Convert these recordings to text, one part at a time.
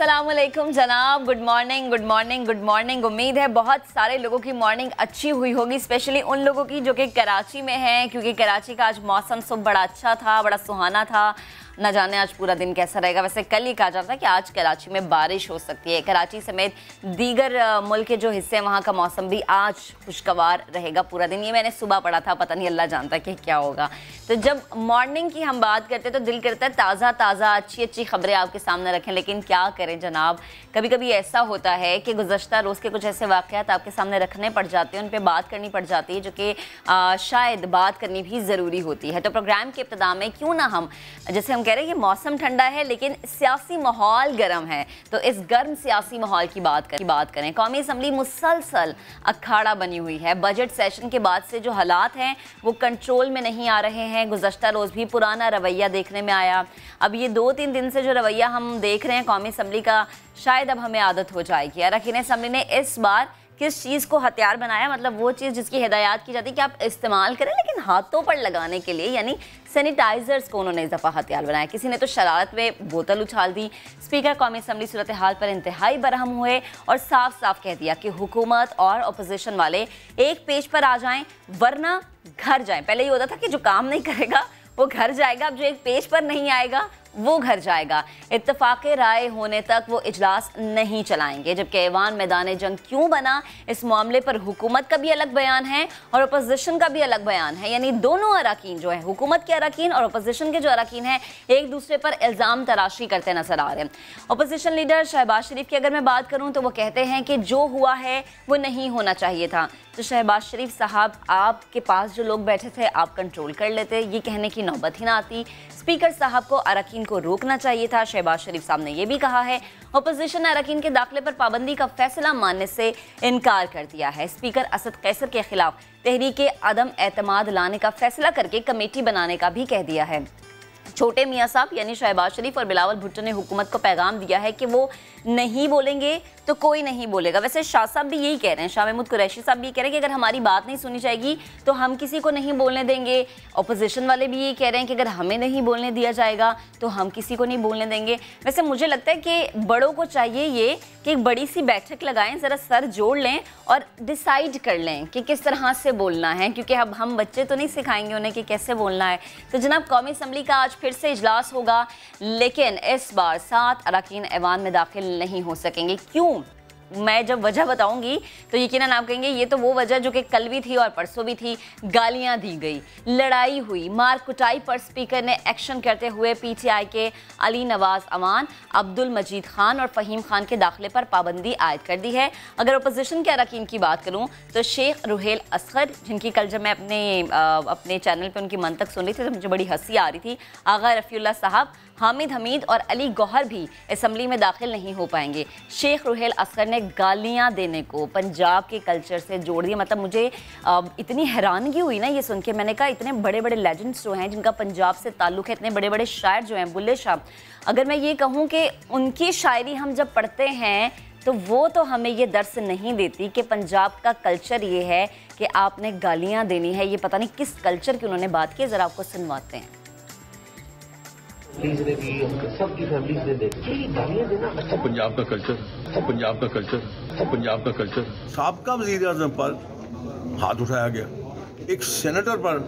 अस्सलामुअलैकुम जनाब, good morning good morning good morning. उम्मीद है बहुत सारे लोगों की मॉर्निंग अच्छी हुई होगी, स्पेशली उन लोगों की जो कि कराची में हैं, क्योंकि कराची का आज मौसम सुबह बड़ा अच्छा था, बड़ा सुहाना था। न जाने आज पूरा दिन कैसा रहेगा। वैसे कल ही कहा जाता है कि आज कराची में बारिश हो सकती है। कराची समेत दीगर मुल्क के जो हिस्से हैं वहाँ का मौसम भी आज खुशगवार रहेगा पूरा दिन। ये मैंने सुबह पढ़ा था, पता नहीं अल्लाह जानता कि क्या होगा। तो जब मॉर्निंग की हम बात करते हैं तो दिल करता है ताज़ा ताज़ा अच्छी अच्छी खबरें आपके सामने रखें, लेकिन क्या करें जनाब, कभी कभी ऐसा होता है कि गुज़श्ता रोज़ के कुछ ऐसे वाक़यात आपके सामने रखने पड़ जाते हैं, उन पर बात करनी पड़ जाती है, जो कि शायद बात करनी भी ज़रूरी होती है। तो प्रोग्राम के इब्तिदा में क्यों ना हम, जैसे हम कह रहे हैं कि मौसम ठंडा है लेकिन सियासी माहौल गर्म है, तो इस गर्म सियासी माहौल की बात करें। कौमी असम्बली मुसलसल अखाड़ा बनी हुई है। बजट सेशन के बाद से जो हालात हैं वो कंट्रोल में नहीं आ रहे हैं। गुज़श्ता रोज़ भी पुराना रवैया देखने में आया। अब ये 2-3 दिन से जो रवैया हम देख रहे हैं कौमी असम्बली का, शायद अब हमें आदत हो जाएगी। अरकान असम्बली ने इस बार किस चीज़ को हथियार बनाया, मतलब वो चीज़ जिसकी हिदायत की जाती है कि आप इस्तेमाल करें, लेकिन हाथों पर लगाने के लिए, यानी सैनिटाइजर्स को उन्होंने इजाफा हथियार बनाया। किसी ने तो शरारत में बोतल उछाल दी। स्पीकर कौमी असम्बली सूरत हाल पर इंतहाई बरहम हुए और साफ साफ कह दिया कि हुकूमत और अपोजिशन वाले एक पेज पर आ जाएं वरना घर जाएं। पहले ये होता था कि जो काम नहीं करेगा वो घर जाएगा, अब जो एक पेज पर नहीं आएगा वो घर जाएगा। इत्तफाक़े राय होने तक वो इजलास नहीं चलाएंगे। जबकि ऐवान मैदान जंग क्यों बना, इस मामले पर हुकूमत का भी अलग बयान है और अपोजिशन का भी अलग बयान है। यानी दोनों अराकीन जो है, हुकूमत के अराकीन और अपोजिशन के जो अराकीन हैं, एक दूसरे पर इल्ज़ाम तराशी करते नजर आ रहे हैं। अपोजिशन लीडर शहबाज शरीफ की अगर मैं बात करूँ तो वो कहते हैं कि जो हुआ है वो नहीं होना चाहिए था। तो शहबाज शरीफ साहब, आपके पास जो लोग बैठे थे आप कंट्रोल कर लेते, ये कहने की नौबत ही ना आती। स्पीकर साहब को अरकान को रोकना चाहिए था। शहबाज शरीफ साहब ने यह भी कहा है। अपोजिशन ने अरकान के दाखिले पर पाबंदी का फैसला मानने से इनकार कर दिया है। स्पीकर असद कैसर के खिलाफ तहरीक अदम एतमाद लाने का फैसला करके कमेटी बनाने का भी कह दिया है। छोटे मियाँ साहब यानी शहबाज शरीफ और बिलावल भुट्टो ने हुकूमत को पैगाम दिया है कि वो नहीं बोलेंगे तो कोई नहीं बोलेगा। वैसे शाह साहब भी यही कह रहे हैं, शाह महमूद कुरैशी साहब भी कह रहे हैं कि अगर हमारी बात नहीं सुनी जाएगी तो हम किसी को नहीं बोलने देंगे। अपोजिशन वाले भी यही कह रहे हैं कि अगर हमें नहीं बोलने दिया जाएगा तो हम किसी को नहीं बोलने देंगे। वैसे मुझे लगता है कि बड़ों को चाहिए ये कि एक बड़ी सी बैठक लगाएं, ज़रा सर जोड़ लें और डिसाइड कर लें कि किस तरह से बोलना है, क्योंकि अब हम बच्चे तो नहीं सिखाएंगे उन्हें कि कैसे बोलना है। तो जनाब, कौमी असम्बली का आज फिर से इजलास होगा, लेकिन इस बार 7 अरकान ऐवान में दाखिल नहीं हो सकेंगे। क्यों? मैं जब वजह बताऊंगी तो यकीनन आप कहेंगे ये तो वो वजह जो कि कल भी थी और परसों भी थी। गालियां दी गई, लड़ाई हुई, मार कुटाई पर स्पीकर ने एक्शन करते हुए पीटीआई के अली नवाज अमान, अब्दुल मजीद खान और फ़हीम खान के दाखिले पर पाबंदी आयद कर दी है। अगर अपोजिशन के अरकान की बात करूँ तो शेख रुहेल असगर, जिनकी कल जब मैं अपने चैनल पर उनकी मंतक सुन रही थी तो मुझे बड़ी हंसी आ रही थी, आगा रफ़ीउल्लाह साहब, हामिद हमीद और अली गौहर भी असम्बली में दाखिल नहीं हो पाएंगे। शेख रुहेल असगर ने गालियां देने को पंजाब के कल्चर से जोड़ दिया। मतलब मुझे इतनी हैरानगी हुई ना ये सुन के। मैंने कहा इतने बड़े बड़े लेजेंड्स जो हैं जिनका पंजाब से ताल्लुक़ है, इतने बड़े बड़े शायर जो हैं, बुल्ले शाह, अगर मैं ये कहूँ कि उनकी शायरी हम जब पढ़ते हैं तो वो तो हमें ये दर्स नहीं देती कि पंजाब का कल्चर ये है कि आपने गालियाँ देनी है। ये पता नहीं किस कल्चर की उन्होंने बात की, ज़रा आपको सुनवाते हैं। सबकी फैमिली ने देखी गालियां देना अच्छा पंजाब का कल्चर, पंजाब का कल्चर, पंजाब का कल्चर। साबका वज़ीर आज़म पर हाथ उठाया गया, एक सेनेटर पर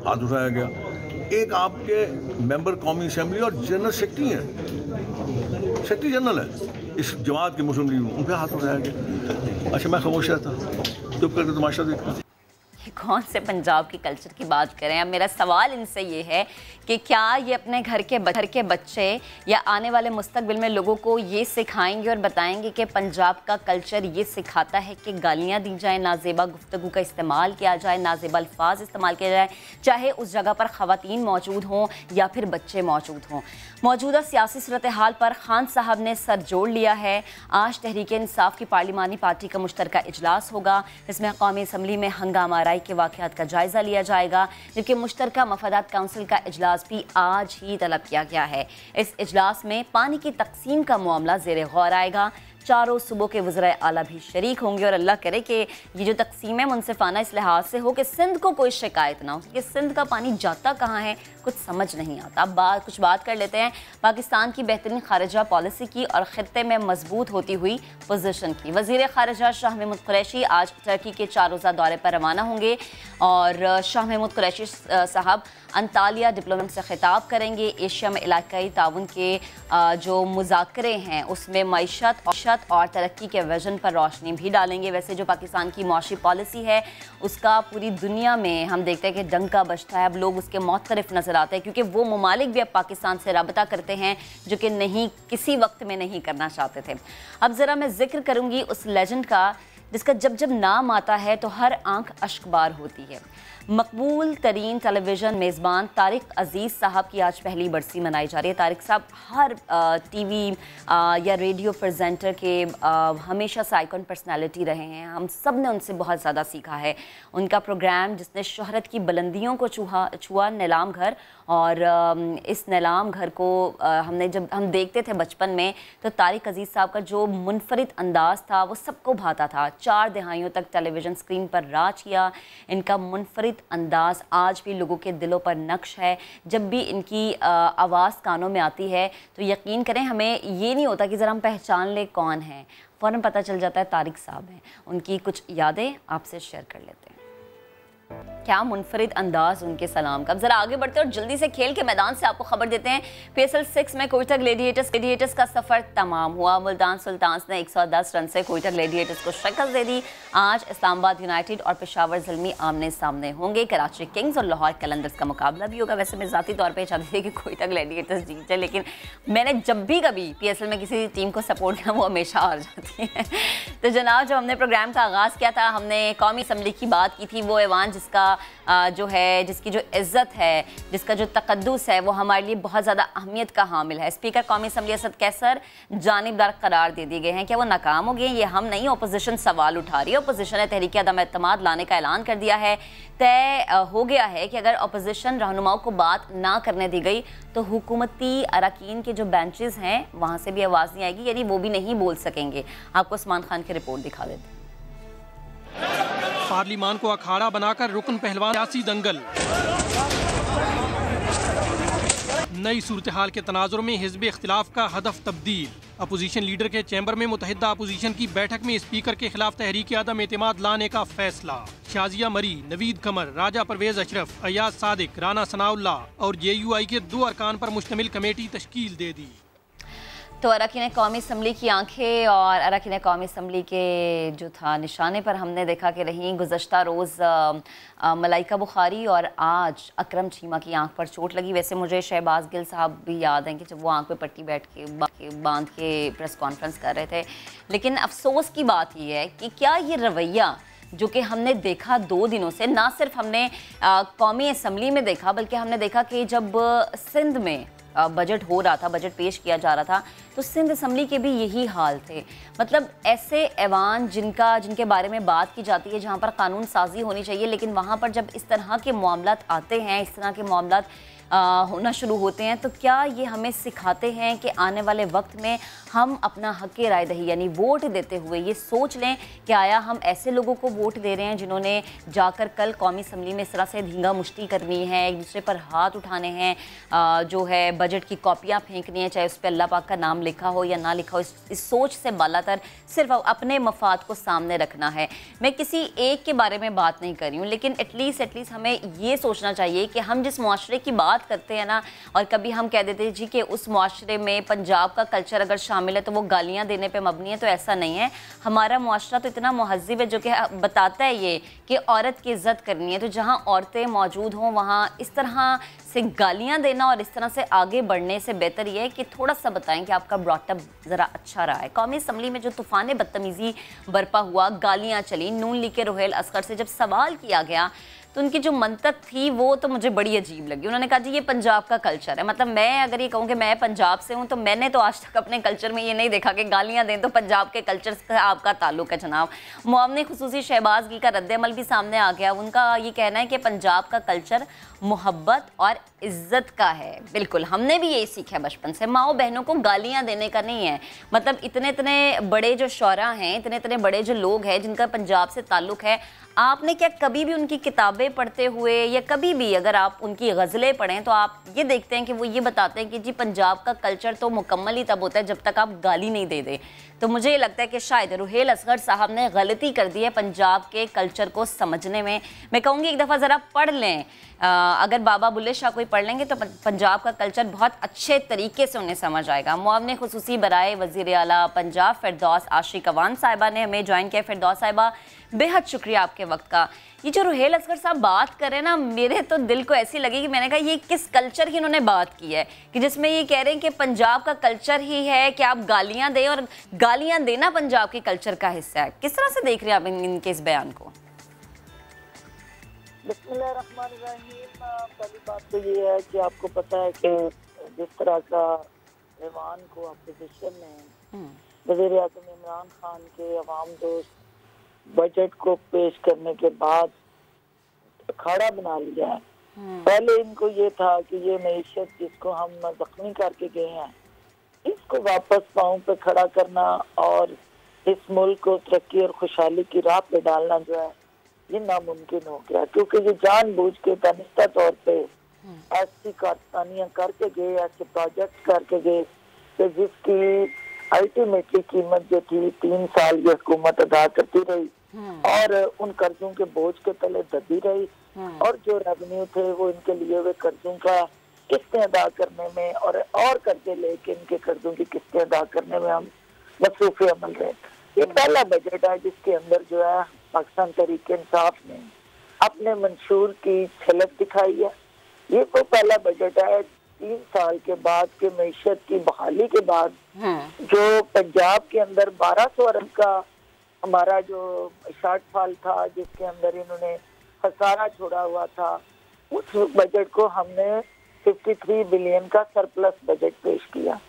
हाथ उठाया गया, एक आपके मेंबर कौमी असेंबली और जनरल सेक्रेटरी हैं, सेक्रेटरी जनरल है इस जमात के मुस्लिम लीग, उन पर हाथ उठाया गया। अच्छा, मैं खामोश रहता, चुप करके तमाशा देखता। कौन से पंजाब की कल्चर की बात करें। अब मेरा सवाल इनसे ये है कि क्या ये अपने घर के बच्चे या आने वाले मुस्तकबिल में लोगों को ये सिखाएंगे और बताएंगे कि पंजाब का कल्चर ये सिखाता है कि गालियाँ दी जाएँ, नाजेबा गुफ्तगू का इस्तेमाल किया जाए, नाजेबा अल्फाज इस्तेमाल किया जाए, चाहे उस जगह पर ख़वातीन मौजूद हों या फिर बच्चे मौजूद हों। मौजूदा सियासी सूरत हाल पर खान साहब ने सर जोड़ लिया है। आज तहरीक इंसाफ की पार्लिमानी पार्टी का मुश्तरका इजलास होगा, जिसमें कौमी असम्बली में हंगामा आराई के वाक़यात का जायज़ा लिया जाएगा, जबकि मुश्तरका मफादात काउंसिल का इजलास भी आज ही तलब किया गया है। इस इजलास में पानी की तकसीम का मामला ज़ेर गौर आएगा। चारों सूबों के वज़राए आला भी शरीक होंगे और अल्लाह करे कि ये जो तकसीम है मुनसिफाना इस लिहाज से हो कि सिंध को कोई शिकायत ना हो, क्योंकि सिंध का पानी जाता कहाँ है कुछ समझ नहीं आता। अब कुछ बात कर लेते हैं पाकिस्तान की बेहतरीन खारजा पॉलिसी की और ख़ित्ते में मजबूत होती हुई पोजीशन की। वज़ीर ख़ारजा शाह महमूद कुरैशी आज टर्की के 4 रोज़ा दौरे पर रवाना होंगे और शाह महमूद कुरैशी साहब अंतालिया डिप्लोमेट से खिताब करेंगे। एशिया में इलाकाई ताउन के जो मुज़ाकरे हैं उसमें मईशत और तरक्की के विजन पर रोशनी भी डालेंगे। वैसे जो पाकिस्तान की मौशी पॉलिसी है उसका पूरी दुनिया में हम देखते हैं कि डंका बजता है। अब लोग उसके मुख्तलिफ नज़र आते हैं क्योंकि वो ममालिक भी अब पाकिस्तान से रब्ता करते हैं जो कि नहीं किसी वक्त में नहीं करना चाहते थे। अब ज़रा मैं जिक्र करूँगी उस लेजेंड का जिसका जब जब नाम आता है तो हर आंख अश्कबार होती है। मकबूल तरीन टेलीविज़न मेज़बान तारिक अज़ीज़ साहब की आज पहली बरसी मनाई जा रही है। तारिक साहब हर टीवी या रेडियो प्रेजेंटर के हमेशा से आइकॉन पर्सनालिटी रहे हैं। हम सब ने उनसे बहुत ज़्यादा सीखा है। उनका प्रोग्राम जिसने शोहरत की बुलंदियों को छुआ नीलाम घर, और इस नीलाम घर को जब हम देखते थे बचपन में तो तारिक अज़ीज़ साहब का जो मुनफरिद अंदाज़ था वो सबको भाता था। 4 दहाइयों तक टेलीविज़न स्क्रीन पर राज किया। इनका मुनफरिद अंदाज़ आज भी लोगों के दिलों पर नक्श है। जब भी इनकी आवाज़ कानों में आती है तो यकीन करें हमें ये नहीं होता कि ज़रा हम पहचान लें कौन है, फ़ौरन पता चल जाता है तारिक साहब हैं। उनकी कुछ यादें आपसे शेयर कर लेते हैं। क्या मुनफरिद अंदाज उनके सलाम का। अब जरा आगे बढ़ते हैं और जल्दी से खेल के मैदान से आपको खबर देते हैं। PSL 6 में कोयटा ग्लेडिएटर्स का सफर तमाम हुआ। मुल्तान सुल्तान्स ने 110 रन से कोयटा ग्लेडिएटर्स को शिकस्त दे दी। आज इस्लामाबाद यूनाइटेड और पेशावर ज़ल्मी आमने सामने होंगे। कराची किंग्स और लाहौर कलंदर्स का मुकाबला भी होगा। वैसे मैं ज़ाती तौर पर चाहती थी कि कोयटा ग्लेडिएटर्स जीते, लेकिन मैंने जब भी कभी PSL में किसी टीम को सपोर्ट किया वो हमेशा हार जाती है। तो जनाब जब हमने प्रोग्राम का आगाज़ किया था हमने कौमी असम्बली की बात की थी। वो ऐवान जिसका जिसकी जो इज़्ज़त है, जिसका जो तक़द्दुस है वो हमारे लिए बहुत ज़्यादा अहमियत का हामिल है। स्पीकर कौमी असम्बली असद कैसर जानिबदार करार दे दिए गए हैं। क्या वो नाकाम हो गए? ये हम नहीं, अपोजिशन सवाल उठा रही है। अपोजिशन ने तहरीक अदम एतमाद लाने का ऐलान कर दिया है। तय हो गया है कि अगर अपोजिशन रहनुमाओं को बात ना करने दी गई तो हुकूमती अरकान के जो बेंचेस हैं वहाँ से भी आवाज़ नहीं आएगी, यानी वो भी नहीं बोल सकेंगे। आपको उस्मान खान की रिपोर्ट दिखा देते हैं। पार्लिमान को अखाड़ा बनाकर रुकन पहलवान सियासी दंगल। नई सूरत हाल के तनाजुर में हिज़्ब इख्तिलाफ का हदफ तब्दील। अपोजिशन लीडर के चैम्बर में मुतहिदा अपोजिशन की बैठक में स्पीकर के खिलाफ तहरीक अदम एतमाद लाने का फैसला। शाजिया मरी, नवीद कमर, राजा परवेज अशरफ, अयाज सादिक, राना सनाउल्लाह और JUI के 2 अरकान पर मुश्तमिल कमेटी तश्कील दे दी। तो अरकान कौमी असम्बली की आंखें और अरकान कौमी असम्बली के जो था निशाने पर हमने देखा कि रहीं गुज़श्ता रोज़ मलाइका बुखारी और आज अकरम चीमा की आंख पर चोट लगी। वैसे मुझे शहबाज गिल साहब भी याद हैं कि जब वो आंख पे पट्टी बैठ के बांध के प्रेस कॉन्फ्रेंस कर रहे थे। लेकिन अफसोस की बात ये है कि क्या ये रवैया जो कि हमने देखा 2 दिनों से, ना सिर्फ हमने कौमी असम्बली में देखा बल्कि हमने देखा कि जब सिंध में बजट हो रहा था, बजट पेश किया जा रहा था, तो सिंध असम्बली के भी यही हाल थे। मतलब ऐसे ऐवान जिनके बारे में बात की जाती है जहाँ पर कानून साजी होनी चाहिए, लेकिन वहाँ पर जब इस तरह के मामलात आते हैं, इस तरह के मामलात होना शुरू होते हैं, तो क्या ये हमें सिखाते हैं कि आने वाले वक्त में हम अपना हक़ राय दही यानी वोट देते हुए ये सोच लें कि आया हम ऐसे लोगों को वोट दे रहे हैं जिन्होंने जाकर कल कौमी असम्बली में इस तरह से धींगा मुश्ती करनी है, एक दूसरे पर हाथ उठाने हैं, जो है बजट की कॉपियाँ फेंकनी है, चाहे उस पर अल्लाह पाक का नाम लिखा हो या ना लिखा हो। इस सोच से बालातर सिर्फ अपने मफाद को सामने रखना है। मैं किसी एक के बारे में बात नहीं कर रही हूँ, लेकिन एटलीस्ट हमें ये सोचना चाहिए कि हम जिस मुआशरे की बात करते हैं ना, और कभी हम कह देते हैं जी कि उस मुआशरे में पंजाब का कल्चर अगर शामिल है तो वो गालियाँ देने पे मबनी है, तो ऐसा नहीं है। हमारा मुआशरा तो इतना महज़्ज़िब है जो कि बताता है ये कि औरत की इज़्ज़त करनी है। तो जहाँ औरतें मौजूद हों वहाँ इस तरह से गालियाँ देना और इस तरह से आगे बढ़ने से बेहतर ये है कि थोड़ा सा बताएं कि आपका ब्रॉटअप ज़रा अच्छा रहा है। कौमी असम्बली में जो तूफ़ान बदतमीज़ी बरपा हुआ, गालियाँ चली, नून लीग के रोहेल असगर से जब सवाल किया गया तो उनकी जो मंतक थी वो तो मुझे बड़ी अजीब लगी। उन्होंने कहा जी ये पंजाब का कल्चर है, मतलब मैं अगर ये कहूँ कि मैं पंजाब से हूँ तो मैंने तो आज तक अपने कल्चर में ये नहीं देखा कि गालियाँ दें तो पंजाब के कल्चर से आपका ताल्लुक है। जनाब मुआवने खुसूसी शहबाज गिल का रद्द-ए-अमल भी सामने आ गया। उनका ये कहना है कि पंजाब का कल्चर मोहब्बत और इज्जत का है। बिल्कुल, हमने भी यही सीखा बचपन से, माओ बहनों को गालियां देने का नहीं है। मतलब इतने इतने बड़े जो शौरा हैं, इतने इतने बड़े जो लोग हैं जिनका पंजाब से ताल्लुक है, आपने क्या कभी भी उनकी किताबें पढ़ते हुए या कभी भी अगर आप उनकी गज़लें पढ़ें तो आप ये देखते हैं कि वो ये बताते हैं कि जी पंजाब का कल्चर तो मुकम्मल ही तब होता है जब तक आप गाली नहीं दे दे। तो मुझे ये लगता है कि शायद रुहेल असगर साहब ने गलती कर दी है पंजाब के कल्चर को समझने में। मैं कहूँगी एक दफ़ा ज़रा पढ़ लें, अगर बाबा बुल्ले शाह कोई पढ़ लेंगे तो पंजाब का कल्चर बहुत अच्छे तरीके से उन्हें समझ आएगा। मुआवने खुसूसी बराए वज़ीर आला पंजाब फिरदौस आशिक अवान साहिबा ने हमें ज्वाइन किया। फिरदौस साहिबा बेहद शुक्रिया आपके वक्त का। ये जो रुहेल असगर साहब बात कर रहे हैं ना, मेरे तो दिल को ऐसी लगी कि मैंने कहा ये किस कल्चर की इन्होंने बात की है कि जिसमें ये कह रहे हैं कि पंजाब का कल्चर ही है कि आप गालियां दें और गालियां देना पंजाब के कल्चर का हिस्सा है। किस तरह से देख रहे हैं आप इनके इस बयान को? बिस्मिल्लाहिर्रहमानिर्रहीम। पहली बात तो ये है कि आपको पता है कि जिस तरह का ईवान को अपोजिशन में वज़ीर आज़म इमरान खान के अवाम दोस्त बजट को पेश करने के बाद अखाड़ा बना लिया है। पहले इनको ये था कि ये मईशत जिसको हम जख्मी करके गए हैं इसको वापस पाँव पे खड़ा करना और इस मुल्क को तरक्की और खुशहाली की राह पे डालना जो है ये नामुमकिन हो गया, क्योंकि ये जानबूझ के दानिस्ता तौर पे ऐसी कारस्तानियां करके गए, ऐसे प्रोजेक्ट करके गए कि जिसकी अल्टीमेटली कीमत जो थी 3 साल ये हुकूमत अदा करती रही और उन कर्जों के बोझ के तले दबी रही और जो रेवेन्यू थे वो इनके लिए हुए कर्जों का किस्तें अदा करने में और कर्जे लेके इनके कर्जों की किस्तें अदा करने में हम मसरूफ अमल रहे। ये पहला बजट है जिसके अंदर जो है पाकिस्तान तहरीक इंसाफ ने अपने मंशूर की झलक दिखाई है। ये वो पहला बजट है 3 साल के बाद के मईशत की बहाली के बाद जो पंजाब के अंदर 1200 अरब का हमारा जो शॉर्टफॉल था, जिसके अंदर इन्होंने खसारा छोड़ा हुआ था, उस बजट को हमने 53 बिलियन का सरप्लस बजट पेश किया।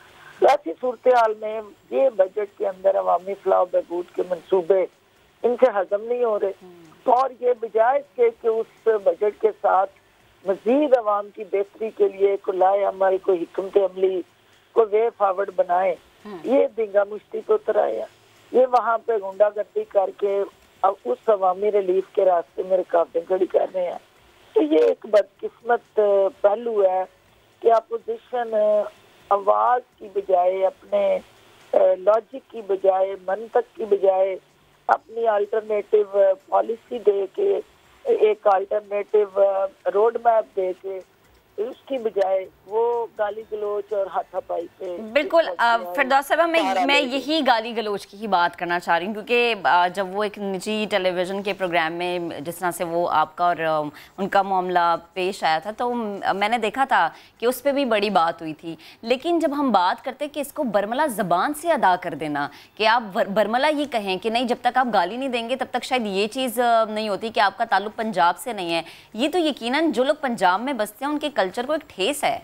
तो ऐसी सूरत हाल में ये बजट के अंदर अवामी फलाह बहबूद के मंसूबे इनसे हजम नहीं हो रहे और ये बजाय इसके कि उस बजट के साथ मजीद अवाम की बेहतरी के लिए को लाए अमल को हिकमत अमली को वे फॉरवर्ड बनाए, ये दिंगा मुश्ती को उतराया। ये वहाँ पे गुंडागर्दी करके अब उस अवामी रिलीफ के रास्ते में रुकावटें खड़ी कर रहे हैं। तो ये एक बदकिस्मत पहलू है कि अपोजिशन आवाज की बजाय, अपने लॉजिक की बजाय, मंतक की बजाय अपनी अल्टरनेटिव पॉलिसी दे के, एक अल्टरनेटिव रोड मैप दे के, उसकी बजाय वो गाली गलोच और हाथापाई पे। बिल्कुल फिरदौस साहब, मैं यही गाली गलोच की ही बात करना चाह रही हूँ, क्योंकि जब वो एक निजी टेलीविज़न के प्रोग्राम में जिस तरह से वो आपका और उनका मामला पेश आया था तो मैंने देखा था कि उस पर भी बड़ी बात हुई थी। लेकिन जब हम बात करते हैं कि इसको बरमला ज़बान से अदा कर देना, कि आप बरमला ये कहें कि नहीं जब तक आप गाली नहीं देंगे तब तक शायद ये चीज़ नहीं होती कि आपका ताल्लुक पंजाब से नहीं है, ये तो यकीनन जो लोग पंजाब में बसते हैं उनके कल्चर को एक ठेस है।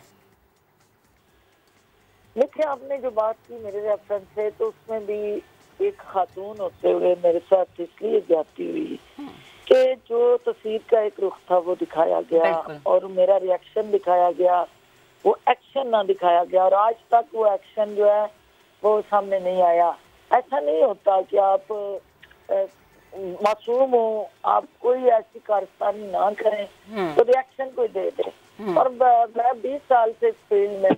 देखिए, आपने जो बात की मेरे रेफरेंस से, तो उसमें भी एक खातून होते हुए मेरे साथ इसलिए जाती हुई कि जो तस्वीर का एक रुख था वो दिखाया गया और मेरा रिएक्शन दिखाया गया, वो एक्शन ना दिखाया गया और आज तक वो एक्शन जो है वो सामने नहीं आया। ऐसा नहीं होता कि आप मासूम हो, आप कोई ऐसी कारस्तानी ना करें तो रिएक्शन कोई दे दे। और मैं 20 साल से इस फील्ड में,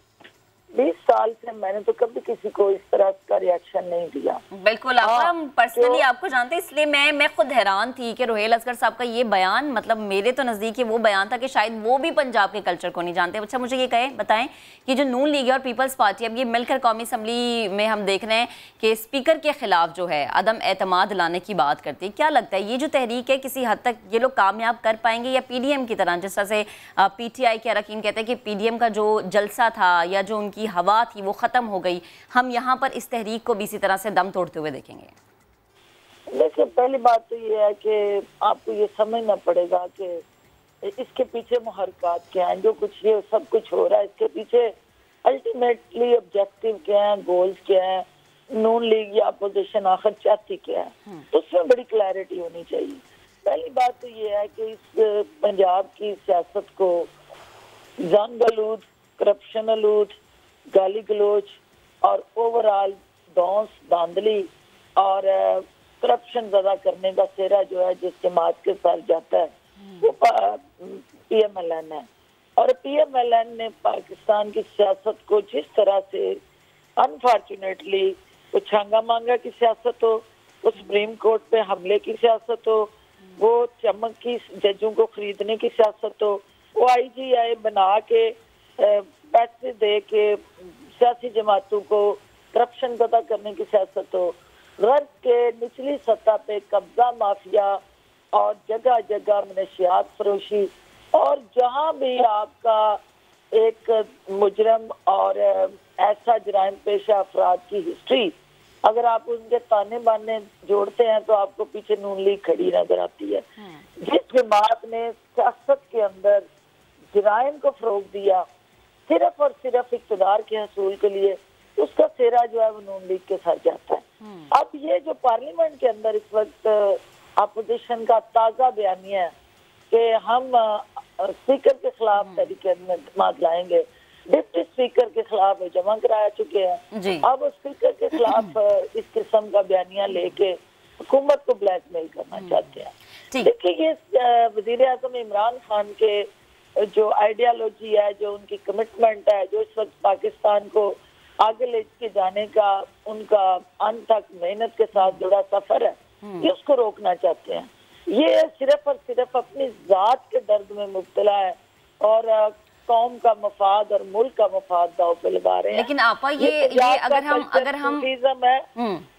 20 साल से मैंने तो कभी किसी को इस तरह का रिएक्शन नहीं दिया। बिल्कुल, हम पर्सनली आपको जानते हैं, इसलिए मैं खुद हैरान थी कि रुहेल असगर साहब का ये बयान, मतलब मेरे तो नज़दीक वो बयान था कि शायद वो भी पंजाब के कल्चर को नहीं जानते। अच्छा, मुझे ये बताएं कि जो नून लीग और पीपल्स पार्टी, अब ये मिलकर कौमी असम्बली में हम देख रहे हैं कि स्पीकर के खिलाफ जो है अदम एतमाद लाने की बात करती है, क्या लगता है ये जो तहरीक है किसी हद तक ये लोग कामयाब कर पाएंगे या PDM की तरह, जिस तरह से PTI के अरकान कहते हैं कि PDM का जो जलसा था या जो उनकी हवा थी वो ख़त्म हो गई, हम यहाँ पर इस तहरीक को भी इसी तरह से दम तोड़ते हुए देखेंगे? देखिए, पहली बात तो ये है कि आपको ये समझना पड़ेगा कि इसके पीछे मुहरकात क्या हैं, जो कुछ ये सब कुछ हो रहा है इसके पीछे अल्टीमेटली ऑब्जेक्टिव क्या है, गोल्स क्या है, नून लीग या अपोजिशन आखिर चाहती क्या है, तो उसमें बड़ी क्लैरिटी होनी चाहिए। पहली बात तो ये है कि इस पंजाब की सियासत को जंग-आलूद, करप्शन आलूद, गाली गलोच और ओवरऑल डॉन्स, धांधली और करप्शन ज्यादा करने का सेहरा जो है जिस जमात के साथ जाता है वो PMLN है। और PMLN ने पाकिस्तान की सियासत को जिस तरह से अनफॉर्चुनेटली वो छांगा मांगा की सियासत हो, वो सुप्रीम कोर्ट पे हमले की सियासत हो, वो चमक की जजों को खरीदने की सियासत हो, वो IGI बना के पैसे दे के सियासी जमातों को करप्शन पैदा करने की सियासत हो, गर्द के निचली सतह पे कब्जा माफिया और जगह जगह मनशियात फरोशी, और जहां भी आपका एक मुजरम और ऐसा जराइम पेशा अफराद की हिस्ट्री अगर आप उनके ताने बाने जोड़ते हैं तो आपको पीछे नून लीग खड़ी नजर आती है। जिस जमात ने सियासत के अंदर जराइम को फरोग दिया सिर्फ और सिर्फ इक़्तिदार के हसूल के लिए, उसका सेहरा जो है वो नून लीग के साथ जाता है। अब ये जो पार्लियामेंट के अंदर इस वक्त अपोजिशन का ताज़ा बयानिया है कि हम स्पीकर के खिलाफ तहरीक लाएंगे, डिप्टी स्पीकर के खिलाफ जमा कराया चुके हैं, अब स्पीकर के खिलाफ इस किस्म का बयानिया लेके हुकूमत को ब्लैकमेल करना चाहते हैं। देखिए ये वज़ीर आज़म इमरान खान के जो आइडियालॉजी है, जो उनकी कमिटमेंट है, जो इस वक्त पाकिस्तान को आगे लेके जाने का उनका अंत तक मेहनत के साथ जुड़ा सफर है, ये उसको रोकना चाहते हैं। ये सिर्फ और सिर्फ अपनी जात के दर्द में मुब्तला है और कौम का मफाद और मुल्क का मफाद दाव पे लगा रहे हैं। लेकिन आपा ये अगर हम है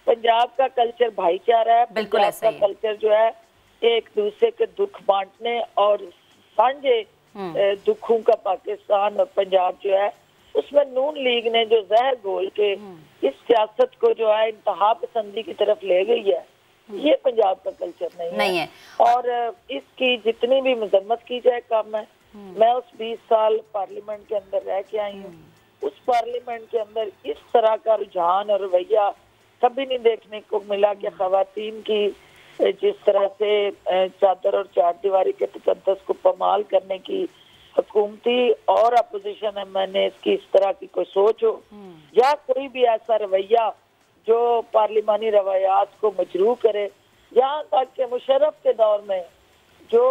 पंजाब का कल्चर भाईचारा है, बिल्कुल ऐसा ही कल्चर जो है एक दूसरे के दुख बांटने और साझे दुखों का पाकिस्तान और पंजाब जो है उसमें नून लीग ने जो जहर घोल के इस सियासत को जो है इंतहा पसंदी की तरफ ले गई है, ये पंजाब का कल्चर नहीं है। और इसकी जितनी भी मजम्मत की जाए कम है। मैं उस 20 साल पार्लियामेंट के अंदर रह के आई हूँ, उस पार्लियामेंट के अंदर इस तरह का रुझान और रवैया कभी नहीं देखने को मिला कि खवातीन की जिस तरह से चादर और चार दीवारी के तकद्दस को पमाल करने की हुकूमती और अपोजिशन MNA की इस तरह की कोई सोच हो या कोई भी ऐसा रवैया जो पार्लिमानी रवायात को मजरू करे, यहाँ तक कि मुशर्रफ के दौर में जो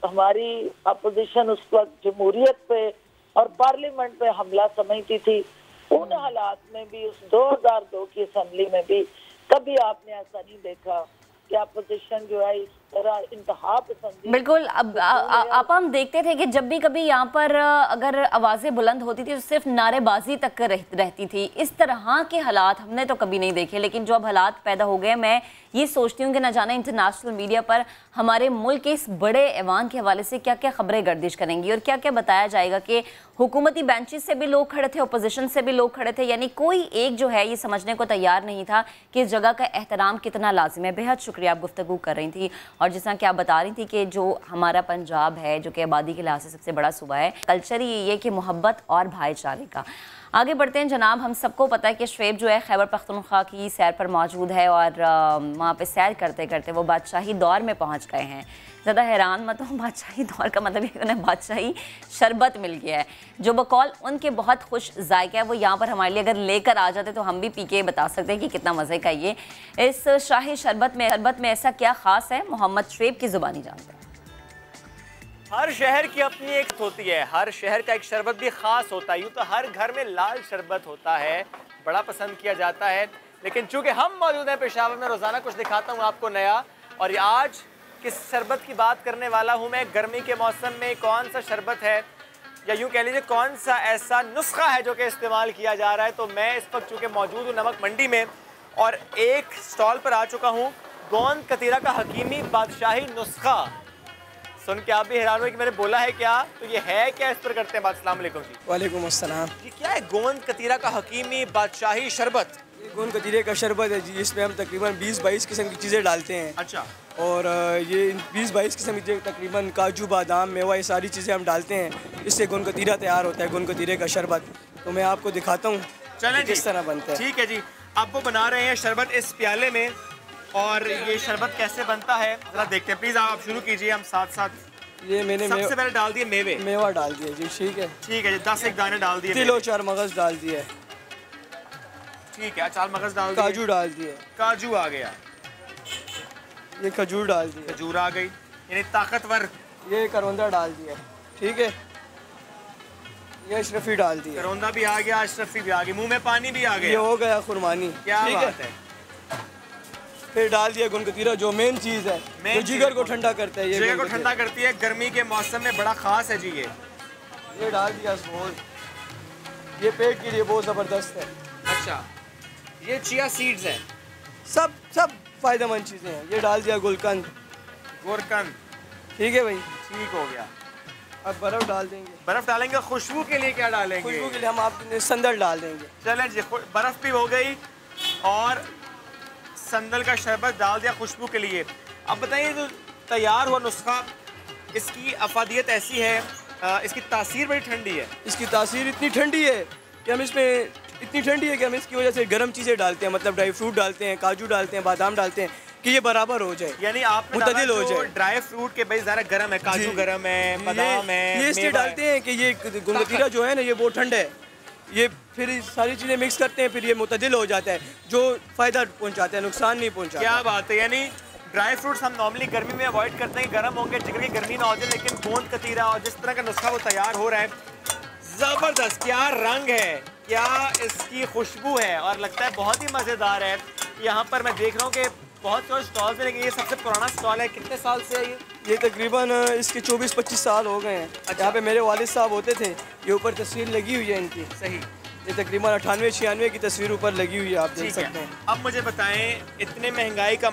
हमारी अपोजिशन उस वक्त जमहूरियत पे और पार्लियामेंट पे हमला समझती थी, उन हालात में भी उस 2002 की असेंबली में भी कभी आपने ऐसा नहीं देखा कि अपोजिशन जो है इस तरह इंतहा पसंदी। बिल्कुल। अब आप हम देखते थे कि जब भी कभी यहाँ पर अगर आवाज़ें बुलंद होती थी तो सिर्फ नारेबाजी तक रहती थी। इस तरह के हालात हमने तो कभी नहीं देखे, लेकिन जो अब हालात पैदा हो गए, मैं ये सोचती हूँ कि न जाने इंटरनेशनल मीडिया पर हमारे मुल्क के इस बड़े ऐवान के हवाले से क्या क्या खबरें गर्दिश करेंगी और क्या क्या बताया जाएगा कि हुकूमती बेंचेस से भी लोग खड़े थे, अपोजिशन से भी लोग खड़े थे, यानी कोई एक जो है ये समझने को तैयार नहीं था कि इस जगह का एहतराम कितना लाजिम है। बेहद शुक्रिया, आप गुफ्तगू कर रही थी और जिस तरह कि आप बता रही थी कि जो हमारा पंजाब है जो कि आबादी के लिहाज से सबसे बड़ा सूबा है, कल्चर ही ये कि मोहब्बत और भाईचारे का। आगे बढ़ते हैं जनाब, हम सबको पता है कि शुएब जो है खैबर पख्तूनख्वा की सैर पर मौजूद है और वहाँ पे सैर करते करते वो बादशाही दौर में पहुँच गए हैं। ज़्यादा हैरान मत हो, बादशाही दौर का मतलब ये उन्हें बादशाही शरबत मिल गया है जो बकौल उनके बहुत खुश जायका है। वो यहाँ पर हमारे लिए अगर लेकर आ जाते तो हम भी पी के बता सकते हैं कि कितना मज़े का ये इस शाही शरबत में ऐसा क्या ख़ास है। मोहम्मद शुएब की ज़ुबानी जानते हैं। हर शहर की अपनी एक होती है, हर शहर का एक शरबत भी ख़ास होता है। यूँ तो हर घर में लाल शरबत होता है, बड़ा पसंद किया जाता है, लेकिन चूँकि हम मौजूद हैं पेशावर में, रोज़ाना कुछ दिखाता हूँ आपको नया। और आज किस शरबत की बात करने वाला हूँ मैं, गर्मी के मौसम में कौन सा शरबत है या यूँ कह लीजिए कौन सा ऐसा नुस्खा है जो कि इस्तेमाल किया जा रहा है। तो मैं इस वक्त चूँकि मौजूद हूँ नमक मंडी में और एक स्टॉल पर आ चुका हूँ, गोंद कतीरा का हकीमी बादशाही नुस्खा। सुन के आप भी हैरान हुए कि मैंने बोला है क्या, तो ये है क्या, इस पर करते हैं बात। अस्सलाम वालेकुम जी। वालेकुम अस्सलाम जी। क्या है गोंद कतीरा का हकीमी बादशाही शरबत? ये गोंद कतीरे का शरबत है जी, इसमें हम तकरीबन 20-22 किस्म की चीज़ें डालते हैं। अच्छा। और ये 20-22 किस्म की तकरीबन काजू, बादाम, मेवा, ये सारी चीज़ें हम डालते हैं। इससे गोंद कतीरा तैयार होता है, गोंद कतीरे का शरबत। तो मैं आपको दिखाता हूँ चलें किस तरह बनता है। ठीक है जी, अब वो बना रहे हैं शरबत इस प्याले में, और ये शरबत कैसे बनता है ज़रा देखते हैं। प्लीज़ आप शुरू कीजिए, हम साथ साथ। ये मैंने सबसे पहले डाल दिए मेवे, मेवा डाल दिया जी। ठीक है, ठीक है जी, 10 एक दाने डाल दिए, तिल और चार मगज डाल दिए, ठीक है, 4 मगज डाल दिए, काजू डाल दिए, काजू आ गया, ये खजूर डाल दिए, खजूर आ गई, यानी ताकतवर, ये करौंदा डाल दिया। ठीक है, ये अशरफी डाल दिया, करौंदा भी आ गया, अशरफी भी आ गई, मुंह में पानी भी आ ये गया, हो गया खुरमानी। क्या ठीक बात है। फिर डाल दिया गोंद कतीरा, जो मेन चीज़ है, जो जिगर को ठंडा करता है। ये जिगर को गोंद ठंडा करती है, गर्मी के मौसम में बड़ा खास है जी ये डाल दिया सोल, ये पेट के लिए बहुत ज़बरदस्त है। अच्छा, ये चिया सीड्स हैं, सब फायदेमंद चीज़ें हैं। ये डाल दिया गुलकंद, गोरकंद, ठीक है भाई। ठीक हो गया। अब बर्फ़ डाल देंगे, बर्फ डालेंगे, खुशबू के लिए क्या डालेंगे? खुशबू के लिए हम आपके संदल डाल देंगे। चलें जी, बर्फ भी हो गई और संदल का शरबत डाल दिया खुशबू के लिए। अब बताइए, जो तैयार हुआ नुस्खा, इसकी अफादियत ऐसी है, इसकी तासीर बड़ी ठंडी है। इसकी तासीर इतनी ठंडी है कि हम इसमें इतनी ठंडी है कि हम इसकी वजह से गर्म चीज़ें डालते हैं, मतलब ड्राई फ्रूट डालते हैं, काजू डालते हैं, बादाम डालते हैं कि ये बराबर हो जाए, यानी आप मुतदिल हो जाए। ड्राई फ्रूट के भाई ज़रा गर्म है, काजू गर्म है, बादाम है, ये इसलिए डालते हैं कि ये गोंद कतीरा जो है ना, ये बहुत ठंडा है। ये फिर सारी चीज़ें मिक्स करते हैं, फिर ये मुतदिल हो जाता है, जो फ़ायदा पहुंचाता है, नुकसान नहीं पहुंचाता। क्या बात है। यानी ड्राई फ्रूट्स हम नॉर्मली गर्मी में अवॉइड करते हैं, गर्म होंगे, जिगर की गर्मी ना हो जाए, लेकिन गोंद कतीरा और जिस तरह का नुस्खा वो तैयार हो रहा है, ज़बरदस्त। क्या रंग है, क्या इसकी खुशबू है, और लगता है बहुत ही मज़ेदार है। यहाँ पर मैं देख रहा हूँ कि बहुत सारे स्टॉल्स हैं, लेकिन ये सबसे पुराना स्टॉल है। कितने साल से है ये तकरीबन इसके 24-25 साल हो गए हैं। यहाँ पे मेरे वालिद साहब होते थे, ये ऊपर तस्वीर लगी हुई है इनकी। सही, ये तकरीबन 98-96 की तस्वीर ऊपर लगी हुई है, आप देख सकते हैं। अब मुझे बताएं, इतने महंगाई का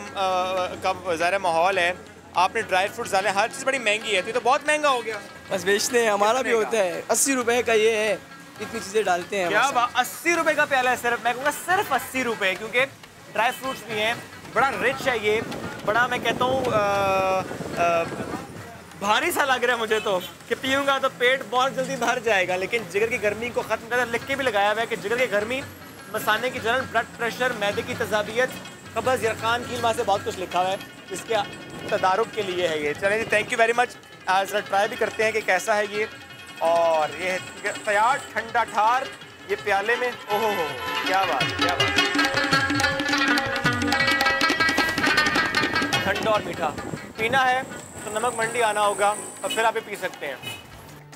ज़ाहिर माहौल है, आपने ड्राई फ्रूट्स डाले, हर चीज़ बड़ी महंगी है, तो ये तो बहुत महंगा हो गया। बस बेचते हैं, हमारा भी होता है। 80 रुपए का ये है, इतनी चीज़ें डालते हैं। क्या बात, 80 रुपए का प्याला है सिर्फ, मैं कहूँगा सिर्फ 80 रुपए, क्योंकि ड्राई फ्रूट्स भी हैं, बड़ा रिच है ये, बड़ा मैं कहता हूँ भारी सा लग रहा है मुझे तो, कि पीऊँगा तो पेट बहुत जल्दी भर जाएगा। लेकिन जिगर की गर्मी को ख़त्म कर, लिख के भी लगाया हुआ है कि जिगर की गर्मी, मसाने की जलन, ब्लड प्रेशर, मैदे की तजाबियत, कब्ज़, यरकान की, वहाँ से बहुत कुछ लिखा हुआ है, इसके तदारुक के लिए है ये। चलें जी, थैंक यू वेरी मच। आज ट्राई भी करते हैं कि कैसा है ये। और ये तैयार ठंडा ठार ये प्याले में, ओहो हो, क्या बात, क्या बात, ठंडा और मीठा। पीना है तो नमक मंडी आना होगा और फिर आप ये पी सकते हैं।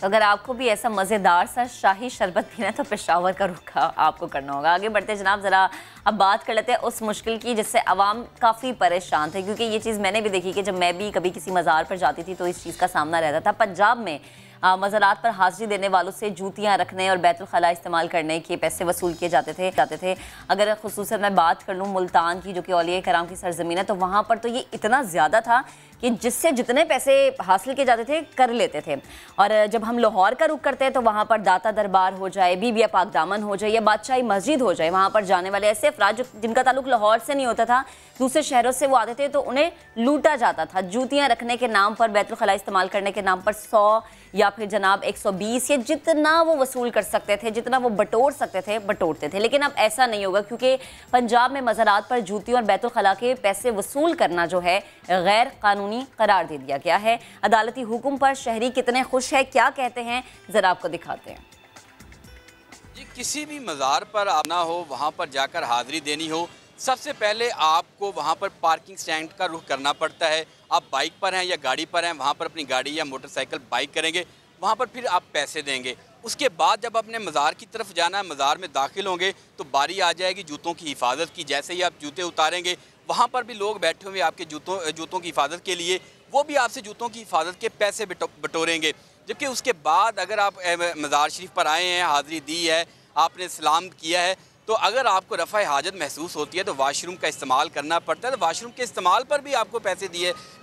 तो अगर आपको भी ऐसा मज़ेदार सा शाही शरबत पीना है तो पेशावर का रुख आपको करना होगा। आगे बढ़ते जनाब, ज़रा अब बात कर लेते हैं उस मुश्किल की जिससे अवाम काफ़ी परेशान थे, क्योंकि ये चीज़ मैंने भी देखी कि जब मैं भी कभी किसी मज़ार पर जाती थी तो इस चीज़ का सामना रहता था। पंजाब में मज़ारात पर हाज़िरी देने वालों से जूतियाँ रखने और बैतुल खला इस्तेमाल करने के पैसे वसूल किए जाते थे। अगर खुसूसन मैं बात कर लूँ मुल्तान की, जो कि औलिया कराम की सरजमीन है, तो वहाँ पर तो ये इतना ज़्यादा था कि जिससे जितने पैसे हासिल किए जाते थे कर लेते थे। और जब हम लाहौर का रुख करते हैं तो वहाँ पर दाता दरबार हो जाए, बीबिया पाक दामन हो जाए या बादशाही मस्जिद हो जाए, वहाँ पर जाने वाले ऐसे अफराद जिनका ताल्लुक लाहौर से नहीं होता था, दूसरे शहरों से वो आते थे, तो उन्हें लूटा जाता था। जूतियाँ रखने के नाम पर, बैतुल खला इस्तेमाल करने के नाम पर 100 या फिर जनाब 120 या जितना वो वसूल कर सकते थे, जितना वो बटोर सकते थे, बटोरते थे। लेकिन अब ऐसा नहीं होगा, क्योंकि पंजाब में मज़ारात पर जूतियों और बैतुल खला के पैसे वसूल करना जो है गैर कानूनी करार दे दिया गया है। अदालती हुक्म पर शहरी कितने खुश है, क्या कहते हैं, जरा आपको दिखाते हैं। जी, किसी भी मज़ार पर आना हो, वहाँ पर जाकर हाज़िरी देनी हो, सबसे पहले आपको वहाँ पर पार्किंग स्टैंड का रुख करना पड़ता है। आप बाइक पर हैं या गाड़ी पर हैं, वहाँ पर अपनी गाड़ी या मोटरसाइकिल बाइक करेंगे, वहाँ पर फिर आप पैसे देंगे। उसके बाद जब अपने मज़ार की तरफ जाना है, मज़ार में दाखिल होंगे तो बारी आ जाएगी जूतों की हिफाजत की। जैसे ही आप जूते उतारेंगे, वहाँ पर भी लोग बैठे हुए आपके जूतों की हिफाजत के लिए, वो भी आपसे जूतों की हिफाजत के पैसे बटोरेंगे। जबकि उसके बाद अगर आप मज़ार शरीफ पर आए हैं, हाज़िरी दी है, आपने सलाम किया है, तो अगर आपको रफ़ा हाजत महसूस होती है तो वाशरूम का इस्तेमाल करना पड़ता है, तो वाशरूम के इस्तेमाल पर भी आपको पैसे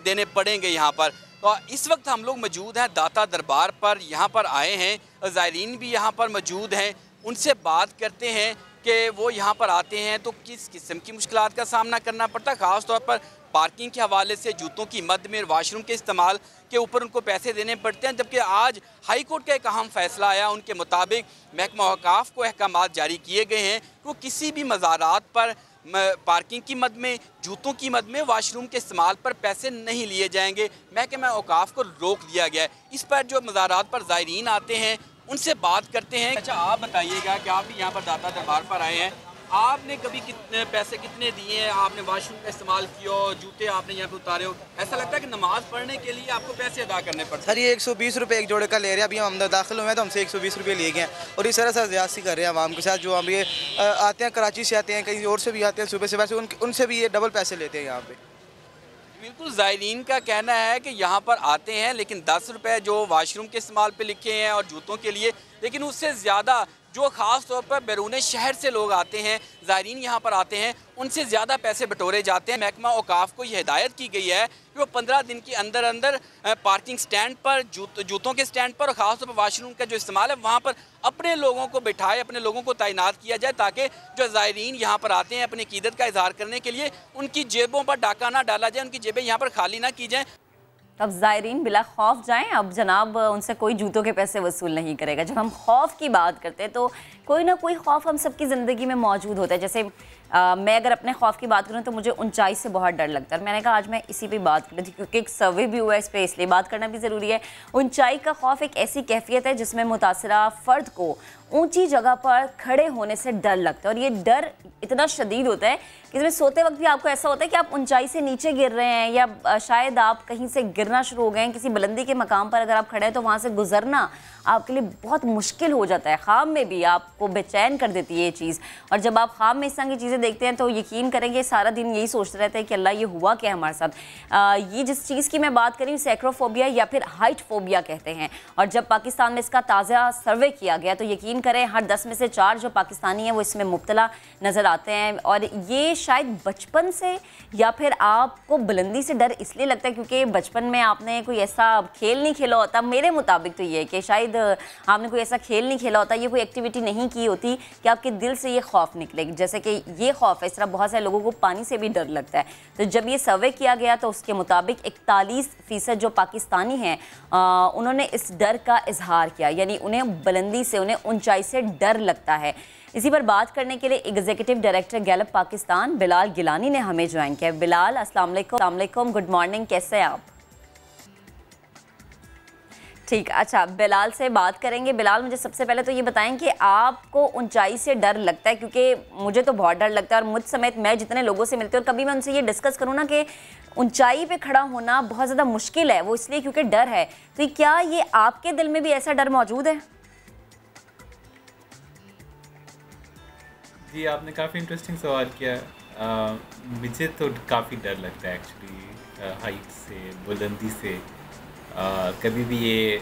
देने पड़ेंगे यहाँ पर। तो इस वक्त हम लोग मौजूद हैं दाता दरबार पर, यहाँ पर आए हैं, ज़ायरीन भी यहाँ पर मौजूद हैं, उनसे बात करते हैं कि वो यहाँ पर आते हैं तो किस किस्म की मुश्किलात का सामना करना पड़ता है। ख़ास तौर पर पार्किंग के हवाले से, जूतों की मद में, वाशरूम के इस्तेमाल के ऊपर उनको पैसे देने पड़ते हैं। जबकि आज हाई कोर्ट का एक अहम फैसला आया, उनके मुताबिक महकमा औकाफ को अहकामात जारी किए गए हैं कि वो किसी भी मज़ारात पर पार्किंग की मद में, जूतों की मद में, वाशरूम के इस्तेमाल पर पैसे नहीं लिए जाएंगे। महकमा औकाफ को रोक दिया गया है। इस पर जो मज़ारात पर ज़ायरीन आते हैं उनसे बात करते हैं। अच्छा, आप बताइएगा कि आप भी यहाँ पर दाता दरबार पर आए हैं, आपने कभी कितने पैसे कितने दिए हैं? आपने वाशरूम का इस्तेमाल किया, जूते आपने यहाँ पे उतारे हो, ऐसा लगता है कि नमाज पढ़ने के लिए आपको पैसे अदा करने पड़ते हैं? सर ये 120 रुपये एक जोड़े का ले रहे हैं। अभी हम अंदर दाखिल हुए हैं तो हमसे 120 रुपये लिए गए हैं और इस तरह से ज़्यादती कर रहे हैं आवाम के साथ। जो हम ये आते हैं, कराची से आते हैं, कहीं और से भी आते हैं सुबह से, वैसे उनसे भी ये डबल पैसे लेते हैं यहाँ पे। बिल्कुल, ज़ायरीन का कहना है कि यहाँ पर आते हैं लेकिन 10 रुपये जो वाशरूम के इस्तेमाल पे लिखे हैं और जूतों के लिए, लेकिन उससे ज़्यादा जो ख़ास तौर पर बैरून शहर से लोग आते हैं, ज़ायरीन यहाँ पर आते हैं, उनसे ज़्यादा पैसे बटोरे जाते हैं। महकमा औकाफ को यह हिदायत की गई है कि वो 15 दिन के अंदर अंदर पार्किंग स्टैंड पर, जूतों के स्टैंड पर और ख़ास तौर पर वाशरूम का जो इस्तेमाल है वहाँ पर अपने लोगों को बिठाए, अपने लोगों को तैनात किया जाए, ताकि जो ज़ायरीन यहाँ पर आते हैं अपनी अकीदत का इजहार करने के लिए, उनकी जेबों पर डाका ना डाला जाए, उनकी जेबें यहाँ पर खाली ना की जाएँ। अब ज़ायरीन बिला खौफ जाएं। अब जनाब उनसे कोई जूतों के पैसे वसूल नहीं करेगा। जब हम खौफ की बात करते हैं तो कोई ना कोई खौफ हम सबकी ज़िंदगी में मौजूद होता है। जैसे मैं अगर अपने खौफ की बात करूं तो मुझे ऊंचाई से बहुत डर लगता है। मैंने कहा आज मैं इसी पे बात कर रही थी क्योंकि एक सर्वे भी हुआ है इस पर, इसलिए बात करना भी ज़रूरी है। ऊंचाई का खौफ एक ऐसी कैफियत है जिसमें मुतासरा फ़र्द को ऊंची जगह पर खड़े होने से डर लगता है और ये डर इतना शदीद होता है कि इसमें सोते वक्त भी आपको ऐसा होता है कि आप ऊंचाई से नीचे गिर रहे हैं या शायद आप कहीं से गिरना शुरू हो गए हैं। किसी बुलंदी के मकाम पर अगर आप खड़े हैं तो वहाँ से गुजरना आपके लिए बहुत मुश्किल हो जाता है। ख्वाब में भी आपको बेचैन कर देती है ये चीज़, और जब आप ख्वाब में इस तरह की चीज़ें देखते हैं तो यकीन करेंगे सारा दिन यही सोचते रहते हैं कि अल्लाह ये हुआ क्या हमारे साथ। ये जिस चीज़ की मैं बात करी हूँ सैक्रोफोबिया या फिर हाइट फोबिया कहते हैं, और जब पाकिस्तान में इसका ताज़ा सर्वे किया गया तो यकीन करें हर 10 में से 4 जो पाकिस्तानी हैं वो इसमें मुब्तला नज़र आते हैं। और ये शायद बचपन से या फिर आपको बुलंदी से डर इसलिए लगता है क्योंकि बचपन में आपने कोई ऐसा खेल नहीं खेला होता। मेरे मुताबिक तो ये है कि शायद आपने कोई ऐसा खेल नहीं खेला होता, ये कोई एक्टिविटी नहीं की होती कि आपके दिल से ये खौफ निकले। जैसे कि ये खौफ है, इस तरह बहुत सारे लोगों को पानी से भी डर लगता है। तो जब ये सर्वे किया गया तो उसके मुताबिक 41% जो पाकिस्तानी हैं उन्होंने इस डर का इजहार किया, यानी उन्हें बुलंदी से, उन्हें ऊंचाई से डर लगता है। इसी पर बात करने के लिए executive director Gallup Pakistan Bilal Gilani ने हमें ज्वाइन किया। बिलाल अस्सलाम वालेकुम, गुड मॉर्निंग, कैसे हैं आप? ठीक, अच्छा बिलाल से बात करेंगे। बिलाल मुझे सबसे पहले तो ये बताएं कि आपको ऊंचाई से डर लगता है? क्योंकि मुझे तो बहुत डर लगता है और मुझ समेत मैं जितने लोगों से मिलती हूँ और कभी मैं उनसे ये डिस्कस करूँ ना कि ऊंचाई पे खड़ा होना बहुत ज़्यादा मुश्किल है, वो इसलिए क्योंकि डर है। तो क्या ये आपके दिल में भी ऐसा डर मौजूद है? जी, आपने काफ़ी इंटरेस्टिंग सवाल किया। मुझे तो काफ़ी डर लगता है एक्चुअली हाइट से, बुलंदी से। कभी भी ये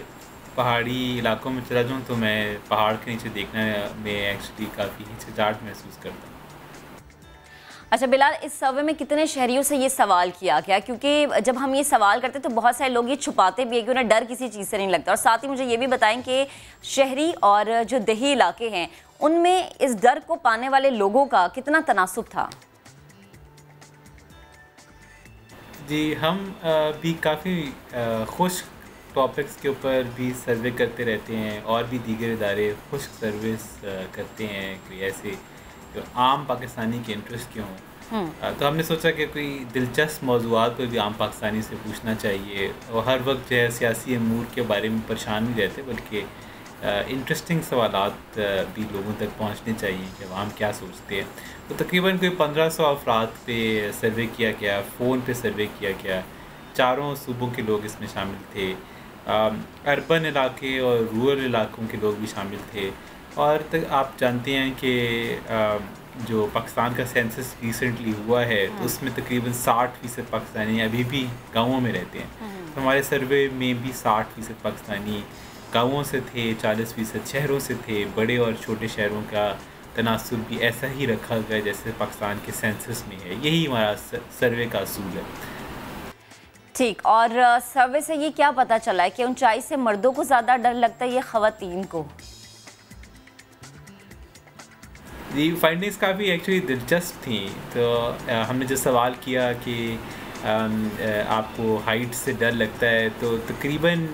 पहाड़ी इलाकों में चला जाऊँ तो मैं पहाड़ के नीचे देखने में एक्चुअली काफ़ी हिचकिचाहट महसूस करता हूँ। अच्छा बिलाल, इस सर्वे में कितने शहरियों से ये सवाल किया गया? क्योंकि जब हम ये सवाल करते तो बहुत सारे लोग ये छुपाते भी है कि उन्हें डर किसी चीज़ से नहीं लगता। और साथ ही मुझे ये भी बताएं कि शहरी और जो देही इलाके हैं उनमें इस डर को पाने वाले लोगों का कितना तनासुब था? जी, हम भी काफ़ी खुश टॉपिक्स के ऊपर भी सर्वे करते रहते हैं और भी दीगर इदारे खुश्क सर्विस करते हैं कोई ऐसे जो आम पाकिस्तानी के इंटरेस्ट के हों। तो हमने सोचा कि कोई दिलचस्प मौज़ूआत पर भी आम पाकिस्तानी से पूछना चाहिए और हर वक्त जो है सियासी अमूर के बारे में परेशान नहीं रहते, बल्कि इंटरेस्टिंग सवालात भी लोगों तक पहुंचने चाहिए कि आवाम क्या सोचते हैं। तो तकरीबन कोई 1500 अफराद पे सर्वे किया गया, फ़ोन पे सर्वे किया गया। चारों सूबों के लोग इसमें शामिल थे, अर्बन इलाके और रूरल इलाकों के लोग भी शामिल थे। और आप जानते हैं कि जो पाकिस्तान का सेंसस रिसेंटली हुआ है तो उसमें तकरीबन 60% पाकिस्तानी अभी भी गाँवों में रहते हैं। तो हमारे सर्वे में भी 60% पाकिस्तानी गाँवों से थे, 40% शहरों से थे। बड़े और छोटे शहरों का तनासुब भी ऐसा ही रखा गया जैसे पाकिस्तान के सेंसस में है। यही हमारा सर्वे का असूल है। ठीक, और सर्वे से ये क्या पता चला है कि ऊंचाई से मर्दों को ज़्यादा डर लगता है या ख़वातीन को? ये फाइंडिंग्स काफ़ी एक्चुअली दिलचस्प थी। तो हमने जो सवाल किया कि आपको हाइट से डर लगता है, तो तकरीबन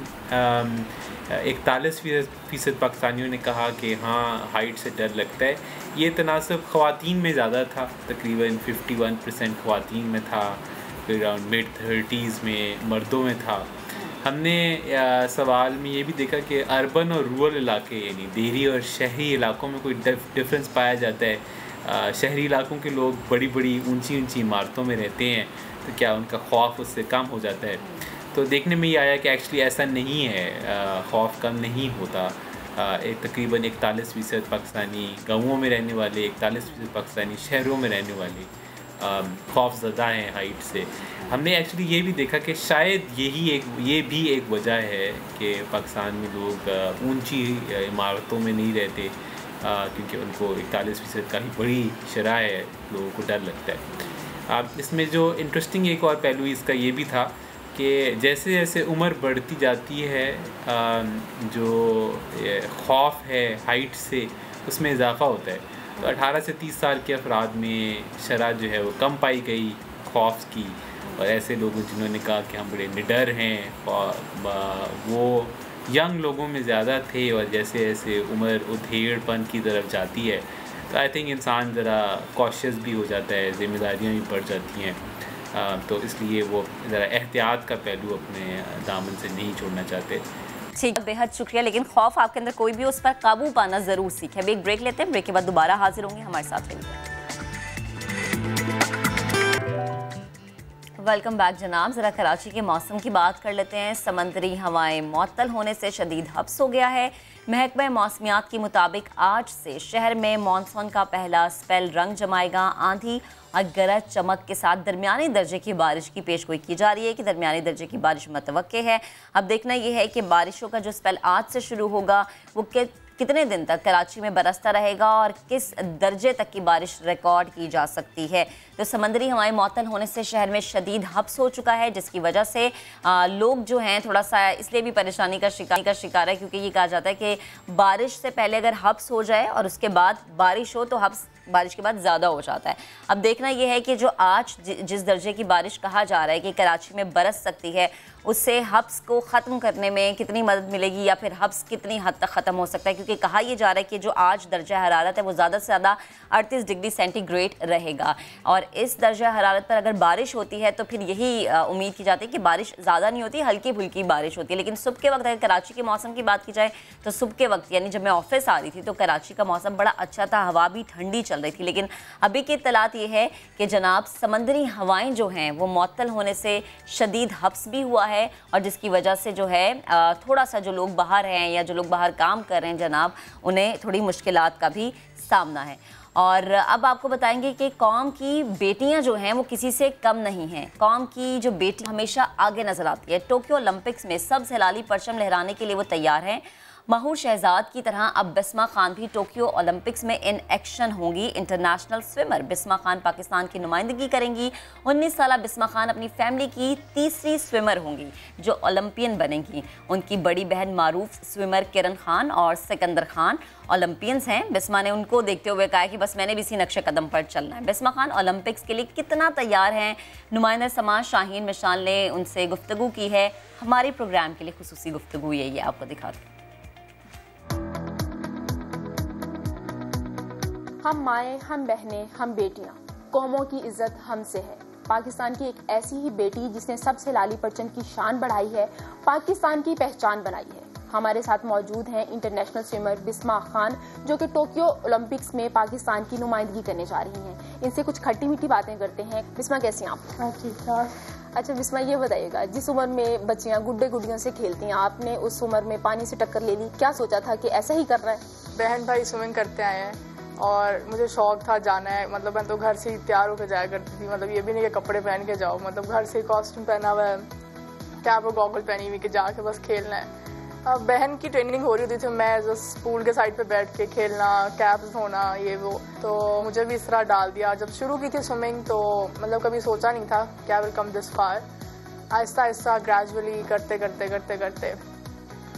41% पाकिस्तानियों ने कहा कि हाँ हाइट से डर लगता है। ये तनासब ख़वातीन में ज़्यादा था, तकरीबन 51% ख़वातीन में था, फिर अराउंड मिड 30s में मर्दों में था। हमने सवाल में ये भी देखा कि अर्बन और रूरल इलाके यानी देरी और शहरी इलाकों में कोई डिफरेंस पाया जाता है। शहरी इलाकों के लोग बड़ी बड़ी ऊंची ऊंची इमारतों में रहते हैं, तो क्या उनका खौफ उससे कम हो जाता है? तो देखने में ये आया कि एक्चुअली ऐसा नहीं है, खौफ कम नहीं होता। एक तकरीबन 41% पाकिस्तानी गाँवों में रहने वाले, 41% पाकिस्तानी शहरों में रहने वाले खौफ ज़दा हैं हाइट से। हमने एक्चुअली ये भी देखा कि शायद ये भी एक वजह है कि पाकिस्तान में लोग ऊंची इमारतों में नहीं रहते, क्योंकि उनको 41% का ही बड़ी शरह है, लोगों को डर लगता है। अब इसमें जो इंटरेस्टिंग एक और पहलू इसका ये भी था कि जैसे जैसे उम्र बढ़ती जाती है, जो खौफ है हाइट से उसमें इजाफ़ा होता है। तो 18 से 30 साल के अफराद में शरह जो है वो कम पाई गई खौफ की, और ऐसे लोगों जिन्होंने कहा कि हम बड़े निडर हैं वो यंग लोगों में ज़्यादा थे। और जैसे जैसे उम्र उधेड़पन की तरफ जाती है तो आई थिंक इंसान ज़रा कॉशियस भी हो जाता है, ज़िम्मेदारियाँ भी बढ़ जाती हैं, तो इसलिए वो ज़रा एहतियात का पहलू अपने दामन से नहीं छोड़ना चाहते। ठीक है, बेहद शुक्रिया। लेकिन खौफ आपके अंदर कोई भी, उस पर काबू पाना ज़रूर सीखे। अभी एक ब्रेक लेते हैं, ब्रेक के बाद दोबारा हाजिर होंगे, हमारे साथ रहिए। वेलकम बैक जनाब। ज़रा कराची के मौसम की बात कर लेते हैं। समंदरी हवाएं मुअत्तल होने से शदीद हब्स हो गया है। महकमा मौसमियात के मुताबिक आज से शहर में मानसून का पहला स्पेल रंग जमाएगा। आंधी और गरज चमक के साथ दरमियानी दर्जे की बारिश की पेशगोई की जा रही है कि दरमियानी दर्जे की बारिश मुतवक्के है। अब देखना यह है कि बारिशों का जो स्पेल आज से शुरू होगा वो कितने दिन तक कराची में बरसता रहेगा और किस दर्जे तक की बारिश रिकॉर्ड की जा सकती है। तो समंदरी हवाएं मुअत्तल होने से शहर में शदीद हब्स हो चुका है, जिसकी वजह से लोग जो हैं थोड़ा सा इसलिए भी परेशानी का शिकार है, क्योंकि ये कहा जाता है कि बारिश से पहले अगर हब्स हो जाए और उसके बाद बारिश हो तो हब्स बारिश के बाद ज़्यादा हो जाता है। अब देखना यह है कि जो आज जिस दर्जे की बारिश कहा जा रहा है कि कराची में बरस सकती है, उससे हब्स को ख़त्म करने में कितनी मदद मिलेगी या फिर हब्स कितनी हद तक ख़त्म हो सकता है, क्योंकि कहा यह जा रहा है कि जो आज दर्जा हरारत है वो ज़्यादा से ज़्यादा 38 डिग्री सेंटीग्रेड रहेगा। और इस दर्जा हरारत पर अगर बारिश होती है तो फिर यही उम्मीद की जाती है कि बारिश ज़्यादा नहीं होती, हल्की फुल्की बारिश होती है। लेकिन सुबह के वक्त अगर कराची के मौसम की बात की जाए तो सुबह के वक्त यानी जब मैं ऑफिस आ रही थी तो कराची का मौसम बड़ा अच्छा था, हवा भी ठंडी चल रही थी। लेकिन अभी की इत्तलात ये है कि जनाब समंदरी हवाएं जो हैं वो मुअत्तल होने से शदीद हब्स भी हुआ है, और जिसकी वजह से जो है थोड़ा सा जो लोग बाहर हैं या जो लोग बाहर काम कर रहे हैं जनाब, उन्हें थोड़ी मुश्किलात का भी सामना है। और अब आपको बताएंगे कि कौम की बेटियां जो हैं वो किसी से कम नहीं हैं। कौम की जो बेटी हमेशा आगे नजर आती है। टोक्यो ओलंपिक्स में सब्ज़ हिलाली परचम लहराने के लिए वो तैयार हैं। महूर शहजाद की तरह अब बिस्मा खान भी टोक्यो ओलंपिक्स में इन एक्शन होंगी। इंटरनेशनल स्विमर बिस्मा खान पाकिस्तान की नुमाइंदगी करेंगी। 19 साल बिस्मा खान अपनी फैमिली की तीसरी स्विमर होंगी जो ओलंपियन बनेंगी। उनकी बड़ी बहन मारूफ स्विमर किरण खान और सिकंदर खान ओलंपियंस हैं। बिस्मा ने उनको देखते हुए कहा कि बस मैंने भी इसी नक्शे कदम पर चलना है। बिस्मा खान ओलंपिक्स के लिए कितना तैयार हैं, नुमाइंदा समाज शाहीन मिशाल ने उनसे गुफ्तगू की है। हमारे प्रोग्राम के लिए खुसूसी गुफ्तगू यही है, आपको दिखाते हैं। हम माएँ, हम बहनें, हम बेटियाँ, कौमों की इज्जत हमसे है। पाकिस्तान की एक ऐसी ही बेटी जिसने सबसे लाली परचम की शान बढ़ाई है, पाकिस्तान की पहचान बनाई है। हमारे साथ मौजूद हैं इंटरनेशनल स्विमर बिस्मा खान, जो कि टोक्यो ओलंपिक्स में पाकिस्तान की नुमाइंदगी करने जा रही हैं। इनसे कुछ खट्टी मीठी बातें करते हैं। बिस्मा कैसी हैं आप? ठीक ठाक। अच्छा बिस्मा, ये बताइएगा, जिस उम्र में बच्चियाँ गुड्डे गुड्डियों से खेलती हैं, आपने उस उम्र में पानी से टक्कर ले ली, क्या सोचा था कि ऐसा ही करना है? बहन भाई स्विमिंग करते आए हैं और मुझे शौक था जाना है। मतलब मैं तो घर से ही तैयार होकर जाया करती थी। मतलब ये भी नहीं कि कपड़े पहन के जाओ, मतलब घर से कॉस्ट्यूम पहना हुआ है, कैप और गॉगल पहनी हुई कि जाके बस खेलना है। अब बहन की ट्रेनिंग हो रही होती थी, मैं जस्ट पूल के साइड पे बैठ के खेलना, कैप्स धोना, ये वो, तो मुझे भी इस तरह डाल दिया। जब शुरू की थी स्विमिंग तो मतलब कभी सोचा नहीं था कि I will come this far. Aahista Aahista gradually करते करते करते करते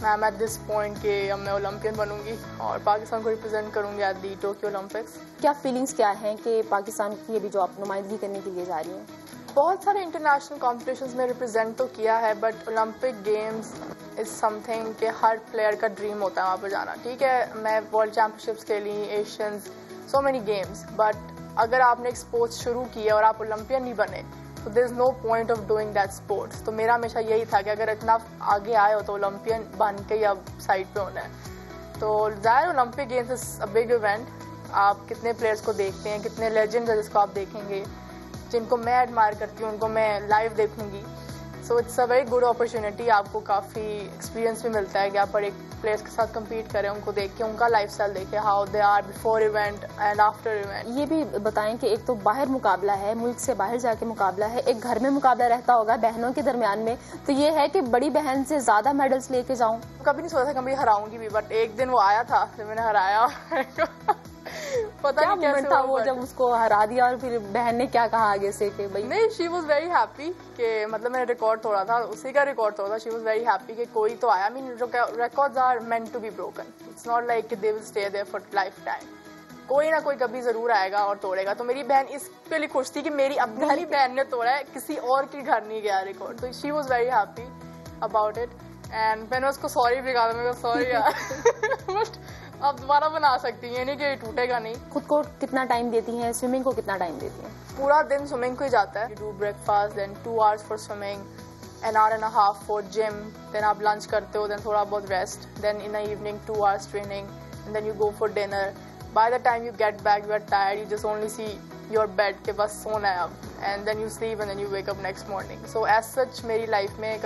I am at this point कि अब मैं ओलंपियन बनूंगी और पाकिस्तान को रिप्रेजेंट करूंगी एट दी टोक्यो ओलंपिक्स। क्या फीलिंग्स क्या हैं कि पाकिस्तान की अभी जो आप नुमाइंदगी करने के लिए जा रही हैं? बहुत सारे इंटरनेशनल कॉम्पिटिशन्स में रिप्रेजेंट तो किया है, but Olympic games is something कि हर प्लेयर का ड्रीम होता है वहाँ पर जाना। ठीक है, मैं वर्ल्ड चैम्पियनशिप्स के लिए, Asians, so many games, but अगर आपने एक स्पोर्ट्स शुरू किया और आप ओलंपियन नहीं बने तो there is no point of doing that sports. तो मेरा हमेशा यही था कि अगर इतना आगे आए हो तो ओलंपियन बन के या साइड पे होना है। तो ज़ाहिर Olympic games is a big event. आप कितने प्लेयर्स को देखते हैं, कितने लेजेंड्स हैं जिसको आप देखेंगे, जिनको मैं एडमायर करती हूँ उनको मैं लाइव देखूँगी। So it's a very good opportunity. आपको काफ़ी एक्सपीरियंस भी मिलता है कि आप पर एक प्लेयर्स के साथ कम्पीट करें, उनको देख के उनका लाइफस्टाइल देखें, how they are before event and after event. ये भी बताएं कि एक तो बाहर मुकाबला है, मुल्क से बाहर जाके मुकाबला है, एक घर में मुकाबला रहता होगा बहनों के दरमियान में, तो ये है कि बड़ी बहन से ज़्यादा मेडल्स लेके जाऊँ। कभी नहीं सोचा था कभी हराऊंगी भी, बट एक दिन वो आया था जब मैंने हराया। पता नहीं कैसे था वो जब उसको हरा दिया और फिर बहन ने क्या कहा आगे से कि भाई नहीं, शी वॉज वेरी हैप्पी कि मतलब मैंने रिकॉर्ड तोड़ा था, उसी का रिकॉर्ड तोड़ा था। शी वॉज वेरी हैप्पी कि कोई तो आया। I mean records are meant to be broken, it's not like they will stay there for lifetime. कोई ना कोई कभी जरूर आएगा और तोड़ेगा। तो मेरी बहन इसके लिए खुश थी कि मेरी अपनी ही बहन ने तोड़ा है, किसी और के घर नहीं गया रिकॉर्ड। तो she was very happy about it and मैंने उसको सॉरी भी कहा था, मैं सॉरी यार बट आप दोबारा बना सकती हैं, नहीं कि टूटेगा नहीं। खुद को कितना टाइम देती हैं, स्विमिंग को कितना टाइम देती हैं? पूरा दिन स्विमिंग को ही जाता है। Do breakfast, then 2 hours for swimming, an hour and a half for gym, then आप लंच करते हो, देन थोड़ा बहुत rest, then in the evening 2 hours training, and then you go for dinner. By the time you get back you are tired, you just only see your bed के बस सोना है अब, and then you sleep and then you wake up next morning. So as such मेरी life में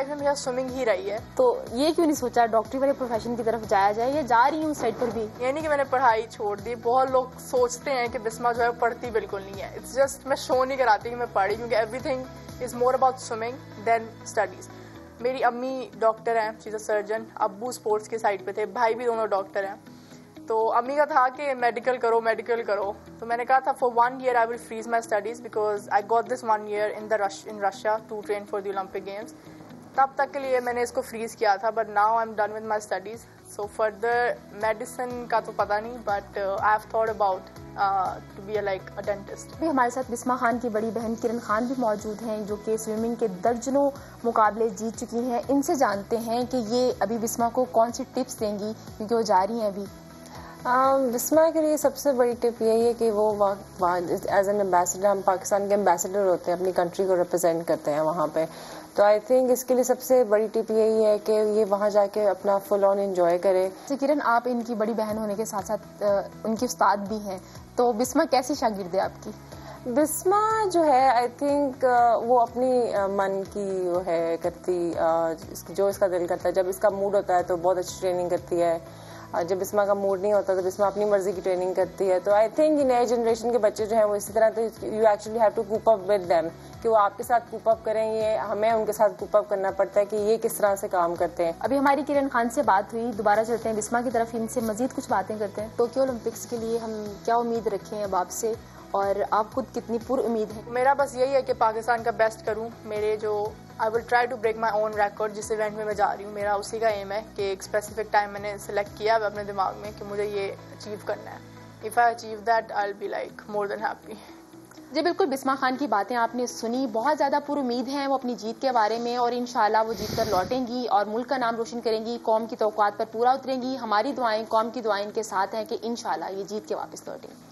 हमेशा swimming ही रही है। तो ये क्यों नहीं सोचा डॉक्टरी वाले प्रोफेशन की तरफ जाया जाए, या जा रही हूँ उस साइड पर भी? ये नहीं कि मैंने पढ़ाई छोड़ दी। बहुत लोग सोचते हैं कि बिस्मा जो है पढ़ती बिल्कुल नहीं है। इट्स जस्ट मैं शो नहीं कराती कि मैं पढ़ी, क्योंकि everything is more about swimming then studies. मेरी अम्मी डॉक्टर हैं, शी इज अ सर्जन, अब्बू स्पोर्ट्स की साइड पे थे, भाई भी दोनों डॉक्टर हैं। तो अम्मी का था कि मेडिकल करो। तो मैंने कहा था for 1 year I will freeze my studies because I got this 1 year in Russia to train for the Olympic games. तब तक के लिए मैंने इसको फ्रीज किया था, but now I am done with my studies. So further medicine का तो पता नहीं, but I have thought about to be like a dentist. अभी हमारे साथ बिस्मा खान की बड़ी बहन किरण खान भी मौजूद हैं, जो कि स्विमिंग के दर्जनों मुकाबले जीत चुकी हैं। इनसे जानते हैं कि ये अभी बिस्मा को कौन सी टिप्स देंगी, क्योंकि वो जा रही हैं अभी। बिस्मा के लिए सबसे बड़ी टिप यही है कि वो वहाँ एज एन एम्बेसडर, हम पाकिस्तान के एम्बेसडर होते हैं, अपनी कंट्री को रिप्रेजेंट करते हैं वहाँ पे। तो आई थिंक इसके लिए सबसे बड़ी टिप यही है कि ये वहाँ जाके अपना फुल ऑन एंजॉय करे। किरण, आप इनकी बड़ी बहन होने के साथ साथ उनकी उस्ताद भी हैं, तो बिस्मा कैसी शागिर्द है आपकी? बिस्मा जो है आई थिंक वो अपनी मन की वो है करती, जो इसका दिल करता है। जब इसका मूड होता है तो बहुत अच्छी ट्रेनिंग करती है, जब बिस्मा का मूड नहीं होता तो बिस्मा अपनी मर्जी की ट्रेनिंग करती है। तो आई थिंक नए जनरेशन के बच्चे जो हैं वो इसी तरह, तो you actually have to cope up with them, कि वो आपके साथ कूप अप करें। ये हमें उनके साथ कूप अप करना पड़ता है कि ये किस तरह से काम करते हैं। अभी हमारी किरण खान से बात हुई, दोबारा चलते हैं बिस्मा की तरफ, इनसे मजीद कुछ बातें करते हैं। टोक्यो ओलंपिक्स के लिए हम क्या उम्मीद रखें अब आपसे, और आप खुद कितनी पुर उम्मीद है? मेरा बस यही है कि पाकिस्तान का बेस्ट करूं। मेरे जो I will try to break my own record, जिस इवेंट में मैं जा रही हूँ, मेरा उसी का एम है कि एक स्पेसिफिक टाइम मैंने सिलेक्ट किया है अपने दिमाग में कि मुझे ये अचीव करना है। If I achieve that I will be like more than happy. जी बिल्कुल, बिस्मा खान की बातें आपने सुनी, बहुत ज़्यादा पुर उम्मीद हैं वो अपनी जीत के बारे में, और इंशाल्लाह वो जीत कर लौटेंगी और मुल्क का नाम रोशन करेंगी, कौम की तवक्कुआत पर पूरा उतरेंगी। हमारी दुआएं, कौम की दुआएं इनके साथ हैं कि इंशाल्लाह ये जीत के वापस लौटेंगी।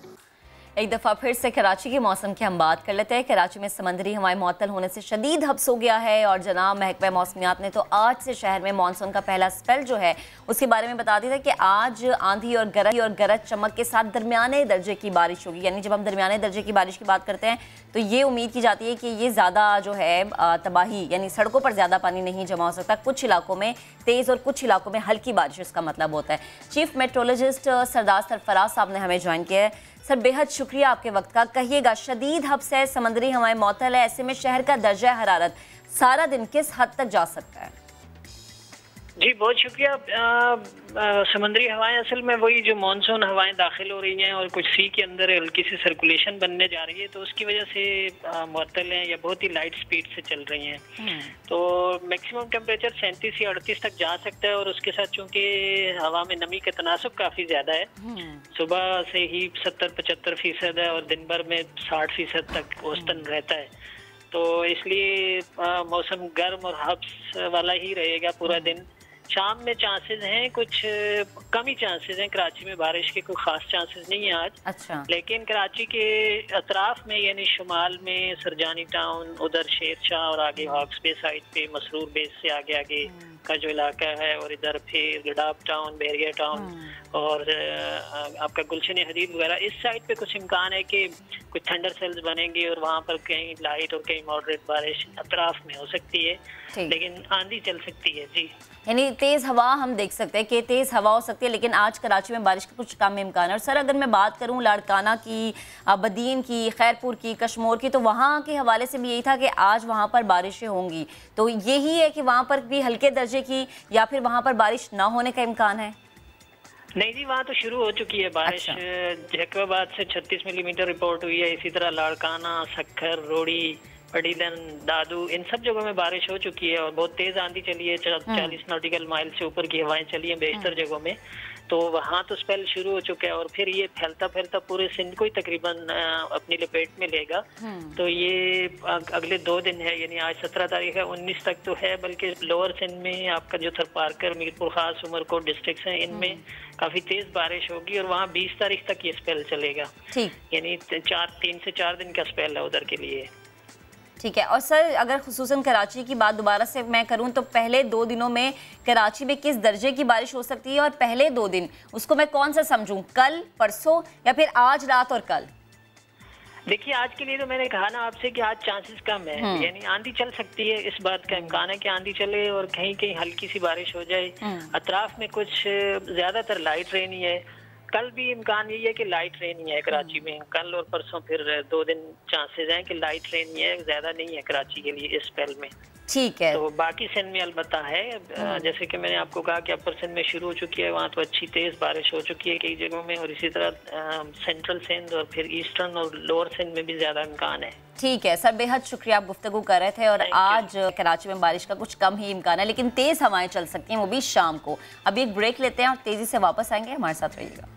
एक दफ़ा फिर से कराची के मौसम की हम बात कर लेते हैं। कराची में समंदरी हवाएं मुअत्तल होने से शदीद हब्स हो गया है, और जनाब महकमा मौसमियात ने तो आज से शहर में मानसून का पहला स्पेल जो है उसके बारे में बता दिया था कि आज आंधी और गरज चमक के साथ दरमियाने दर्जे की बारिश होगी। यानी जब हम दरमियाने दर्जे की बारिश की बात करते हैं तो ये उम्मीद की जाती है कि ये ज़्यादा जो है तबाही, यानी सड़कों पर ज़्यादा पानी नहीं जमा हो सकता। कुछ इलाकों में तेज़ और कुछ इलाकों में हल्की बारिश इसका मतलब होता है। चीफ मेट्रोलॉजिस्ट सरदार सरफराज साहब ने हमें ज्वाइन किया है। सर, बेहद शुक्रिया आपके वक्त का। कहिएगा, शदीद हब्स है, समंदरी हवाएं मुअत्तल है, ऐसे में शहर का दर्जा हरारत सारा दिन किस हद तक जा सकता है? जी बहुत शुक्रिया। समुद्री हवाएं असल में वही जो मानसून हवाएं दाखिल हो रही हैं और कुछ सी के अंदर हल्की सी सर्कुलेशन बनने जा रही है, तो उसकी वजह से मुअत्तल हैं या बहुत ही लाइट स्पीड से चल रही हैं। तो मैक्सिमम टेम्परेचर 37 या 38 तक जा सकता है, और उसके साथ चूंकि हवा में नमी का तनासुब काफ़ी ज़्यादा है, सुबह से ही 70-75% है और दिन भर में 60% तक औसतन रहता है, तो इसलिए मौसम गर्म और हब्स वाला ही रहेगा पूरा दिन। शाम में चांसेस हैं, कुछ कम ही चांसेस हैं, कराची में बारिश के कोई खास चांसेस नहीं है आज। अच्छा। लेकिन कराची के अतराफ में यानी शुमाल में सरजानी टाउन, उधर शेर शाह और आगे हॉक्स बे साइड पे मसरूर बेस से आगे आगे का जो इलाका है, और इधर फिर गडाब टाउन, बहरिया टाउन और आपका गुलशन हदीद वगैरह, इस साइड पे कुछ इम्कान है कि कुछ थंडर सेल्स बनेंगे और वहाँ पर कहीं लाइट और कहीं मॉडरेट बारिश अतराफ में हो सकती है, लेकिन आंधी चल सकती है। जी, यानी तेज़ हवा हम देख सकते हैं कि तेज़ हवा हो सकती है, लेकिन आज कराची में बारिश का कुछ कम इम्कान है। और सर अगर मैं बात करूं लाड़काना की, बदीन की, खैरपुर की, कश्मोर की, तो वहाँ के हवाले से भी यही था कि आज वहाँ पर बारिशें होंगी, तो यही है कि वहाँ पर भी हल्के दर्जे की या फिर वहाँ पर बारिश ना होने का इम्कान है? नहीं जी, वहाँ तो शुरू हो चुकी है बारिश। जैकबाबाद से 36 मिलीमीटर रिपोर्ट हुई है, इसी तरह लाड़काना, सक्खर, रोड़ी, पडीलन, दादू, इन सब जगहों में बारिश हो चुकी है और बहुत तेज आंधी चली है। 40 नॉटिकल माइल से ऊपर की हवाएं चली हैं बेशतर जगहों में, तो वहाँ तो स्पेल शुरू हो चुका है और फिर ये फैलता फैलता पूरे सिंध को ही तकरीबन अपनी लपेट में लेगा। तो ये अगले 2 दिन है, यानी आज 17 तारीख है, 19 तक तो है, बल्कि लोअर सिंध में आपका जो थरपारकर, मीरपुर खास, उमरकोट डिस्ट्रिक्ट हैं, इनमें काफी तेज बारिश होगी और वहाँ 20 तारीख तक ये स्पेल चलेगा, यानी 3 से 4 दिन का स्पेल है उधर के लिए। ठीक है। और सर अगर खुसूसन कराची की बात दोबारा से मैं करूं तो पहले 2 दिनों में कराची में किस दर्जे की बारिश हो सकती है, और पहले 2 दिन उसको मैं कौन सा समझूं, कल, परसों या फिर आज रात और कल? देखिए आज के लिए तो मैंने कहा ना आपसे कि आज चांसेस कम है, यानी आंधी चल सकती है, इस बात का इम्कान है कि आंधी चले और कहीं कहीं हल्की सी बारिश हो जाए। अतराफ में कुछ ज्यादातर लाइट रेन ही है। कल भी इम्कान यही है कि लाइट रेन ही है कराची में, कल और परसों फिर 2 दिन चांसेस हैं कि लाइट रेन ही है, ज्यादा नहीं है कराची के लिए इस स्पेल में। ठीक है। तो बाकी सिंध में अलबत्ता है, जैसे कि मैंने आपको कहा कि अपर सिंध में शुरू हो चुकी है, वहाँ तो अच्छी तेज बारिश हो चुकी है कई जगहों में, और इसी तरह सेंट्रल सिंध और फिर ईस्टर्न और लोअर सिंध में भी ज्यादा इम्कान है। ठीक है सर, बेहद शुक्रिया, आप गुफ्तगू कर रहे थे। और आज कराची में बारिश का कुछ कम ही इम्कान है, लेकिन तेज हवाएं चल सकती हैं, वो भी शाम को। अभी एक ब्रेक लेते हैं और तेजी से वापस आएंगे, हमारे साथ रहिएगा।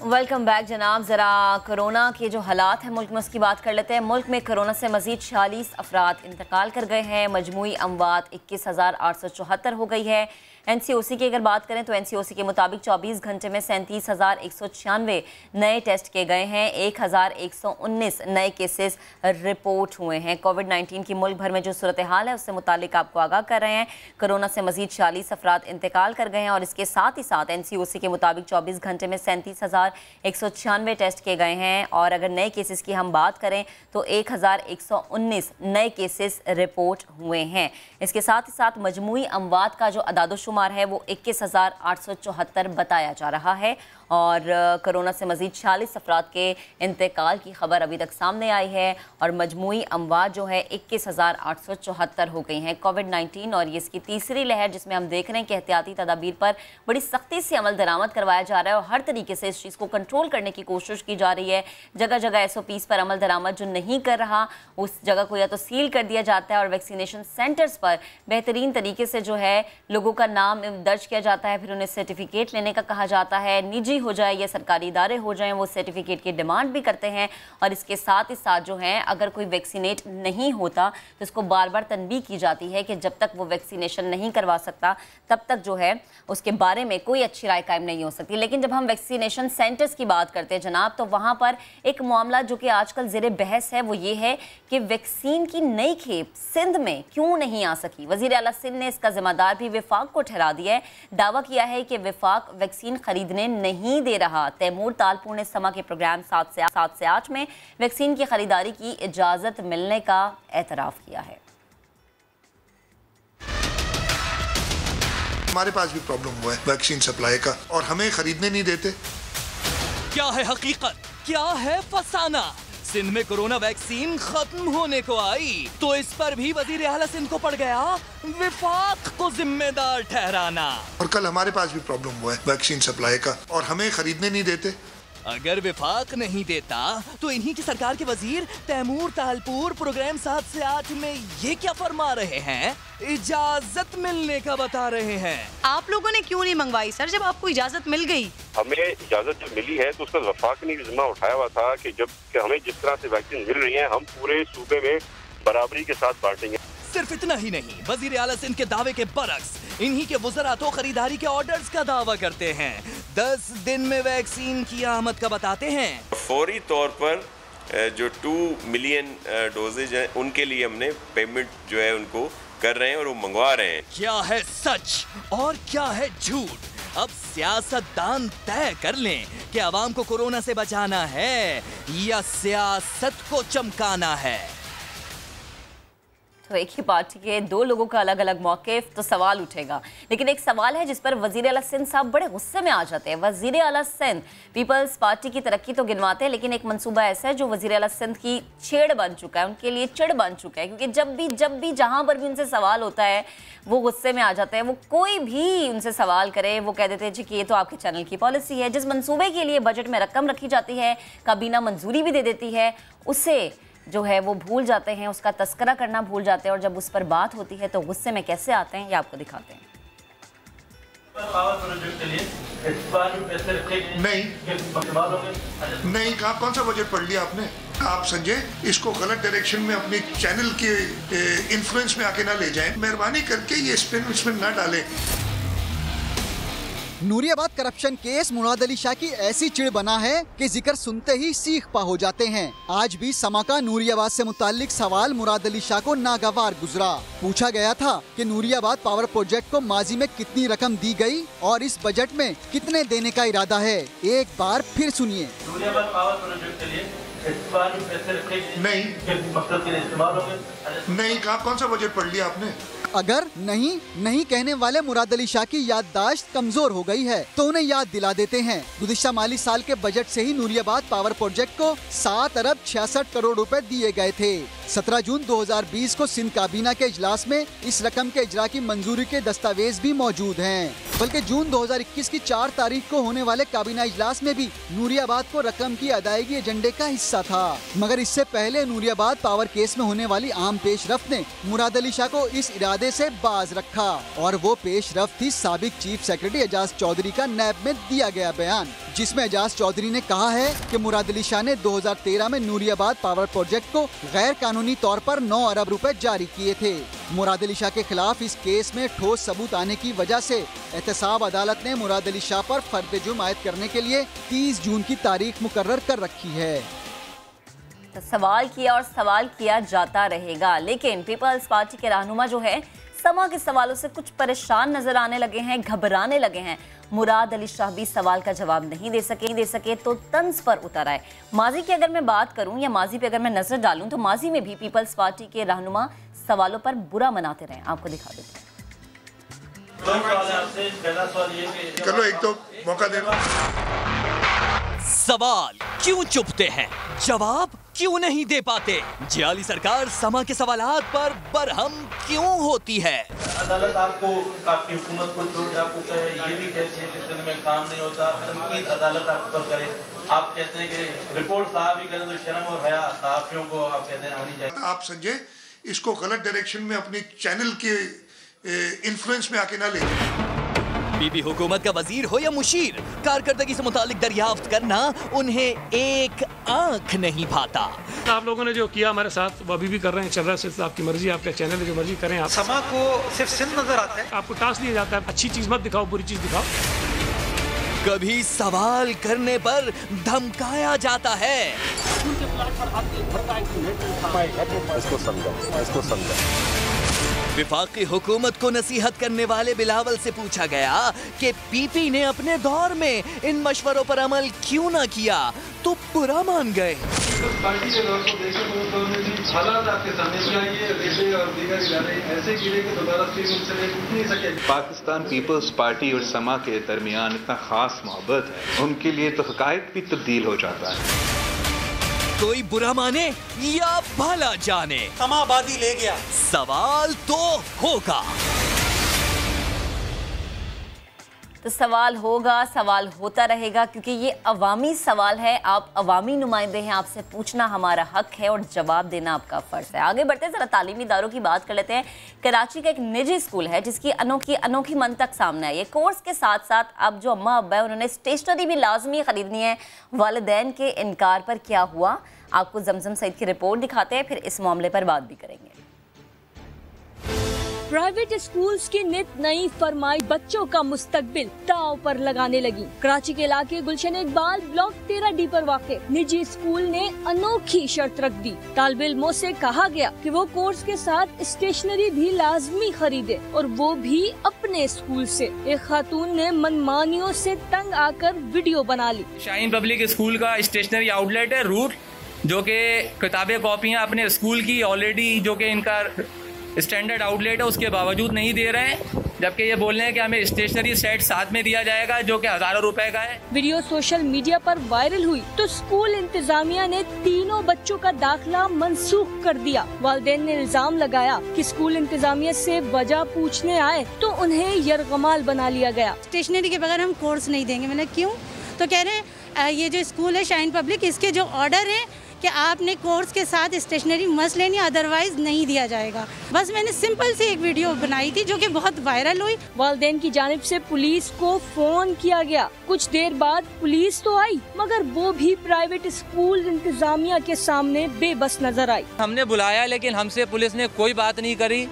वेलकम बैक जनाब। ज़रा कोरोना के जो हालात हैं मुल्क में उसकी बात कर लेते हैं। मुल्क में कोरोना से मजीद 46 अफराद इंतकाल कर गए हैं, मजमूई अमवात 21,874 हो गई है। NCOC की अगर बात करें तो NCOC के मुताबिक 24 घंटे में 37,196 नए टेस्ट किए गए हैं, 1,119 नए केसेस रिपोर्ट हुए हैं। कोविड-19 की मुल्क भर में जो सूरत हाल है उससे मुतालिक आपको आगाह कर रहे हैं। कोरोना से मजीद 46 अफराद इंतकाल कर गए हैं और इसके साथ ही साथ NCOC के मुताबिक 24 घंटे में 37,196 टेस्ट किए गए हैं, और अगर नए केसेस की हम बात करें तो 1,119 नए केसेस रिपोर्ट हुए हैं। इसके साथ ही साथ मजमूई अमवात का जो अदाद-ओ-शुमार है वो 21,874 बताया जा रहा है, और कोरोना से मजीद 46 अफराद के इंतकाल की खबर अभी तक सामने आई है, और मजमूई अमवात जो है 21,874 हो गई हैं। कोविड-19 और ये इसकी तीसरी लहर जिसमें हम देख रहे हैं कि एहतियाती तदाबीर पर बड़ी सख्ती से अमल दरामद करवाया जा रहा है और हर तरीके से इस चीज़ को कंट्रोल करने की कोशिश की जा रही है। जगह जगह SOPs पर अमल दरामद जो नहीं कर रहा उस जगह को या तो सील कर दिया जाता है, और वैक्सीनेशन सेंटर्स पर बेहतरीन तरीके से जो है लोगों का नाम दर्ज किया जाता है, फिर उन्हें सर्टिफिकेट लेने का कहा जाता है। निजी हो जाए या सरकारी इदारे हो जाएं, वो सर्टिफिकेट की डिमांड भी करते हैं, और इसके साथ ही साथ जो है अगर कोई वैक्सीनेट नहीं होता तो इसको बार बार तनबीह की जाती है कि जब तक वो वैक्सीनेशन नहीं करवा सकता तब तक जो है उसके बारे में कोई अच्छी राय कायम नहीं हो सकती। लेकिन जब हम वैक्सीनेशन सेंटर्स की बात करते हैं जनाब, तो वहाँ पर एक मामला जो कि आजकल ज़ेरे बहस है वो ये है कि वैक्सीन की नई खेप सिंध में क्यों नहीं आ सकी। वज़ीर आला सिंध ने इसका जिम्मेदार भी विफाक को ठहरा दिया है। दावा किया है कि विफाक वैक्सीन खरीदने नहीं दे रहा। तैमूर तालपुर ने समा के प्रोग्राम 7 से 8 में वैक्सीन की खरीदारी की इजाज़त मिलने का एतराफ़ किया है। हमारे पास भी प्रॉब्लम हुआ है वैक्सीन सप्लाई का, और हमें खरीदने नहीं देते। क्या है हकीकत, क्या है फसाना? सिंध में कोरोना वैक्सीन खत्म होने को आई तो इस पर भी वजीर आला सिंध को पड़ गया विफाक को जिम्मेदार ठहराना। और कल हमारे पास भी प्रॉब्लम हुआ है वैक्सीन सप्लाई का, और हमें खरीदने नहीं देते। अगर विफाक नहीं देता तो इन्हीं की सरकार के वजीर तैमूर तालपुर प्रोग्राम 7 से 8 में ये क्या फरमा रहे हैं, इजाजत मिलने का बता रहे हैं। आप लोगों ने क्यों नहीं मंगवाई सर, जब आपको इजाजत मिल गई? हमें इजाजत जब मिली है तो उसका वफाक ने जिम्मा उठाया हुआ था कि हमें जिस तरह से वैक्सीन मिल रही है हम पूरे सूबे में बराबरी के साथ बांटेंगे। सिर्फ इतना ही नहीं, वजीर आला सिंध के दावे के बरक्स इन्हीं के वज़रा तो खरीदारी के ऑर्डर्स का दावा करते हैं। 10 दिन में वैक्सीन की आमद का बताते हैं। फौरी तौर पर जो 2 मिलियन डोजेज हैं उनके लिए हमने पेमेंट जो है उनको कर रहे हैं और वो मंगवा रहे हैं। क्या है सच और क्या है झूठ, अब सियासतदान तय कर लें कि आवाम को कोरोना से बचाना है या सियासत को चमकाना है। तो एक ही पार्टी के 2 लोगों का अलग अलग मौक़िफ़, तो सवाल उठेगा। लेकिन एक सवाल है जिस पर वज़ीर आला सिंध साहब बड़े गुस्से में आ जाते हैं। वज़ीर आला सिंध पीपल्स पार्टी की तरक्की तो गिनवाते हैं, लेकिन एक मंसूबा ऐसा है जो वज़ीर आला सिंध की छेड़ बन चुका है, उनके लिए चिड़ बन चुका है, क्योंकि जब भी जहाँ पर भी उनसे सवाल होता है वो गुस्से में आ जाते हैं। वो कोई भी उनसे सवाल करे वो कह देते हैं जी कि ये तो आपके चैनल की पॉलिसी है। जिस मंसूबे के लिए बजट में रकम रखी जाती है, काबीना मंजूरी भी दे देती है, उसे जो है वो भूल जाते हैं, उसका तस्करा करना भूल जाते हैं, और जब उस पर बात होती है तो गुस्से में कैसे आते हैं ये आपको दिखाते हैं। नहीं कहा, कौन सा बजट पढ़ लिया आपने? आप संजय इसको गलत डायरेक्शन में अपने चैनल के इन्फ्लुएंस में आके ना ले जाएं। मेहरबानी करके ये स्पिन उसमें ना डालें। नूरियाबाद करप्शन केस मुराद अली शाह की ऐसी चिड़ बना है कि जिक्र सुनते ही सीख पा हो जाते हैं। आज भी समा का नूरियाबाद से मुताल्लिक सवाल मुराद अली शाह को नागवार गुजरा। पूछा गया था कि नूरियाबाद पावर प्रोजेक्ट को माजी में कितनी रकम दी गई और इस बजट में कितने देने का इरादा है। एक बार फिर सुनिए। नूरियाबाद पावर प्रोजेक्ट के लिए नहीं कहा, कौन सा बजट पढ़ लिया आपने? अगर नहीं कहने वाले मुराद अली शाह की याददाश्त कमजोर हो गई है तो उन्हें याद दिला देते हैं। गुज़िश्ता माली साल के बजट से ही नूरियाबाद पावर प्रोजेक्ट को 7 अरब 66 करोड़ रुपए दिए गए थे। 17 जून 2020 को सिंध काबीना के इजलास में इस रकम के इजरा की मंजूरी के दस्तावेज भी मौजूद हैं। बल्कि जून 2021 की 4 तारीख को होने वाले काबीना इजलास में भी नूरियाबाद को रकम की अदायगी एजेंडे का हिस्सा था। मगर इससे पहले नूरियाबाद पावर केस में होने वाली आम पेशरफ्त ने मुराद अली शाह को इस इरादे से बाज रखा, और वो पेशरफ्त थी साबिक चीफ सेक्रेटरी एजाज चौधरी का नैब में दिया गया बयान, जिसमें एजाज चौधरी ने कहा है कि मुराद अली शाह ने 2013 में नूरियाबाद पावर प्रोजेक्ट को गैर कानूनी तौर पर 9 अरब रुपए जारी किए थे। मुराद अली शाह के खिलाफ इस केस में ठोस सबूत आने की वजह से एहतसाब अदालत ने मुराद अली शाह पर फर्द जुर्म आयद करने के लिए 30 जून की तारीख मुकर्रर कर रखी है। तो सवाल किया और सवाल किया जाता रहेगा, लेकिन पीपल्स पार्टी के रहनुमा जो है समा के सवालों से कुछ परेशान नजर आने लगे हैं, घबराने लगे हैं। मुराद अली शाह भी सवाल का जवाब नहीं दे सके तो तंज पर उतर आए। माजी की अगर मैं बात करूं या माजी पे अगर मैं नजर डालूं तो माजी में भी पीपल्स पार्टी के रहनुमा सवालों पर बुरा मनाते रहे। आपको दिखा देते हैं। चलो एक तो मौका देना। सवाल क्यों चुपते हैं, जवाब क्यों नहीं दे पाते, जियाली सरकार समा के सवालात पर बरहम क्यों होती है। अदालत आपको आपकी हुकूमत को छोड़ आपको ये भी कहती है कि में काम नहीं होता, अदालत आप पर करे। आप कहते हैं कि रिपोर्ट साहब ही करें तो शर्म और हया सहाफियों को आप कहते हैं आनी चाहिए। आप संजय इसको गलत डायरेक्शन में अपने चैनल के इन्फ्लुएंस में आके ना ले। बीबी हुकूमत का वजीर हो या मुशीर, कारकर्दगी से मुतालिक दरियाफ्त करना उन्हें एक आंख नहीं भाता। आप लोगों ने जो किया हमारे साथ वो अभी भी कर रहे हैं, चल रहा है, सिर्फ आपकी मर्जी, आपका चैनल है, जो मर्जी करें आप। समा को सिर्फ सिंध नजर आता है, आपको टास्क दिया जाता है अच्छी चीज मत दिखाओ, बुरी चीज दिखाओ। कभी सवाल करने पर धमकाया जाता है। इसको समझा। विफाकी हुकूमत को नसीहत करने वाले बिलावल से पूछा गया कि पीपी ने अपने दौर में इन मशवरों पर अमल क्यों ना किया तो बुरा मान गए। पार्टी के दौर को देखें तो हालात आपके सामने चाहिए, रेलवे और दीगर इदारे ऐसे गिरे कि दोबारा फिर उनसे उठ नहीं सके। पाकिस्तान पीपल्स पार्टी और समा के दरमियान इतना खास मोहब्बत है, उनके लिए तो हकायक भी तब्दील हो जाता है। कोई बुरा माने या भला जाने, समाबादी ले गया। सवाल तो होगा। तो सवाल होगा, सवाल होता रहेगा, क्योंकि ये अवामी सवाल है। आप अवामी नुमाइंदे हैं, आपसे पूछना हमारा हक है और जवाब देना आपका फ़र्ज़ है। आगे बढ़ते हैं, ज़रा तालीमी इदारों की बात कर लेते हैं। कराची का एक निजी स्कूल है जिसकी अनोखी मंतक सामने आई है। कोर्स के साथ साथ अब जो अम्मा अब्बा है उन्होंने स्टेशनरी भी लाजमी ख़रीदनी है। वालिदैन के इनकार पर क्या हुआ, आपको जमजम सईद की रिपोर्ट दिखाते हैं, फिर इस मामले पर बात भी करेंगे। प्राइवेट स्कूल्स की नित नई फरमाई बच्चों का मुस्तकबिल दांव पर लगाने लगी। कराची के इलाके गुलशन इकबाल ब्लॉक 13D पर वाक़े निजी स्कूल ने अनोखी शर्त रख दी। तालिब इल्मों से कहा गया कि वो कोर्स के साथ स्टेशनरी भी लाजमी खरीदे और वो भी अपने स्कूल से। एक खातून ने मनमानियों से तंग आकर वीडियो बना ली। शाहीन पब्लिक स्कूल का स्टेशनरी आउटलेट है रूट, जो कि किताबें कॉपियाँ अपने स्कूल की ऑलरेडी जो कि इनका स्टैंडर्ड आउटलेट है उसके बावजूद नहीं दे रहे हैं, जबकि ये बोल रहे हैं कि हमें स्टेशनरी सेट साथ में दिया जाएगा जो कि हज़ारों रुपए का है। वीडियो सोशल मीडिया पर वायरल हुई तो स्कूल इंतजामिया ने तीनों बच्चों का दाखिला मंसूख कर दिया। वालिदैन ने इल्जाम लगाया कि स्कूल इंतजामिया से वजह पूछने आए तो उन्हें यरगमाल बना लिया गया। स्टेशनरी के बगैर हम कोर्स नहीं देंगे। मैंने क्यों, तो कह रहे हैं ये जो स्कूल है शाहीन पब्लिक, इसके जो ऑर्डर है कि आपने कोर्स के साथ स्टेशनरी मस्ट लेनी, अदरवाइज नहीं दिया जाएगा। बस मैंने सिंपल सी एक वीडियो बनाई थी जो कि बहुत वायरल हुई। वालिदैन की जानिब से पुलिस को फोन किया गया। कुछ देर बाद पुलिस तो आई, मगर वो भी प्राइवेट स्कूल इंतजामिया के सामने बेबस नजर आई। हमने बुलाया लेकिन हमसे पुलिस ने कोई बात नहीं करी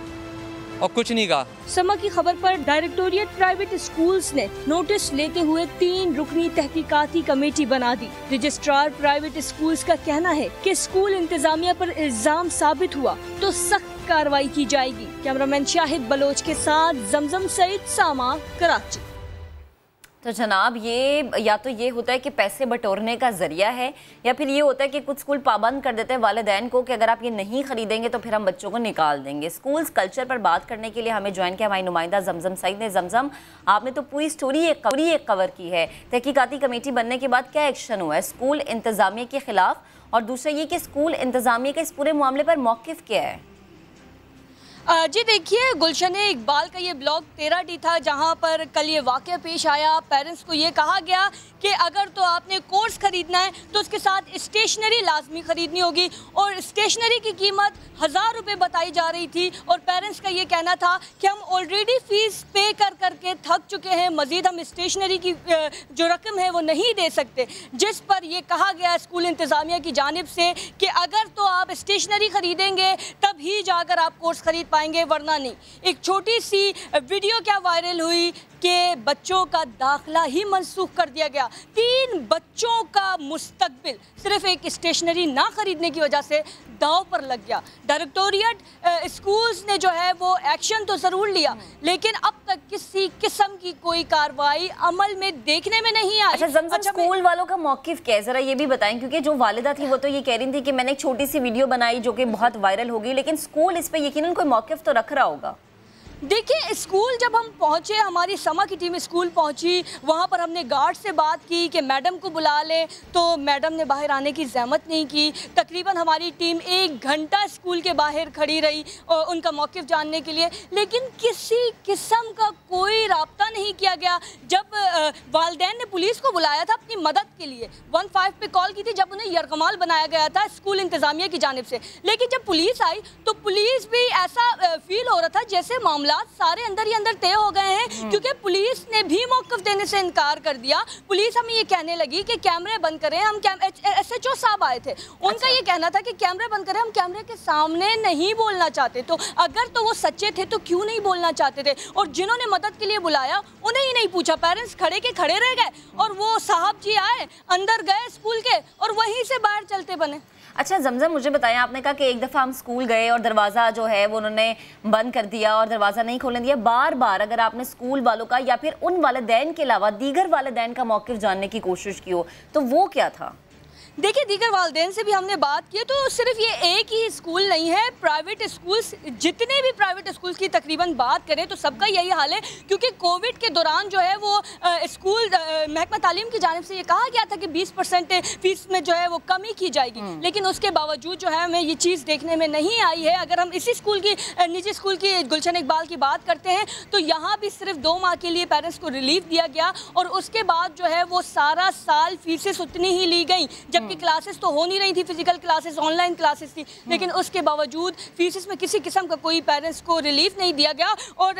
और कुछ नहीं कहा। समा की खबर पर डायरेक्टोरिएट प्राइवेट स्कूल्स ने नोटिस लेते हुए 3 रुकनी तहकीकाती कमेटी बना दी। रजिस्ट्रार प्राइवेट स्कूल्स का कहना है कि स्कूल इंतजामिया पर इल्जाम साबित हुआ तो सख्त कार्रवाई की जाएगी। कैमरामैन शाहिद बलोच के साथ जमजम सईद, सामा, कराची। तो जनाब, ये या तो ये होता है कि पैसे बटोरने का जरिया है, या फिर ये होता है कि कुछ स्कूल पाबंद कर देते हैं वालिदैन को कि अगर आप ये नहीं खरीदेंगे तो फिर हम बच्चों को निकाल देंगे। स्कूल्स कल्चर पर बात करने के लिए हमें ज्वाइन किया हमारी नुमाइंदा जमजम सईद ने। जमजम, आपने तो पूरी स्टोरी एक कवर की है। तहकीकाती कमेटी बनने के बाद क्या एक्शन हुआ है स्कूल इंतजामिया के खिलाफ, और दूसरा ये कि स्कूल इंतजामिया का इस पूरे मामले पर मौक़िफ़ क्या है? जी देखिए, गुलशन इकबाल का ये ब्लॉक 13D था जहाँ पर कल ये वाक़या पेश आया। पेरेंट्स को ये कहा गया कि अगर तो आपने कोर्स ख़रीदना है तो उसके साथ स्टेशनरी लाजमी ख़रीदनी होगी, और स्टेशनरी की कीमत 1000 रुपये बताई जा रही थी। और पेरेंट्स का ये कहना था कि हम ऑलरेडी फ़ीस पे कर के थक चुके हैं, मज़ीद हम स्टेशनरी की जो रकम है वो नहीं दे सकते। जिस पर यह कहा गया स्कूल इंतज़ामिया की जानिब से कि अगर तो आप स्टेशनरी ख़रीदेंगे तभी जाकर आप कोर्स ख़रीद पाएंगे, वरना नहीं। एक छोटी सी वीडियो क्या वायरल हुई कि बच्चों का दाखिला ही मनसूख कर दिया गया। 3 बच्चों का मुस्तकबिल सिर्फ एक स्टेशनरी ना खरीदने की वजह से दांव पर लग गया। डायरेक्टोरिएट स्कूल्स ने जो है वो एक्शन तो ज़रूर लिया, लेकिन अब तक किसी किस्म की कोई कार्रवाई अमल में देखने में नहीं आई। अच्छा, स्कूल वालों का मौक़िफ़ क्या है, ज़रा ये भी बताएं, क्योंकि जो वालिदा थी वो तो ये कह रही थी कि मैंने एक छोटी सी वीडियो बनाई जो कि बहुत वायरल हो गई, लेकिन स्कूल इस पर यकीनन कोई मौक़िफ़ तो रख रहा होगा। देखिए, स्कूल जब हम पहुंचे, हमारी समा की टीम स्कूल पहुंची, वहां पर हमने गार्ड से बात की कि मैडम को बुला ले, तो मैडम ने बाहर आने की ज़हमत नहीं की। तकरीबन हमारी टीम 1 घंटा स्कूल के बाहर खड़ी रही और उनका मौक़िफ़ जानने के लिए, लेकिन किसी किस्म का कोई राब्ता नहीं किया गया। जब वालिदैन ने पुलिस को बुलाया था अपनी मदद के लिए, 15 पे कॉल की थी, जब उन्हें यरगमाल बनाया गया था स्कूल इंतज़ामिया की जानिब से, लेकिन जब पुलिस आई तो पुलिस भी ऐसा फील हो रहा था जैसे मामला सारे अंदर ही अंदर तय हो गए हैं, क्योंकि पुलिस ने भी मौक़िफ़ देने से इनकार कर दिया। पुलिस हमें ये कहने लगी कि कैमरे बंद करें, हम SHO साहब आए थे, उनका ये कहना था कि कैमरे बंद करें, हम कैमरे के सामने नहीं बोलना चाहते। तो अगर तो वो सच्चे थे तो क्यों नहीं बोलना चाहते थे? और जिन्होंने मदद के लिए बुलाया उन्हें ही नहीं पूछा। पेरेंट्स खड़े के खड़े रह गए और वो साहब जी आए, अंदर गए स्कूल के और वहीं से बाहर चलते बने। अच्छा जमजम, मुझे बताएं, आपने कहा कि एक दफ़ा हम स्कूल गए और दरवाज़ा जो है वो उन्होंने बंद कर दिया और दरवाज़ा नहीं खोलने दिया। बार बार अगर आपने स्कूल वालों का या फिर उन वालिदैन के अलावा दीगर वालिदैन का मौक़िफ़ जानने की कोशिश की हो तो वो क्या था? देखिए, दीगर वालिदैन से भी हमने बात की तो सिर्फ ये एक ही स्कूल नहीं है, प्राइवेट स्कूल्स, जितने भी प्राइवेट स्कूल्स की तकरीबन बात करें तो सबका यही हाल है, क्योंकि कोविड के दौरान जो है वो स्कूल महकमा तालीम की जानिब से ये कहा गया था कि 20% फीस में जो है वो कमी की जाएगी, लेकिन उसके बावजूद जो है हमें ये चीज़ देखने में नहीं आई है। अगर हम इसी स्कूल की निजी स्कूल की गुलशन इकबाल की बात करते हैं तो यहाँ भी सिर्फ 2 माह के लिए पेरेंट्स को रिलीफ दिया गया और उसके बाद जो है वो सारा साल फीसेस उतनी ही ली गई, जबकि क्लासेस तो हो नहीं रही थी, फिजिकल क्लासेस ऑनलाइन क्लासेस थी, लेकिन उसके बावजूद फीसेस में किसी किस्म का कोई पेरेंट्स को रिलीफ नहीं दिया गया। और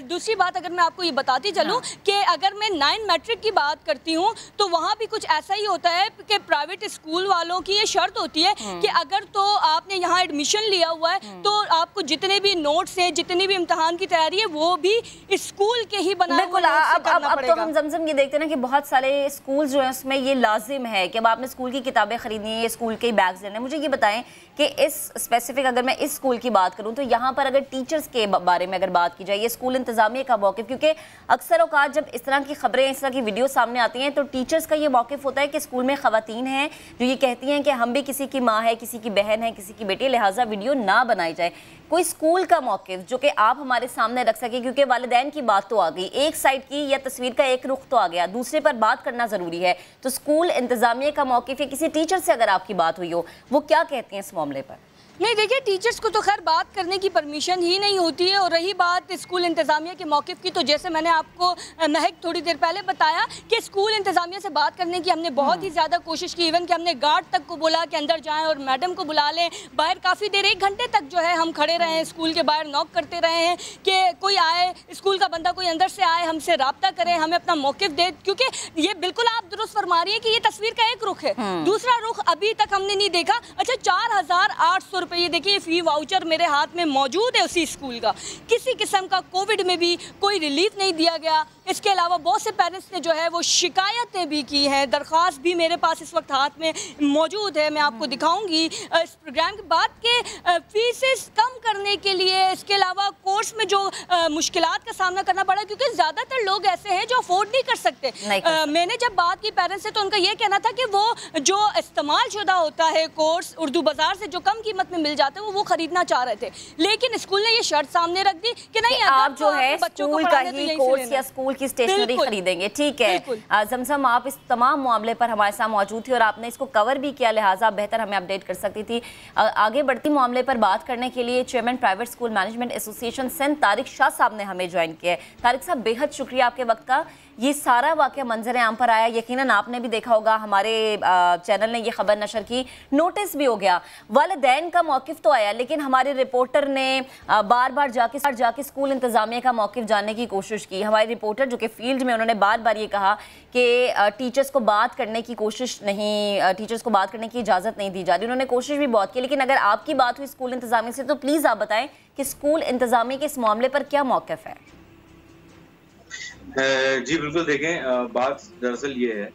दूसरी बात अगर मैं आपको ये बताती चलूँ कि अगर मैं 9 मैट्रिक की बात करती हूँ तो वहाँ भी कुछ ऐसा ही होता है कि प्राइवेट स्कूल वालों की ये शर्त होती है कि अगर तो आपने यहाँ एडमिशन लिया हुआ है तो आपको जितने भी नोट्स हैं, जितनी भी इम्तिहान की तैयारी है वो भी स्कूल के ही बनाए हुए नोट्स से करना पड़ेगा। अब तो हम जमजम ये देखते हैं ना कि बहुत सारे स्कूल जो है उसमें ये लाजिम है कि अब आपने स्कूल की किताबें खरीदनी है, स्कूल के बैग्स लेने। मुझे ये बताएं कि इस स्पेसिफिक अगर मैं इस स्कूल की बात करूं तो यहाँ पर अगर टीचर्स के बारे में अगर बात की जाए, ये स्कूल इंतजामिया का मौक़िफ़, क्योंकि अक्सर औक़ात जब इस तरह की खबरें, इस तरह की वीडियो सामने आती हैं तो टीचर्स का ये मौक़िफ़ होता है कि स्कूल में ख़वातीन हैं जो ये कहती हैं कि हम भी किसी की माँ है, किसी की बहन है, किसी की बेटी, लिहाजा वीडियो ना बनाई जाए। कोई स्कूल का मौक़िफ़ जो कि आप हमारे सामने रख सके, क्योंकि वालिदैन की बात तो आ गई, एक साइड की या तस्वीर का एक रुख तो आ गया, दूसरे पर बात करना ज़रूरी है। तो स्कूल इंतजामिया का मौक़िफ़ या किसी टीचर से अगर आपकी बात हुई हो, वो क्या कहती हैं इस मामले पर? नहीं, देखिए टीचर्स को तो खैर बात करने की परमिशन ही नहीं होती है। और रही बात स्कूल इंतज़ामिया के मौक़िफ़ की, तो जैसे मैंने आपको महक थोड़ी देर पहले बताया कि स्कूल इंतज़ामिया से बात करने की हमने बहुत ही ज़्यादा कोशिश की। इवन कि हमने गार्ड तक को बोला कि अंदर जाएं और मैडम को बुला लें। बाहर काफ़ी देर, 1 घंटे तक जो है हम खड़े रहे हैं, स्कूल के बाहर नॉक करते रहे हैं कि कोई आए, स्कूल का बंदा कोई अंदर से आए, हमसे रब्ता करे, हमें अपना मौक़िफ़ दे। क्योंकि ये बिल्कुल आप दुरुस्त फरमा रही है कि ये तस्वीर का एक रुख है, दूसरा रुख अभी तक हमने नहीं देखा। अच्छा, 4800 रुपये, ये देखिए फी वाउचर मेरे हाथ में मौजूद है उसी स्कूल का। किसी किस्म का कोविड में भी कोई रिलीफ नहीं दिया गया। इसके अलावा बहुत से पेरेंट्स ने जो है वो शिकायतें भी की हैं, दरख्वास्त भी मेरे पास इस वक्त हाथ में मौजूद है, मैं आपको दिखाऊंगी इस प्रोग्राम के बाद के फीसेस कम करने के लिए। इसके अलावा कोर्स में जो मुश्किलात का सामना करना पड़ा, क्योंकि ज़्यादातर लोग ऐसे हैं जो अफोर्ड नहीं कर सकते। मैंने जब बात की पेरेंट्स से तो उनका ये कहना था कि वो जो इस्तेमाल शुदा होता है कोर्स उर्दू बाजार से जो कम कीमत में मिल जाता है वो खरीदना चाह रहे थे, लेकिन स्कूल ने ये शर्त सामने रख दी कि नहीं, आप जो है स्कूल का ही कोर्स या स्कूल की स्टेशनरी खरीदेंगे। ठीक है जमजम, आप इस तमाम मामले पर हमारे साथ मौजूद थी और आपने इसको कवर भी किया, लिहाजा बेहतर हमें अपडेट कर सकती थी। आगे बढ़ती मामले पर बात करने के लिए chairman private school management association Sindh Tariq Shah sahab ने हमें ज्वाइन किया है। तारिक साहब, बेहद शुक्रिया आपके वक्त का। ये सारा वाक़या मंजर आम पर आया, यकीनन आपने भी देखा होगा, हमारे चैनल ने ये खबर नशर की, नोटिस भी हो गया, वालिदैन का मौक़िफ़ तो आया, लेकिन हमारे रिपोर्टर ने बार बार जाके स्कूल इंतज़ामिया का मौक़िफ़ जानने की कोशिश की। हमारे रिपोर्टर जो कि फील्ड में, उन्होंने बार बार ये कहा कि टीचर्स को बात करने की कोशिश नहीं, टीचर्स को बात करने की इजाज़त नहीं दी जा रही। उन्होंने कोशिश भी बहुत की, लेकिन अगर आपकी बात हुई स्कूल इंतज़ामिया से तो प्लीज़ आप बताएं कि स्कूल इंतज़ामिया के इस मामले पर क्या मौक़िफ़ है? जी बिल्कुल, देखें बात दरअसल ये है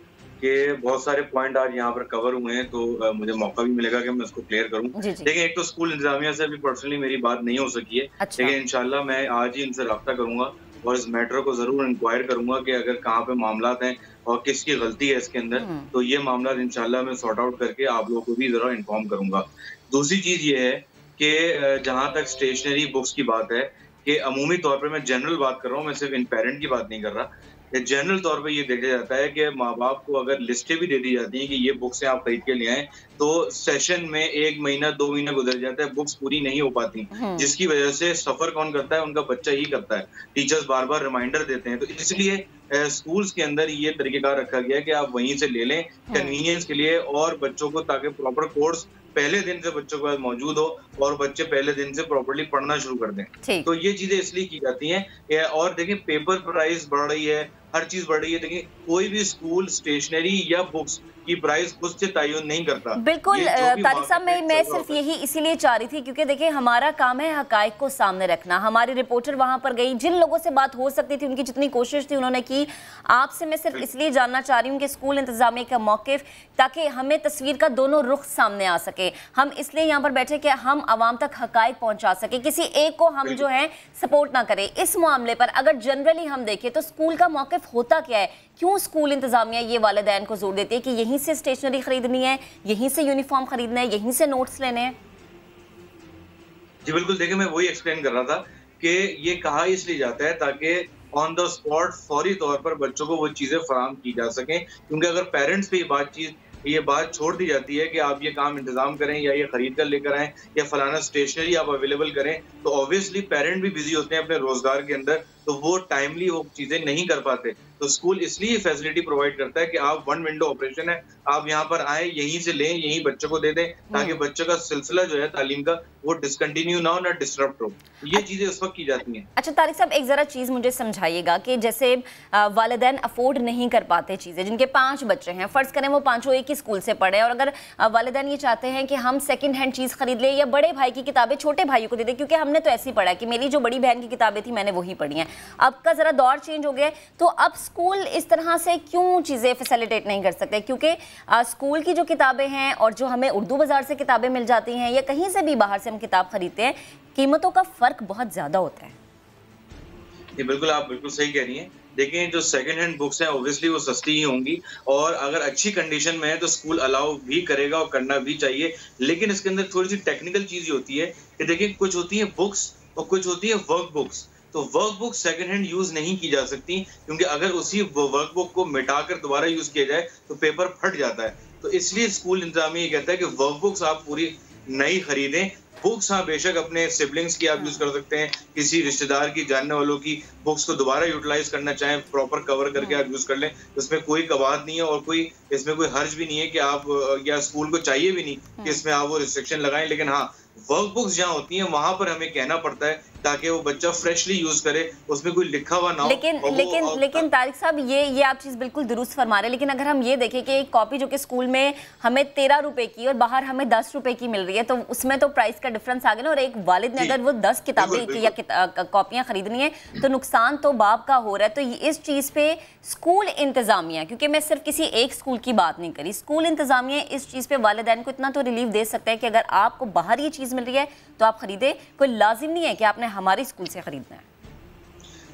कि बहुत सारे पॉइंट आज यहाँ पर कवर हुए हैं, तो मुझे मौका भी मिलेगा कि मैं उसको क्लियर करूँ। देखिए, एक तो स्कूल इंतजामिया से अभी पर्सनली मेरी बात नहीं हो सकी है, लेकिन इंशाल्लाह मैं आज ही इनसे रब्ता करूंगा और इस मैटर को जरूर इंक्वायर करूंगा कि अगर कहाँ पे मामलात हैं और किसकी गलती है इसके अंदर, तो ये मामला इंशाल्लाह मैं सॉर्ट आउट करके आप लोगों को भी जरा इन्फॉर्म करूंगा। दूसरी चीज ये है कि जहाँ तक स्टेशनरी बुक्स की बात है कि अमूमी तौर पर मैं जनरल बात कर रहा हूँ, मैं सिर्फ इन पेरेंट की बात नहीं कर रहा। जनरल तौर पे ये देखा जाता है कि माँ बाप को अगर लिस्टें भी दे दी जाती हैं कि ये बुक्स आप खरीद के ले आए, तो सेशन में 1 महीना 2 महीना गुजर जाता है, बुक्स पूरी नहीं हो पाती, जिसकी वजह से सफर कौन करता है? उनका बच्चा ही करता है। टीचर्स बार बार रिमाइंडर देते हैं, तो इसलिए स्कूल्स के अंदर ये तरीकेकार रखा गया है कि आप वहीं से ले लें कन्वीनियंस के लिए, और बच्चों को ताकि प्रॉपर कोर्स पहले दिन से बच्चों के पास मौजूद हो और बच्चे पहले दिन से प्रॉपर्ली पढ़ना शुरू कर दें। तो ये चीजें इसलिए की जाती हैं। और देखिए, पेपर प्राइस बढ़ रही है, हर चीज बढ़ रही है, लेकिन कोई भी स्कूल स्टेशनरी या बुक्स की प्राइस खुद से तयन नहीं करता। बिल्कुल तारिक साहब, मैं सिर्फ यही इसीलिए चाह रही थी क्योंकि देखिए हमारा काम है हकाइक को सामने रखना। हमारी रिपोर्टर वहां पर गई, जिन लोगों से बात हो सकती थी उनकी जितनी कोशिश थी उन्होंने की। आपसे मैं सिर्फ इसलिए जानना चाह रही हूँ कि स्कूल इंतजामिया का मौक़िफ़, ताकि हमें तस्वीर का दोनों रुख सामने आ सके। हम इसलिए यहाँ पर बैठे कि हम आवाम तक हकाइक पहुँचा सके, किसी एक को हम जो है सपोर्ट ना करें। इस मामले पर अगर जनरली हम देखें तो स्कूल का मौक़िफ़ होता क्या है? क्यों स्कूल इंतजामिया ये वालिदैन को जोर देती है कि यहीं से स्टेशनरी खरीदनी है, यहीं से यूनिफॉर्म खरीदना है, यहीं से नोट्स लेने हैं? जी बिल्कुल, देखिए मैं वही एक्सप्लेन कर रहा था कि ये कहा इसलिए जाता है ताकि ऑन द स्पॉट फौरी तौर पर बच्चों को वो चीजें फराहम की जा सकें। क्योंकि अगर पेरेंट्स पे ये बात छोड़ दी जाती है कि आप ये काम इंतजाम करें या ये खरीद कर लेकर आएं या फलाना स्टेशनरी आप अवेलेबल करें, तो ऑब्वियसली पेरेंट भी बिजी होते हैं अपने रोजगार के अंदर, तो वो टाइमली वो चीजें नहीं कर पाते। तो स्कूल इसलिए फैसिलिटी प्रोवाइड करता है कि आप वन विंडो ऑपरेशन है, आप यहाँ पर आए, यहीं से लें, यहीं बच्चों को दे दें, ताकि बच्चों का सिलसिला जो है तालीम का वो डिसकंटिन्यू ना हो, ना डिस्टर्ब हो। ये चीजें उस वक्त की जाती हैं। अच्छा तारिक साहब, एक जरा चीज मुझे समझाइएगा कि जैसे वालिदैन अफोर्ड नहीं कर पाते चीजें, जिनके 5 बच्चे हैं, फर्ज करें वो 5 एक ही स्कूल से पढ़े, और अगर वालिदैन ये चाहते हैं कि हम सेकंड हैंड चीज खरीद ले या बड़े भाई की किताबें छोटे भाइयों को दे दें, क्योंकि हमने तो ऐसे ही पढ़ा कि मेरी जो बड़ी बहन की किताबें थी मैंने वही पढ़ी हैं, अब का जरा दौर चेंज हो गया, तो अब स्कूल इस तरह से क्यों चीजें फैसिलिटेट नहीं कर सकते? क्योंकि स्कूल की जो किताबें हैं और जो हमें उर्दू बाजार से किताबें मिल जाती हैं या कहीं से भी बाहर से हम किताब खरीदते हैं, कीमतों का फर्क बहुत ज्यादा होता है। ये बिल्कुल आप बिल्कुल सही कह रही हैं। देखिए जो सेकंड हैंड बुक्स हैं ऑब्वियसली वो सस्ती ही होंगी, और अगर अच्छी कंडीशन में है तो स्कूल अलाउ भी करेगा और करना भी चाहिए। लेकिन इसके अंदर थोड़ी सी टेक्निकल चीज होती है कि देखिए कुछ होती है बुक्स और कुछ होती है वर्क बुक्स। तो work book second hand use नहीं की जा सकती, क्योंकि अगर उसी वर्क बुक को मिटाकर दोबारा यूज किया जाए तो पेपर फट जाता है। तो इसलिए स्कूल इंतजामिया ये कहता है कि वर्क बुक्स आप पूरी नई खरीदें। बुक्स हाँ बेशक अपने सिबलिंग्स की आप यूज कर सकते हैं, किसी रिश्तेदार की, जानने वालों की बुक्स को दोबारा यूटिलाइज करना चाहें, प्रॉपर कवर करके आप यूज कर लें, इसमें कोई कवाद नहीं है और कोई इसमें कोई हर्ज भी नहीं है कि आप, या स्कूल को चाहिए भी नहीं कि इसमें आप वो रिस्ट्रिक्शन लगाएं। लेकिन हाँ वर्क बुक्स जहाँ होती हैं वहां पर हमें कहना पड़ता है ताकि वो बच्चा फ्रेशली यूज करे, उसमें कोई लिखा हुआ ना हो। लेकिन तारिक साहब ये आप चीज बिल्कुल दुरुस्त फरमा रहे हैं, लेकिन अगर हम ये देखें कि एक कॉपी जो कि स्कूल में हमें 13 रुपए की और बाहर हमें 10 रुपए की मिल रही है, तो उसमें तो प्राइस का डिफरेंस आ गया ना। और एक वालिद ने अगर वो 10 किताबें या कॉपियां खरीदनी है तो नुकसान तो बाप का हो रहा है। तो इस चीज पे स्कूल इंतजामिया, क्योंकि मैं सिर्फ किसी एक स्कूल की बात नहीं करी, स्कूल इंतजामिया इस चीज पे वालिदैन को इतना तो रिलीफ दे सकता है कि अगर आपको बाहर ये चीज मिल रही है तो आप खरीदे, कोई लाजिम नहीं है कि आपने हमारे स्कूल से खरीदना है।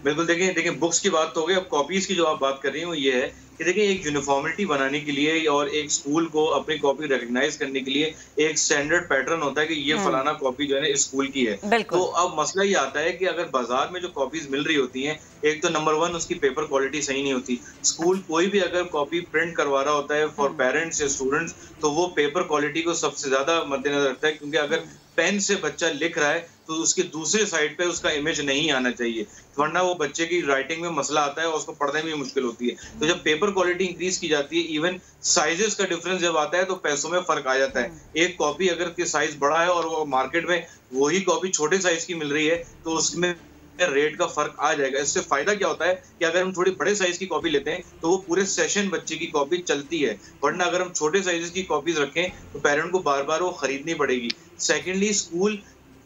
बिल्कुल देखिए बुक्स की बात तो हो गई, अब कॉपीज की जो आप बात कर रही हैं वो ये है कि देखिए एक यूनिफॉर्मिटी बनाने के लिए और एक स्कूल को अपनी कॉपी रिकॉग्नाइज करने के लिए एक स्टैंडर्ड पैटर्न होता है कि ये फलाना कॉपी जो है ना स्कूल की है। तो अब मसला ये आता है कि अगर बाजार में जो कॉपीज मिल रही होती हैं, एक तो नंबर 1 उसकी पेपर क्वालिटी सही नहीं होती। स्कूल कोई भी अगर कॉपी प्रिंट करवा रहा होता है फॉर पेरेंट्स या स्टूडेंट्स, तो वो पेपर क्वालिटी को सबसे ज्यादा मद्देनजर रखता है, क्योंकि अगर पेन से बच्चा लिख रहा है तो उसके दूसरे साइड पे उसका इमेज नहीं आना चाहिए, वरना वो बच्चे की राइटिंग में मसला आता है और उसको पढ़ने में मुश्किल होती है। तो जब पेपर क्वालिटी इंक्रीज की जाती है, इवन साइजेस का डिफरेंस जब आता है तो पैसों में फर्क आ जाता है। एक कॉपी अगर के साइज बड़ा है और वो मार्केट में वही कॉपी छोटे साइज की मिल रही है तो उसमें रेट का फर्क आ जाएगा। इससे फायदा क्या होता है कि अगर हम थोड़ी बड़े साइज की कॉपी लेते हैं तो वो पूरे सेशन बच्चे की कॉपी चलती है, वरना अगर हम छोटे साइजेस की कॉपीज रखें तो पेरेंट को बार बार वो खरीदनी पड़ेगी। सेकेंडली स्कूल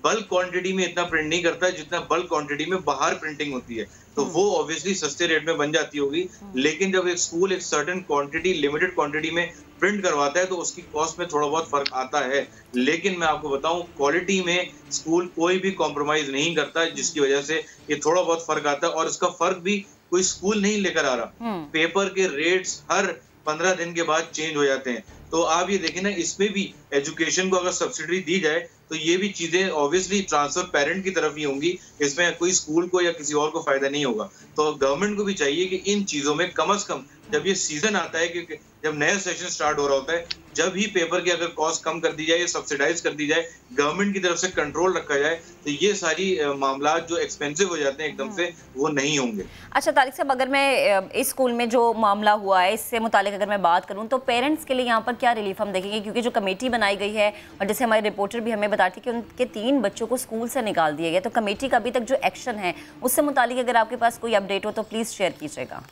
बल्क क्वांटिटी में इतना प्रिंट नहीं करता जितना बल्क क्वांटिटी में बाहर प्रिंटिंग होती है, तो वो ऑब्वियसली सस्ते रेट में बन जाती होगी। लेकिन जब एक स्कूल एक सर्टेन क्वांटिटी, लिमिटेड क्वांटिटी में प्रिंट करवाता है तो उसकी कॉस्ट में थोड़ा बहुत फर्क आता है। लेकिन मैं आपको बताऊं क्वालिटी में स्कूल कोई भी कॉम्प्रोमाइज नहीं करता, जिसकी वजह से ये थोड़ा बहुत फर्क आता है। और इसका फर्क भी कोई स्कूल नहीं लेकर आ रहा, पेपर के रेट्स हर 15 दिन के बाद चेंज हो जाते हैं। तो आप ये देखें ना, इसमें भी एजुकेशन को अगर सब्सिडी दी जाए तो ये भी चीजें ऑब्वियसली ट्रांसफर पेरेंट की तरफ ही होंगी, इसमें कोई स्कूल को या किसी और को फायदा नहीं होगा। तो गवर्नमेंट को भी चाहिए कि इन चीजों में कम से कम जब ये सीजन आता है, कि जब नया सेशन स्टार्ट हो रहा होता है, जब ही पेपर की अगर कॉस्ट कम कर दी जाए या सब्सिडाइज कर दी जाए, गवर्नमेंट की तरफ से कंट्रोल रखा जाए, तो ये सारी मामला जो एक्सपेंसिव हो जाते हैं एकदम से वो नहीं होंगे। अच्छा तारिक साहब, अगर मैं इस स्कूल में जो मामला हुआ है इससे मुतालिक अगर मैं बात करूं तो पेरेंट्स के लिए यहाँ पर क्या रिलीफ हम देखेंगे? क्योंकि जो कमेटी बनाई गई है और जैसे हमारे रिपोर्टर भी हमें बताते कि उनके 3 बच्चों को स्कूल से निकाल दिया गया, तो कमेटी का अभी तक जो एक्शन है उससे मुतालिक अगर आपके पास कोई अपडेट हो तो प्लीज शेयर कीजिएगा।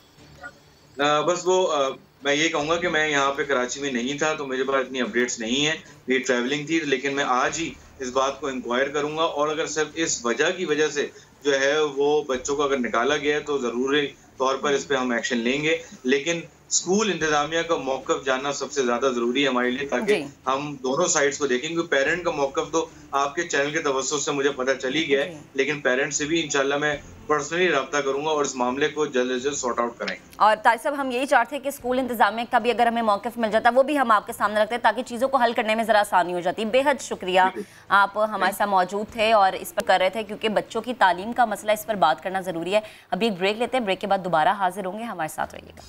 बस वो मैं ये कहूँगा कि मैं यहाँ पे कराची में नहीं था तो मेरे पास इतनी अपडेट्स नहीं है, मेरी ट्रैवलिंग थी, लेकिन मैं आज ही इस बात को इंक्वायर करूंगा और अगर सिर्फ इस वजह से जो है वो बच्चों को अगर निकाला गया है तो जरूरी तौर पर इस पे हम एक्शन लेंगे। लेकिन स्कूल इंतजामिया का मौकफ जानना सबसे ज्यादा जरूरी है हमारे लिए, ताकि हम दोनों साइड्स को देखें। क्योंकि पेरेंट का मौकफ तो आपके चैनल के तवज्जुह से मुझे पता चल ही गया है, लेकिन पेरेंट से भी इंशाल्लाह मैं पर्सनली रब्ता करूंगा और इस मामले को जल्द से जल्द सॉर्ट आउट कराएंगे। और तारिक साहब, हम यही चाहते हैं कि स्कूल इंतजामिया का भी अगर हमें मौक़िफ़ मिल जाता वो भी हम आपके सामने रखते ताकि चीज़ों को हल करने में ज़रा आसानी हो जाती। बेहद शुक्रिया, आप हमारे साथ मौजूद थे और इस पर कर रहे थे, क्योंकि बच्चों की तालीम का मसला, इस पर बात करना ज़रूरी है। अभी एक ब्रेक लेते हैं, ब्रेक के बाद दोबारा हाजिर होंगे, हमारे साथ रहिएगा।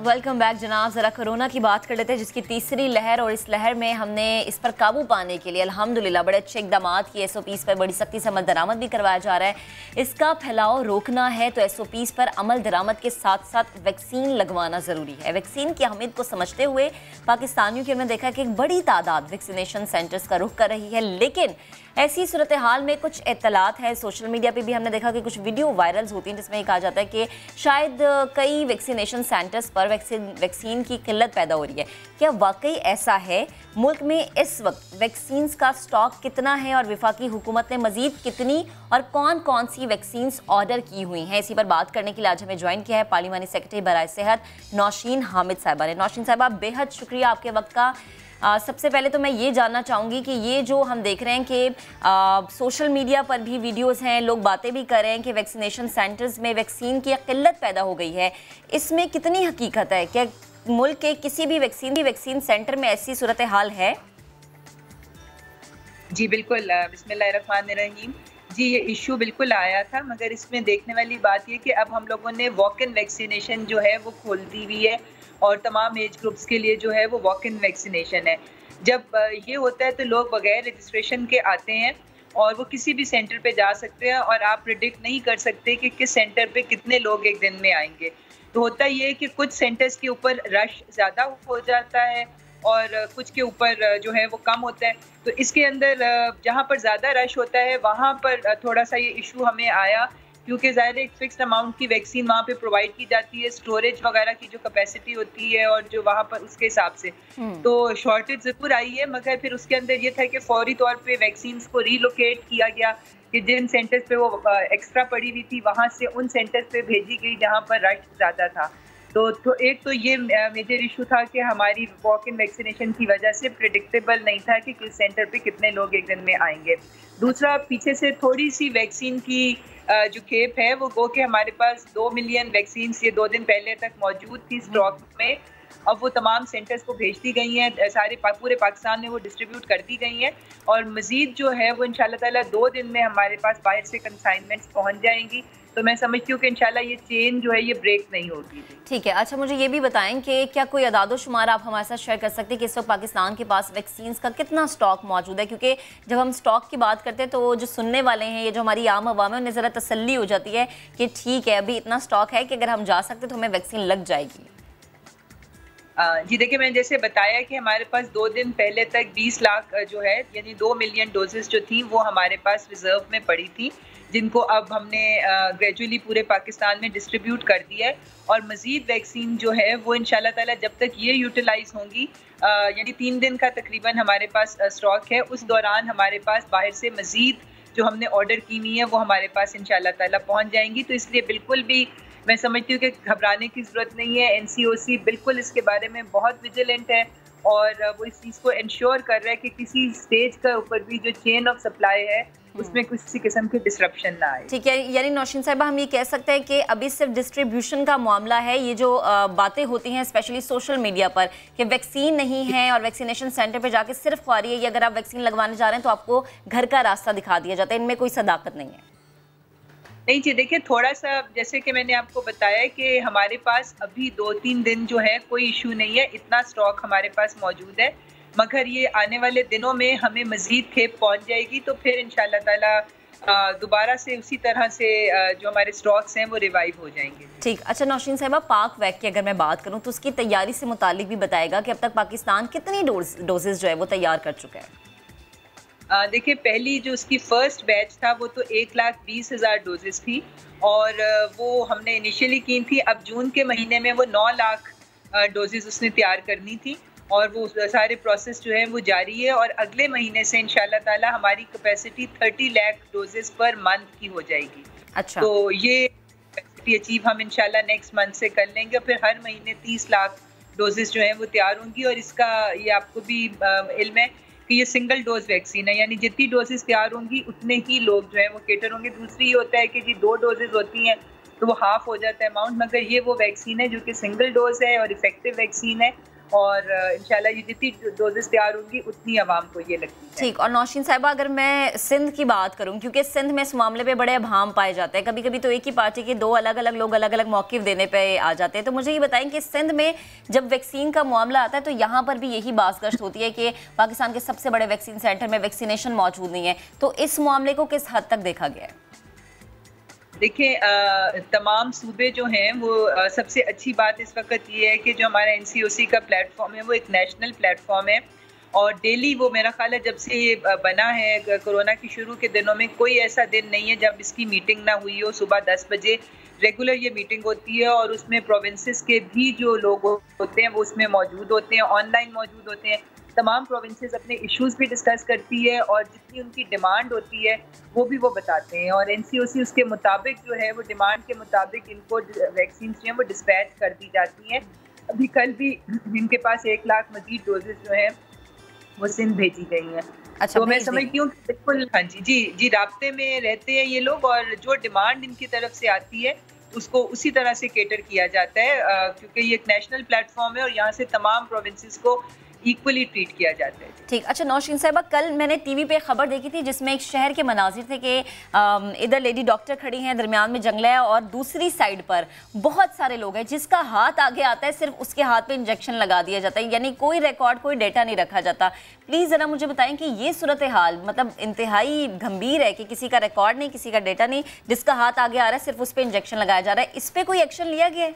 वेलकम बैक जनाब। ज़रा कोरोना की बात कर लेते हैं, जिसकी तीसरी लहर, और इस लहर में हमने इस पर काबू पाने के लिए अल्हम्दुलिल्लाह बड़े अच्छे इक़दाम किए। SOPs पर बड़ी सख्ती से अमल दरामद भी करवाया जा रहा है। इसका फैलाव रोकना है तो SOPs पर अमल दरामद के साथ साथ वैक्सीन लगवाना ज़रूरी है। वैक्सीन की अहमियत को समझते हुए पाकिस्तानियों की हमने देखा कि एक बड़ी तादाद वैक्सीनेशन सेंटर्स का रुख कर रही है, लेकिन ऐसी सूरत हाल में कुछ इत्तलात है, सोशल मीडिया पे भी हमने देखा कि कुछ वीडियो वायरल्स होती हैं जिसमें कहा जाता है कि शायद कई वैक्सीनेशन सेंटर्स पर वैक्सीन की किल्लत पैदा हो रही है। क्या वाकई ऐसा है? मुल्क में इस वक्त वैक्सीन का स्टॉक कितना है और वफाकी हुकूमत ने मजीद कितनी और कौन कौन सी वैक्सीन ऑर्डर की हुई हैं? इसी पर बात करने के लिए आज हमें ज्वाइन किया है पार्लिमानी सेक्रेटरी बराए सेहत नौशीन हामिद साहिबा ने। नौशीन साहिबा, बेहद शुक्रिया आपके वक्त का। सबसे पहले तो मैं ये जानना चाहूँगी कि ये जो हम देख रहे हैं कि सोशल मीडिया पर भी वीडियोस हैं, लोग बातें भी कर रहे हैं कि वैक्सीनेशन सेंटर्स में वैक्सीन की किल्लत पैदा हो गई है, इसमें कितनी हकीकत है? क्या मुल्क के किसी भी वैक्सीन सेंटर में ऐसी सूरत हाल है? जी बिल्कुल, बिस्मिल्लाहिर्रहमानिर्रहीम। जी, ये इशू बिल्कुल आया था, मगर इसमें देखने वाली बात ये कि अब हम लोगों ने वॉक इन वैक्सीनेशन जो है वो खोल दी हुई है और तमाम एज ग्रुप्स के लिए जो है वो वॉक इन वैक्सीनेशन है। जब ये होता है तो लोग बगैर रजिस्ट्रेशन के आते हैं और वो किसी भी सेंटर पे जा सकते हैं और आप प्रेडिक्ट नहीं कर सकते कि किस सेंटर पे कितने लोग एक दिन में आएंगे। तो होता ये है कि कुछ सेंटर्स के ऊपर रश ज़्यादा हो जाता है और कुछ के ऊपर जो है वो कम होता है। तो इसके अंदर जहाँ पर ज़्यादा रश होता है वहाँ पर थोड़ा सा ये इशू हमें आया, क्योंकि ज़ाहिर एक फ़िक्स्ड अमाउंट की वैक्सीन वहाँ पे प्रोवाइड की जाती है, स्टोरेज वगैरह की जो कैपेसिटी होती है और जो वहाँ पर उसके हिसाब से तो शॉर्टेज ज़रूर आई है। मगर फिर उसके अंदर ये था कि फौरी तौर पे वैक्सीन को रीलोकेट किया गया कि जिन सेंटर्स पे वो एक्स्ट्रा पड़ी हुई थी वहाँ से उन सेंटर्स पे भेजी गई जहाँ पर रश ज़्यादा था। तो एक तो ये मेजर इशू था कि हमारी वॉक इन वैक्सीनेशन की वजह से प्रेडिक्टेबल नहीं था कि किस सेंटर पे कितने लोग एक दिन में आएंगे। दूसरा, पीछे से थोड़ी सी वैक्सीन की जो खेप है वो गो कि हमारे पास 2 मिलियन वैक्सीन ये 2 दिन पहले तक मौजूद थी स्टॉक में। अब वो तमाम सेंटर्स को भेज दी गई हैं, सारे पूरे पाकिस्तान में वो डिस्ट्रीब्यूट कर दी गई हैं और मज़ीद जो है वो इंशाल्लाह ताला 2 दिन में हमारे पास बाहर से कंसाइनमेंट्स पहुंच जाएंगी। तो मैं समझती हूँ कि इंशाल्लाह ये चेन जो है ये ब्रेक नहीं होगी। ठीक है, अच्छा मुझे ये भी बताएं कि क्या कोई अदादोशुमार आप हमारे साथ शेयर कर सकते हैं कि इस वक्त पाकिस्तान के पास वैक्सीन का कितना स्टॉक मौजूद है? क्योंकि जब हम स्टॉक की बात करते हैं तो जो सुनने वाले हैं, ये जो हमारी आम आवाम है, उन्हें ज़रा तसल्ली हो जाती है कि ठीक है अभी इतना स्टॉक है कि अगर हम जा सकते तो हमें वैक्सीन लग जाएगी। जी देखिए, मैंने जैसे बताया कि हमारे पास 2 दिन पहले तक 20 लाख जो है यानी 2 मिलियन डोजेस जो थी वो हमारे पास रिजर्व में पड़ी थी, जिनको अब हमने ग्रेजुअली पूरे पाकिस्तान में डिस्ट्रीब्यूट कर दिया है और मज़ीद वैक्सीन जो है वो इंशाल्लाह ताला जब तक ये यूटिलाइज होंगी यानी 3 दिन का तकरीबन हमारे पास स्टॉक है, उस दौरान हमारे पास बाहर से मज़ीद जो हमने ऑर्डर की हुई है वो हमारे पास इंशाल्लाह ताला पहुँच जाएंगी। तो इसलिए बिल्कुल भी मैं समझती हूँ कि घबराने की ज़रूरत नहीं है। NCOC बिल्कुल इसके बारे में बहुत विजिलेंट है और वो इस चीज़ को इंश्योर कर रहा है कि किसी स्टेज का ऊपर भी जो चेन ऑफ सप्लाई है उसमें किसी किस्म की डिस्ट्रप्शन ना आए। ठीक है, यानी नौशीन साहिबा हम ये कह सकते हैं कि अभी सिर्फ डिस्ट्रीब्यूशन का मामला है। ये जो बातें होती हैं स्पेशली सोशल मीडिया पर कि वैक्सीन नहीं है और वैक्सीनेशन सेंटर पे जाके सिर्फ ख्वारी है, अगर आप वैक्सीन लगवाने जा रहे हैं तो आपको घर का रास्ता दिखा दिया जाता है, इनमें कोई सदाकत नहीं है। नहीं जी, देखिए थोड़ा सा जैसे कि मैंने आपको बताया कि हमारे पास अभी 2-3 दिन जो है कोई इशू नहीं है, इतना स्टॉक हमारे पास मौजूद है, मगर ये आने वाले दिनों में हमें मज़ीद खेप पहुंच जाएगी तो फिर इंशाल्लाह ताला दोबारा से उसी तरह से जो हमारे स्टॉक्स हैं वो रिवाइव हो जाएंगे। ठीक, अच्छा नौशीन साहिबा, पाक वैक की अगर मैं बात करूं तो उसकी तैयारी से मुतालिक भी बताएगा कि अब तक पाकिस्तान कितनी डोजेज जो है वो तैयार कर चुका है? देखिए, पहली जो उसकी फर्स्ट बैच था वो तो 1,20,000 डोजेस थी और वो हमने इनिशियली की थी। अब जून के महीने में वो 9 लाख डोजेस उसने तैयार करनी थी और वो सारे प्रोसेस जो है वो जारी है और अगले महीने से इंशाल्लाह ताला हमारी capacity 30 lakh doses per month की हो जाएगी। अच्छा, तो ये कैपेसिटी अचीव हम इंशाल्लाह नेक्स्ट मंथ से कर लेंगे और फिर हर महीने 30 लाख डोजेस जो हैं वो तैयार होंगी। और इसका ये आपको भी इल्म है कि ये सिंगल डोज वैक्सीन है, यानी जितनी डोजेस तैयार होंगी उतने ही लोग जो है वो कैटर होंगे। दूसरी ये होता है कि जी 2 डोजेज होती हैं तो वो हाफ हो जाता है अमाउंट, मगर ये वो वैक्सीन है जो कि सिंगल डोज है और इफेक्टिव वैक्सीन है, और इंशाल्लाह ये जितनी डोजेस तैयार होंगी उतनी आवाम को ये लगती है। ठीक। और नौशीन साहिबा, अगर मैं सिंध की बात करूं, क्योंकि सिंध में इस मामले पे बड़े अभाम पाए जाते हैं, कभी कभी तो एक ही पार्टी के 2 अलग अलग लोग अलग अलग मौक़िफ़ देने पे आ जाते हैं, तो मुझे ये बताएं कि सिंध में जब वैक्सीन का मामला आता है तो यहाँ पर भी यही बाज़गश्त होती है कि पाकिस्तान के सबसे बड़े वैक्सीन सेंटर में वैक्सीनेशन मौजूद नहीं है, तो इस मामले को किस हद तक देखा गया है? देखिए, तमाम सूबे जो हैं वो सबसे अच्छी बात इस वक्त ये है कि जो हमारा NCOC का प्लेटफॉर्म है वो एक नेशनल प्लेटफॉर्म है, और डेली वो, मेरा ख्याल है जब से ये बना है कोरोना की शुरू के दिनों में, कोई ऐसा दिन नहीं है जब इसकी मीटिंग ना हुई हो। सुबह 10 बजे रेगुलर ये मीटिंग होती है, और उसमें प्रोविंसेस के भी जो लोग होते हैं वो उसमें मौजूद होते हैं, ऑनलाइन मौजूद होते हैं। तमाम प्रोविंसेस अपने इश्यूज भी डिस्कस करती है, और जितनी उनकी डिमांड होती है वो भी वो बताते हैं, और NCOC उसके मुताबिक जो है वो डिमांड के मुताबिक इनको वैक्सीन जो है वो डिस्पैच कर दी जाती हैं। अभी कल भी इनके पास 1 लाख मजीद डोजेज जो है वो सिंध भेजी गई हैं। अच्छा, तो मैं समझती हूँ कि बिल्कुल हाँ जी राब्ते में रहते हैं ये लोग, और जो डिमांड इनकी तरफ से आती है उसको उसी तरह से केटर किया जाता है, क्योंकि ये एक नेशनल प्लेटफॉर्म है और यहाँ से तमाम प्रोविंसेस को इक्वली ट्रीट किया जाता है। ठीक। अच्छा नौशीन साहिबा, कल मैंने टीवी पे खबर देखी थी जिसमें एक शहर के मनाजिर थे कि इधर लेडी डॉक्टर खड़ी हैं, दरमियान में जंगला है, और दूसरी साइड पर बहुत सारे लोग हैं, जिसका हाथ आगे आता है सिर्फ उसके हाथ पे इंजेक्शन लगा दिया जाता है, यानी कोई रिकॉर्ड कोई डेटा नहीं रखा जाता। प्लीज़ ज़रा मुझे बताएं कि ये सूरत हाल मतलब इंतहाई गंभीर है कि किसी का रिकॉर्ड नहीं, किसी का डेटा नहीं, जिसका हाथ आगे आ रहा है सिर्फ उस पर इंजेक्शन लगाया जा रहा है, इस पर कोई एक्शन लिया गया है?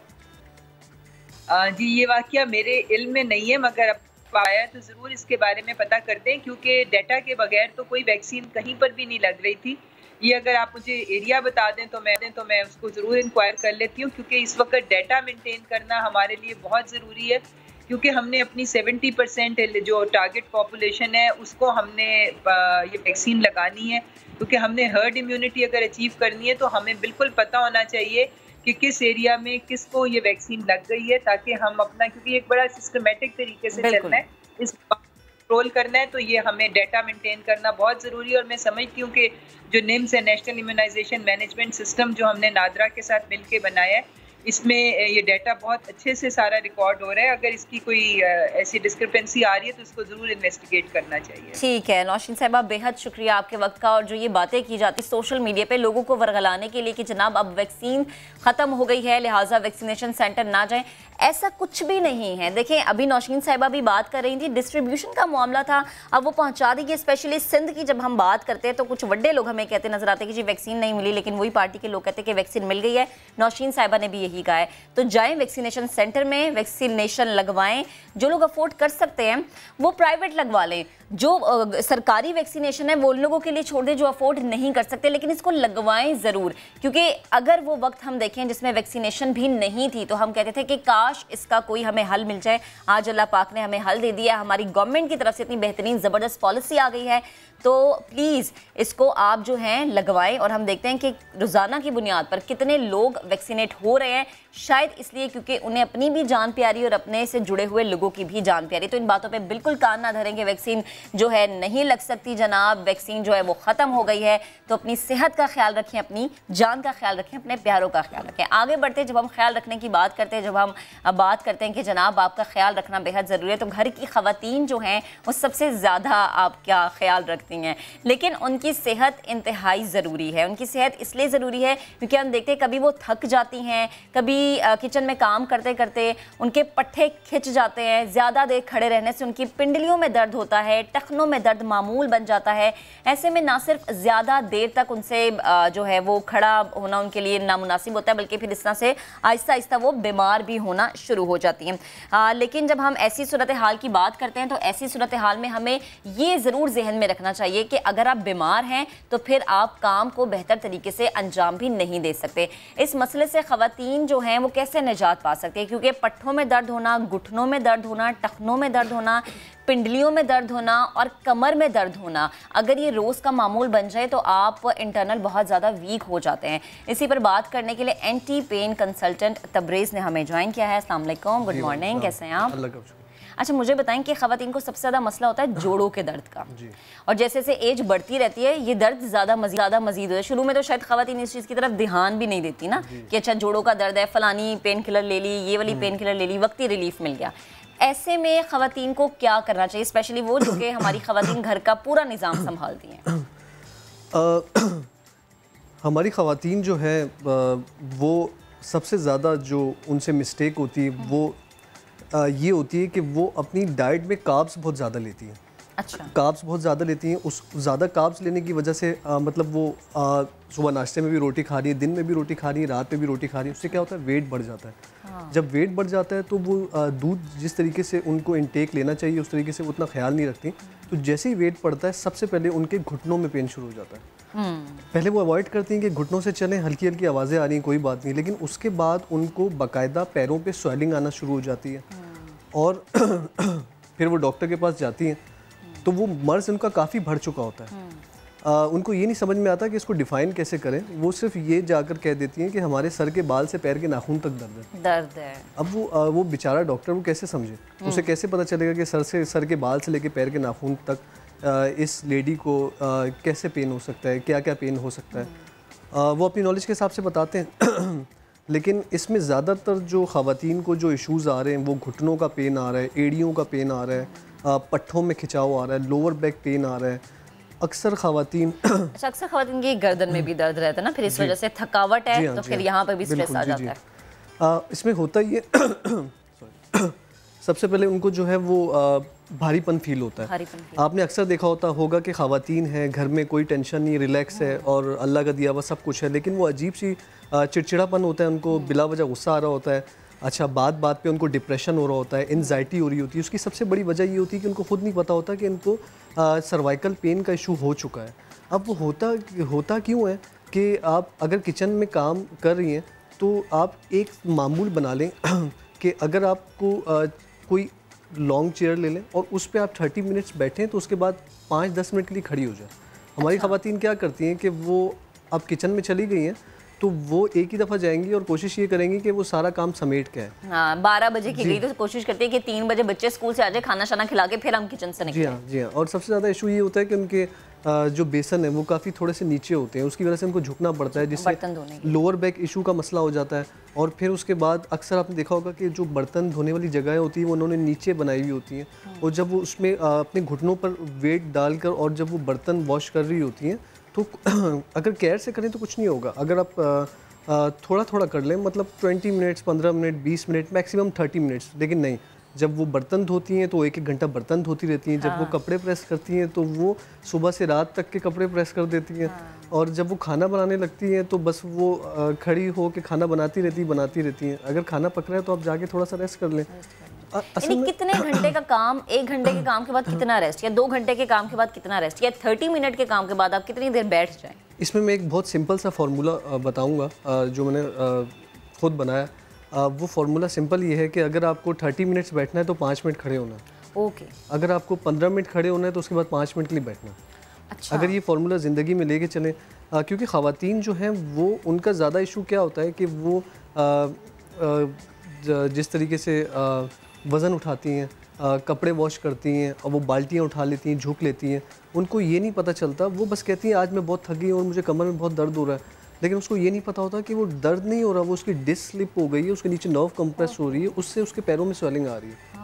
जी ये वाकया मेरे इल्म में नहीं है, मगर आया तो ज़रूर इसके बारे में पता करते हैं, क्योंकि डाटा के बगैर तो कोई वैक्सीन कहीं पर भी नहीं लग रही थी। ये अगर आप मुझे एरिया बता दें तो मैं उसको ज़रूर इंक्वायर कर लेती हूँ, क्योंकि इस वक्त डाटा मेंटेन करना हमारे लिए बहुत ज़रूरी है, क्योंकि हमने अपनी 70% जो टारगेट पॉपुलेशन है उसको हमने ये वैक्सीन लगानी है, क्योंकि हमने हर्ड इम्यूनिटी अगर अचीव करनी है तो हमें बिल्कुल पता होना चाहिए कि किस एरिया में किसको ये वैक्सीन लग गई है, ताकि हम अपना, क्योंकि एक बड़ा सिस्टमेटिक तरीके से चलना है, इस कंट्रोल करना है, तो ये हमें डाटा मेंटेन करना बहुत ज़रूरी है। और मैं समझती हूँ कि जो NIMS है, नेशनल इम्यूनाइजेशन मैनेजमेंट सिस्टम, जो हमने नादरा के साथ मिलके बनाया है, इसमें ये डाटा बहुत अच्छे से सारा रिकॉर्ड हो रहा है। अगर इसकी कोई ऐसी डिस्क्रिपेंसी आ रही है तो उसको ज़रूर इन्वेस्टिगेट करना चाहिए। ठीक है नौशीन साहिबा, बेहद शुक्रिया आपके वक्त का। और जो ये बातें की जाती सोशल मीडिया पे लोगों को वर्गलाने के लिए कि जनाब अब वैक्सीन ख़त्म हो गई है लिहाजा वैक्सीनेशन सेंटर ना जाएं, ऐसा कुछ भी नहीं है। देखें, अभी नौशीन साहिबा भी बात कर रही थी, डिस्ट्रीब्यूशन का मामला था, अब वो पहुंचा दी गई। स्पेशली सिंध की जब हम बात करते हैं तो कुछ बड़े लोग हमें कहते नजर आते हैं कि जी वैक्सीन नहीं मिली, लेकिन वही पार्टी के लोग कहते हैं कि वैक्सीन मिल गई है। नौशीन साहिबा ने भी यही कहा है, तो जाएं वैक्सीनेशन सेंटर में, वैक्सीनेशन लगवाएं। जो लोग अफोर्ड कर सकते हैं वो प्राइवेट लगवा लें, जो सरकारी वैक्सीनेशन है वो उन लोगों के लिए छोड़ दें जो अफोर्ड नहीं कर सकते, लेकिन इसको लगवाएं ज़रूर। क्योंकि अगर वो वक्त हम देखें जिसमें वैक्सीनेशन भी नहीं थी तो हम कहते थे कि काश इसका कोई हमें हल मिल जाए। आज अल्लाह पाक ने हमें हल दे दिया, हमारी गवर्नमेंट की तरफ से इतनी बेहतरीन ज़बरदस्त पॉलिसी आ गई है, तो प्लीज़ इसको आप जो हैं लगवाएं। और हम देखते हैं कि रोज़ाना की बुनियाद पर कितने लोग वैक्सीनेट हो रहे हैं, शायद इसलिए क्योंकि उन्हें अपनी भी जान प्यारी और अपने से जुड़े हुए लोगों की भी जान प्यारी। तो इन बातों पे बिल्कुल कान ना धरेंगे, वैक्सीन जो है नहीं लग सकती जनाब, वैक्सीन जो है वो ख़त्म हो गई है। तो अपनी सेहत का ख्याल रखें, अपनी जान का ख्याल रखें, अपने प्यारों का ख्याल रखें। आगे बढ़ते जब हम ख्याल रखने की बात करते हैं, जब हम बात करते हैं कि जनाब आपका ख्याल रखना बेहद ज़रूरी है, तो घर की ख़वातीन जो हैं वो सबसे ज़्यादा आपका ख्याल रखती हैं, लेकिन उनकी सेहत इंतहाई ज़रूरी है। उनकी सेहत इसलिए ज़रूरी है क्योंकि हम देखते हैं कभी वो थक जाती हैं, कभी किचन में काम करते करते उनके पट्टे खिंच जाते हैं, ज़्यादा देर खड़े रहने से उनकी पिंडलियों में दर्द होता है, टखनों में दर्द मामूल बन जाता है। ऐसे में ना सिर्फ ज़्यादा देर तक उनसे जो है वो खड़ा होना उनके लिए नामुनासिब होता है, बल्कि फिर इस तरह से आहिस्ता आहिस्ता वो बीमार भी होना शुरू हो जाती हैं। लेकिन जब हम ऐसी सूरत हाल की बात करते हैं तो ऐसी सूरत हाल में हमें ये ज़रूर जहन में रखना चाहिए कि अगर आप बीमार हैं तो फिर आप काम को बेहतर तरीके से अंजाम भी नहीं दे सकते। इस मसले से ख़वातीन जो हैं वो कैसे निजात पा सकते हैं, क्योंकि पट्ठों में दर्द होना, घुटनों में दर्द होना, टखनों में दर्द होना, पिंडलियों में दर्द होना और कमर में दर्द होना, अगर ये रोज़ का मामूल बन जाए तो आप इंटरनल बहुत ज़्यादा वीक हो जाते हैं। इसी पर बात करने के लिए एंटी पेन कंसल्टेंट तब्रेज़ ने हमें ज्वाइन किया है। अस्सलाम वालेकुम, गुड मॉर्निंग, कैसे हैं आप? अच्छा मुझे बताएं कि खवातीन को सबसे ज़्यादा मसला होता है जोड़ों के दर्द का, और जैसे जैसे एज बढ़ती रहती है ये दर्द ज़्यादा मजीद होता है। शुरू में तो शायद खवातीन इस चीज़ की तरफ ध्यान भी नहीं देती ना कि अच्छा जोड़ों का दर्द है, फलानी पेन किलर ले ली, ये वाली पेन किलर ले ली, वक्ती रिलीफ मिल गया। ऐसे में खवातीन को क्या करना चाहिए, स्पेशली वो जो कि हमारी खवातीन घर का पूरा निज़ाम संभालती हैं? हमारी खवातीन जो है वो सबसे ज़्यादा जो उनसे मिस्टेक होती है वो ये होती है कि वो अपनी डाइट में कार्ब्स बहुत ज़्यादा लेती हैं। अच्छा। कार्ब्स बहुत ज़्यादा लेती हैं, उस ज़्यादा कार्ब्स लेने की वजह से मतलब वो सुबह नाश्ते में भी रोटी खा रही है, दिन में भी रोटी खा रही है, रात में भी रोटी खा रही है, उससे क्या होता है वेट बढ़ जाता है। हाँ। जब वेट बढ़ जाता है तो वो दूध जिस तरीके से उनको इंटेक लेना चाहिए उस तरीके से वो उतना ख्याल नहीं रखती, तो जैसे ही वेट बढ़ता है सबसे पहले उनके घुटनों में पेन शुरू हो जाता है। पहले वो अवॉइड करती हैं कि घुटनों से चलें, हल्की हल्की आवाज़ें आ रही हैं कोई बात नहीं, लेकिन उसके बाद उनको बाकायदा पैरों पे स्वेलिंग आना शुरू हो जाती है और फिर वो डॉक्टर के पास जाती हैं तो वो मर्ज़ उनका काफ़ी बढ़ चुका होता है। उनको ये नहीं समझ में आता कि इसको डिफ़ाइन कैसे करें, वो सिर्फ ये जाकर कह देती हैं कि हमारे सर के बाल से पैर के नाखून तक दर्द है। अब वो बेचारा डॉक्टर वो कैसे समझे, उसे कैसे पता चलेगा कि सर के बाल से लेके पैर के नाखून तक इस लेडी को कैसे पेन हो सकता है, क्या क्या पेन हो सकता है, वो अपनी नॉलेज के हिसाब से बताते हैं। लेकिन इसमें ज़्यादातर जो ख़वातीन को जो इश्यूज़ आ रहे हैं वो घुटनों का पेन आ रहा है, एड़ियों का पेन आ रहा है, पट्ठों में खिंचाव आ रहा है, लोअर बैक पेन आ रहा है। अक्सर ख़वातीन अक्सर ख़वातीन की गर्दन में भी दर्द रहता है ना, फिर इस वजह से थकावट है तो फिर यहाँ पर भी स्ट्रेस आ जाता है। इसमें होता ये सबसे पहले उनको जो है वो भारीपन फील होता है। आपने अक्सर देखा होगा कि ख़वातीन हैं, घर में कोई टेंशन नहीं, रिलैक्स है और अल्लाह का दिया हुआ सब कुछ है, लेकिन वो अजीब सी चिड़चिड़ापन होता है, उनको बिला वजह गुस्सा आ रहा होता है। अच्छा, बात पे उनको डिप्रेशन हो रहा होता है, एंजाइटी हो रही होती है। उसकी सबसे बड़ी वजह ये होती है कि उनको खुद नहीं पता होता कि इनको सर्वाइकल पेन का इशू हो चुका है। अब वो होता क्यों है कि आप अगर किचन में काम कर रही हैं तो आप एक मामूल बना लें कि अगर आपको कोई लॉन्ग चेयर ले लें और उस पर आप 30 मिनट्स बैठें तो उसके बाद 5-10 मिनट के लिए खड़ी हो जाए। हमारी ख़वातीन क्या करती हैं कि वो अब किचन में चली गई हैं तो वो एक ही दफ़ा जाएंगी और कोशिश ये करेंगी कि वो सारा काम समेट के आए। हाँ, 12 बजे की गई तो कोशिश करती है कि 3 बजे बच्चे स्कूल से आ जाए, खाना शाना खिला के फिर हम किचन से निकलें। जी हाँ। और सबसे ज़्यादा इशू ये होता है कि उनके जो बेसन है वो काफ़ी थोड़े से नीचे होते हैं, उसकी वजह से उनको झुकना पड़ता है, जिससे लोअर बैक इशू का मसला हो जाता है। और फिर उसके बाद अक्सर आपने देखा होगा कि जो बर्तन धोने वाली जगहें होती हैं वो उन्होंने नीचे बनाई हुई होती हैं, और जब वो उसमें अपने घुटनों पर वेट डालकर और जब वो बर्तन वॉश कर रही होती हैं तो अगर केयर से करें तो कुछ नहीं होगा। अगर आप थोड़ा थोड़ा कर लें, मतलब 20 minutes, 15 minute, 20 minute, maximum 30 minutes, लेकिन नहीं, जब वो बर्तन धोती हैं तो 1-1 घंटा बर्तन धोती रहती हैं। जब वो कपड़े प्रेस करती हैं तो वो सुबह से रात तक के कपड़े प्रेस कर देती हैं। और जब वो खाना बनाने लगती हैं तो बस वो खड़ी हो के खाना बनाती रहती हैं। अगर खाना पक रहा है तो आप जाके थोड़ा सा रेस्ट कर लें। कितने घंटे का काम, 1 घंटे के काम के बाद कितना रेस्ट, या 2 घंटे के काम के बाद कितना रेस्ट, या 30 मिनट के काम के बाद आप कितनी देर बैठ जाएं? इसमें मैं एक बहुत सिंपल सा फार्मूला बताऊँगा जो मैंने खुद बनाया। वो फार्मूला सिंपल ये है कि अगर आपको 30 मिनट्स बैठना है तो 5 मिनट खड़े होना है। ओके। अगर आपको 15 मिनट खड़े होना है तो उसके बाद 5 मिनट के लिए बैठना। अच्छा। अगर ये फार्मूला ज़िंदगी में लेके चलें, क्योंकि ख़वातीन जो हैं वो उनका ज़्यादा इशू क्या होता है कि वो जिस तरीके से वज़न उठाती हैं, कपड़े वॉश करती हैं और वो बाल्टियाँ उठा लेती हैं, झुक लेती हैं, उनको ये नहीं पता चलता। वो बस कहती हैं आज मैं बहुत थक गई और मुझे कमर में बहुत दर्द हो रहा है, लेकिन उसको ये नहीं पता होता कि वो दर्द नहीं हो रहा, वो उसकी डिस्क स्लिप हो गई है, उसके नीचे नर्व कंप्रेस हो रही है, उससे उसके पैरों में स्वेलिंग आ रही है।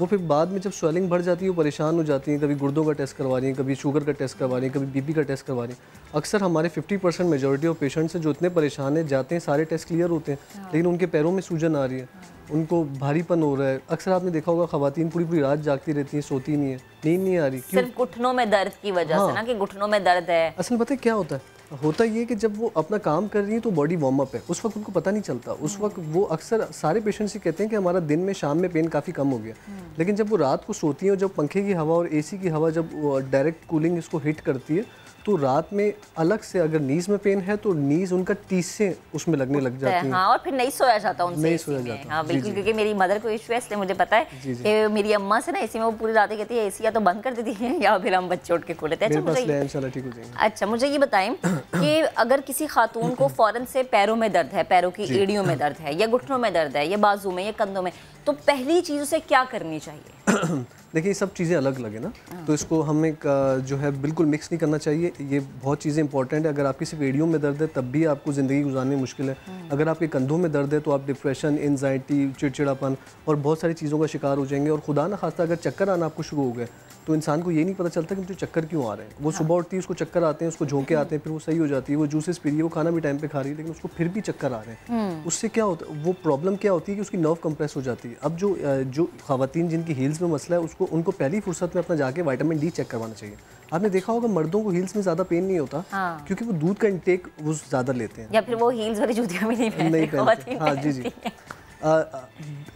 वो फिर बाद में जब स्वेलिंग बढ़ जाती है वो परेशान हो जाती हैं, कभी गुर्दों का टेस्ट करवा रही हैं, कभी शुगर का टेस्ट करवा रही हैं, कभी बीपी का टेस्ट करवा रही हैं। अक्सर हमारे 50% मेजॉरिटी ऑफ पेशेंट्स हैं जो इतने परेशान हैं, जाते हैं सारे टेस्ट क्लियर होते हैं, लेकिन उनके पैरों में सूजन आ रही है, उनको भारीपन हो रहा है। अक्सर आपने देखा होगा ख़वातीन पूरी रात जागती रहती हैं, सोती नहीं है, नींद नहीं आ रही, सिर्फ घुटनों में दर्द की वजह से ना, कि घुटनों में दर्द है। असल में पता है क्या होता ये कि जब वो अपना काम कर रही है तो बॉडी वार्म अप है, उस वक्त उनको पता नहीं चलता। उस वक्त वो अक्सर सारे पेशेंट्स ही कहते हैं कि हमारा दिन में शाम में पेन काफ़ी कम हो गया, लेकिन जब वो रात को सोती हैं और जब पंखे की हवा और एसी की हवा जब डायरेक्ट कूलिंग इसको हिट करती है तो रात में अलग से अगर नीज में पेन है तो नीज उनका 30 से उसमें लगने लग जाती है। हाँ, और फिर नहीं सोया जाता उनसे, नहीं सोया जाता। हाँ बिल्कुल, क्योंकि मेरी मदर को इशू है, इसलिए मुझे पता है कि मेरी अम्मा से ना एसी में वो पूरी रात कहती है एसी या तो बंद कर देती है या फिर हम बच्चे उठ के खोल लेते हैं। अच्छा, मुझे ये बताएं कि अगर किसी खातून को फौरन से पैरों में दर्द है, पैरों की एड़ियों में दर्द है, या घुटनों में दर्द है, या बाजू में, या कंधों में, तो पहली चीज़ उसे क्या करनी चाहिए? देखिए, सब चीज़ें अलग अलग है ना, तो इसको हम एक जो है बिल्कुल मिक्स नहीं करना चाहिए। ये बहुत चीज़ें इंपॉर्टेंट है। अगर आपकी सिर्फ एड़ियों में दर्द है तब भी आपको ज़िंदगी गुजारनी मुश्किल है। अगर आपके कंधों में दर्द है तो आप डिप्रेशन, एंजाइटी, चिड़चिड़ापन और बहुत सारी चीज़ों का शिकार हो जाएंगे। और खुदा ना खास्ता अगर चक्कर आना आपको शुरू हो गए तो इंसान को ये नहीं पता चलता कि मुझे चक्कर क्यों आ रहे हैं। वो सुबह उठती है, उसको चक्कर आते हैं, उसको झोंके आते हैं, फिर वो सही हो जाती है, वो जूसेस पी रही है, वो खाना भी टाइम पे खा रही है, लेकिन उसको फिर भी चक्कर आ रहे हैं। उससे क्या होता है, वो प्रॉब्लम क्या होती है कि उसकी नर्व कंप्रेस हो जाती है। अब जो ख़वातीन जिनकी हील्स में मसला है, उसको उनको पहली फुर्सत में अपना जाके विटामिन डी चेक करवाना चाहिए। आपने देखा होगा मर्दों को हील्स में ज़्यादा पेन नहीं होता, क्योंकि वो दूध का इंटेक वो ज़्यादा लेते हैं, या फिर वो हील्स वाली जूतियाँ भी नहीं पहनते। हाँ जी।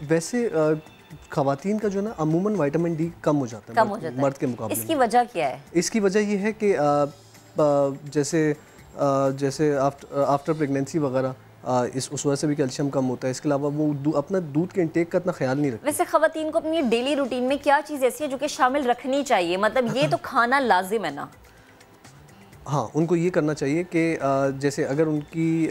वैसे ख़वातीन का जो है ना अमूमन विटामिन डी कम हो जाता है मर्द के मुकाबले। इसकी वजह क्या है? इसकी वजह ये है कि जैसे आफ्टर प्रेगनेंसी वगैरह उस वजह से भी कैल्शियम कम होता है। इसके अलावा वो अपना दूध के इंटेक का इतना ख्याल नहीं रखते। वैसे ख़वातीन को अपनी डेली रूटीन में क्या चीज़ ऐसी है जो कि शामिल रखनी चाहिए? मतलब ये तो खाना लाजिम है ना? हाँ, उनको ये करना चाहिए कि जैसे अगर उनकी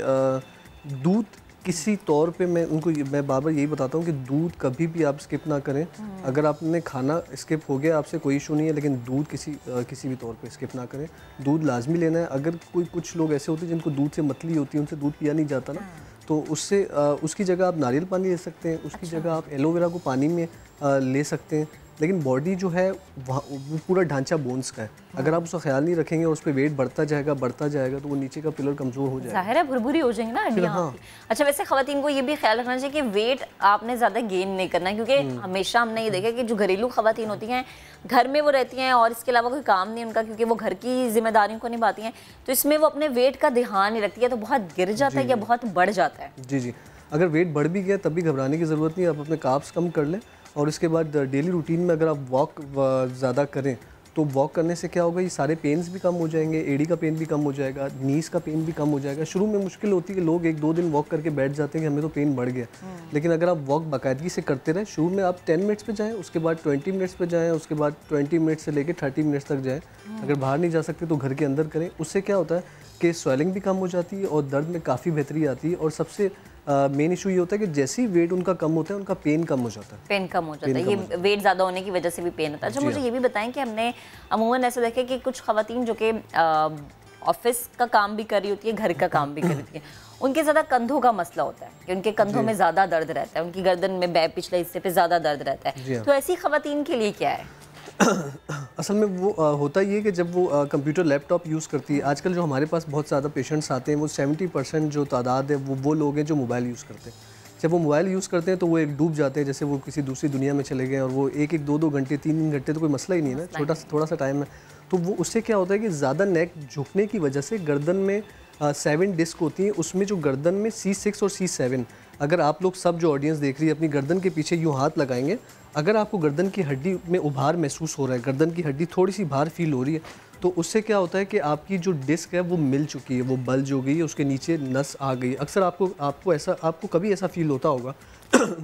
दूध किसी तौर पे मैं बार बार यही बताता हूँ कि दूध कभी भी आप स्किप ना करें। अगर आपने खाना स्किप हो गया आपसे कोई इशू नहीं है, लेकिन दूध किसी भी तौर पे स्किप ना करें। दूध लाजमी लेना है। अगर कुछ लोग ऐसे होते हैं जिनको दूध से मतली होती है, उनसे दूध पिया नहीं जाता ना, तो उसकी जगह आप नारियल पानी ले सकते हैं, उसकी जगह आप एलोवेरा को पानी में ले सकते हैं। लेकिन बॉडी जो है वो पूरा ढांचा बोन्स का है। अगर आप उसका ख्याल नहीं रखेंगे और उस पर वेट बढ़ता जाएगा तो वो नीचे का पिलर कमज़ोर हो जाएगा, ज़ाहिर है भुरभुरी हो जाएंगी ना हड्डियाँ। हाँ। अच्छा, वैसे ख़वातीन को ये भी ख्याल रखना चाहिए कि वेट आपने ज़्यादा गेन नहीं करना, क्योंकि हमेशा हमने ये देखा कि जो घरेलू ख़वातीन होती हैं घर में वो रहती हैं और इसके अलावा कोई काम नहीं उनका, क्योंकि वो घर की जिम्मेदारियों को निभाती हैं, तो इसमें वो अपने वेट का ध्यान नहीं रखती है, तो बहुत गिर जाता है या बहुत बढ़ जाता है। जी। अगर वेट बढ़ भी गया तब भी घबराने की ज़रूरत नहीं है। आप अपने कार्ब्स कम कर लें और इसके बाद डेली रूटीन में अगर आप वॉक ज़्यादा करें तो वॉक करने से क्या होगा, ये सारे पेन्स भी कम हो जाएंगे, एड़ी का पेन भी कम हो जाएगा, नीज़ का पेन भी कम हो जाएगा। शुरू में मुश्किल होती है कि लोग 1-2 दिन वॉक करके बैठ जाते हैं कि हमें तो पेन बढ़ गया, लेकिन अगर आप वॉक बाकायदगी से करते रहें, शुरू में आप 10 मिनट्स पे जाएं, उसके बाद 20 मिनट्स पे जाएं, उसके बाद 20 मिनट्स से लेकर 30 मिनट्स तक जाएं। अगर बाहर नहीं जा सकते तो घर के अंदर करें। उससे क्या होता है कि स्वेलिंग भी कम हो जाती है और दर्द में काफ़ी बेहतरी आती है। और सबसे मेन इशू ये होता है कि जैसे ही वेट उनका कम होता है उनका पेन कम हो जाता है। पेन कम हो जाता है, ये वेट ज़्यादा होने की वजह से भी पेन होता है। अच्छा, मुझे ये भी बताएं कि हमने अमूमन ऐसा देखे कि कुछ ख़वातीन जो कि ऑफिस का काम भी कर रही होती है, घर का काम भी कर रही होती है, उनके ज़्यादा कंधों का मसला होता है कि उनके कंधों में ज़्यादा दर्द रहता है, उनकी गर्दन में पिछले हिस्से पे ज़्यादा दर्द रहता है, तो ऐसी ख़वातीन के लिए क्या है? असल में वो होता ये कि जब वो कंप्यूटर लैपटॉप यूज़ करती है, आजकल जो हमारे पास बहुत ज़्यादा पेशेंट्स आते हैं वो 70% जो तादाद है वो लोग हैं जो मोबाइल यूज़ करते हैं। जब वो मोबाइल यूज़ करते हैं तो वो एक डूब जाते हैं, जैसे वो किसी दूसरी दुनिया में चले गए और वो 1-1, 2-2 घंटे, 3-3 घंटे तो कोई मसला ही नहीं है ना, थोड़ा सा टाइम है, तो वो उससे क्या होता है कि ज़्यादा नेक झुकने की वजह से गर्दन में 7 डिस्क होती हैं, उसमें जो गर्दन में C6 और C7, अगर आप लोग सब जो ऑडियंस देख रही है अपनी गर्दन के पीछे यूँ हाथ लगाएंगे, अगर आपको गर्दन की हड्डी में उभार महसूस हो रहा है, गर्दन की हड्डी थोड़ी सी भार फील हो रही है, तो उससे क्या होता है कि आपकी जो डिस्क है वो मिल चुकी है, वो बल्ज हो गई है, उसके नीचे नस आ गई। अक्सर आपको कभी ऐसा फील होता होगा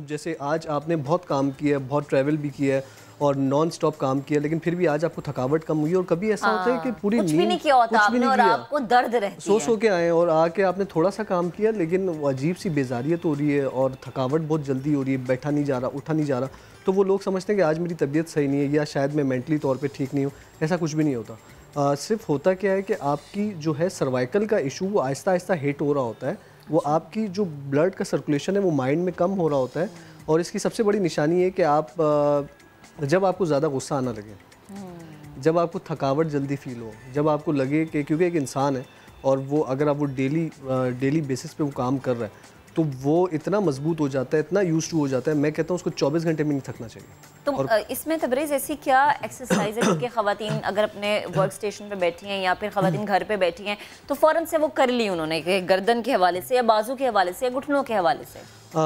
जैसे आज आपने बहुत काम किया है, बहुत ट्रैवल भी किया है और नॉन स्टॉप काम किया, लेकिन फिर भी आज आपको थकावट कम हुई, और कभी ऐसा होता है कि पूरी कुछ भी नहीं किया होता आपने और आपको दर्द रहती है, सो के आए और आके आपने थोड़ा सा काम किया, लेकिन अजीब सी बेजारियत हो रही है और थकावट बहुत जल्दी हो रही है, बैठा नहीं जा रहा, उठा नहीं जा रहा, तो वो लोग समझते हैं कि आज मेरी तबीयत सही नहीं है या शायद मैं मेंटली तौर पे ठीक नहीं हूँ। ऐसा कुछ भी नहीं होता। सिर्फ होता क्या है कि आपकी जो है सर्वाइकल का इशू वो आहिस्ता आहिस्ता हिट हो रहा होता है, वो आपकी जो ब्लड का सर्कुलेशन है वो माइंड में कम हो रहा होता है, और इसकी सबसे बड़ी निशानी है कि आप जब आपको ज़्यादा गुस्सा आना लगे, जब आपको थकावट जल्दी फील हो, जब आपको लगे कि क्योंकि एक इंसान है और वो अगर आप वो डेली बेसिस पे वो काम कर रहा है तो वो इतना मजबूत हो जाता है, इतना यूज्ड टू हो जाता है, मैं कहता हूँ उसको 24 घंटे में नहीं थकना चाहिए। तो इसमें तबरेज़ ऐसी क्या एक्सरसाइज है क्योंकि ख़वातीन अगर अपने वर्क स्टेशन पे बैठी हैं या फिर ख़वातीन घर पे बैठी हैं तो फ़ौरन से वो कर ली उन्होंने कि गर्दन के हवाले से या बाजू के हवाले से या घुटनों के हवाले से?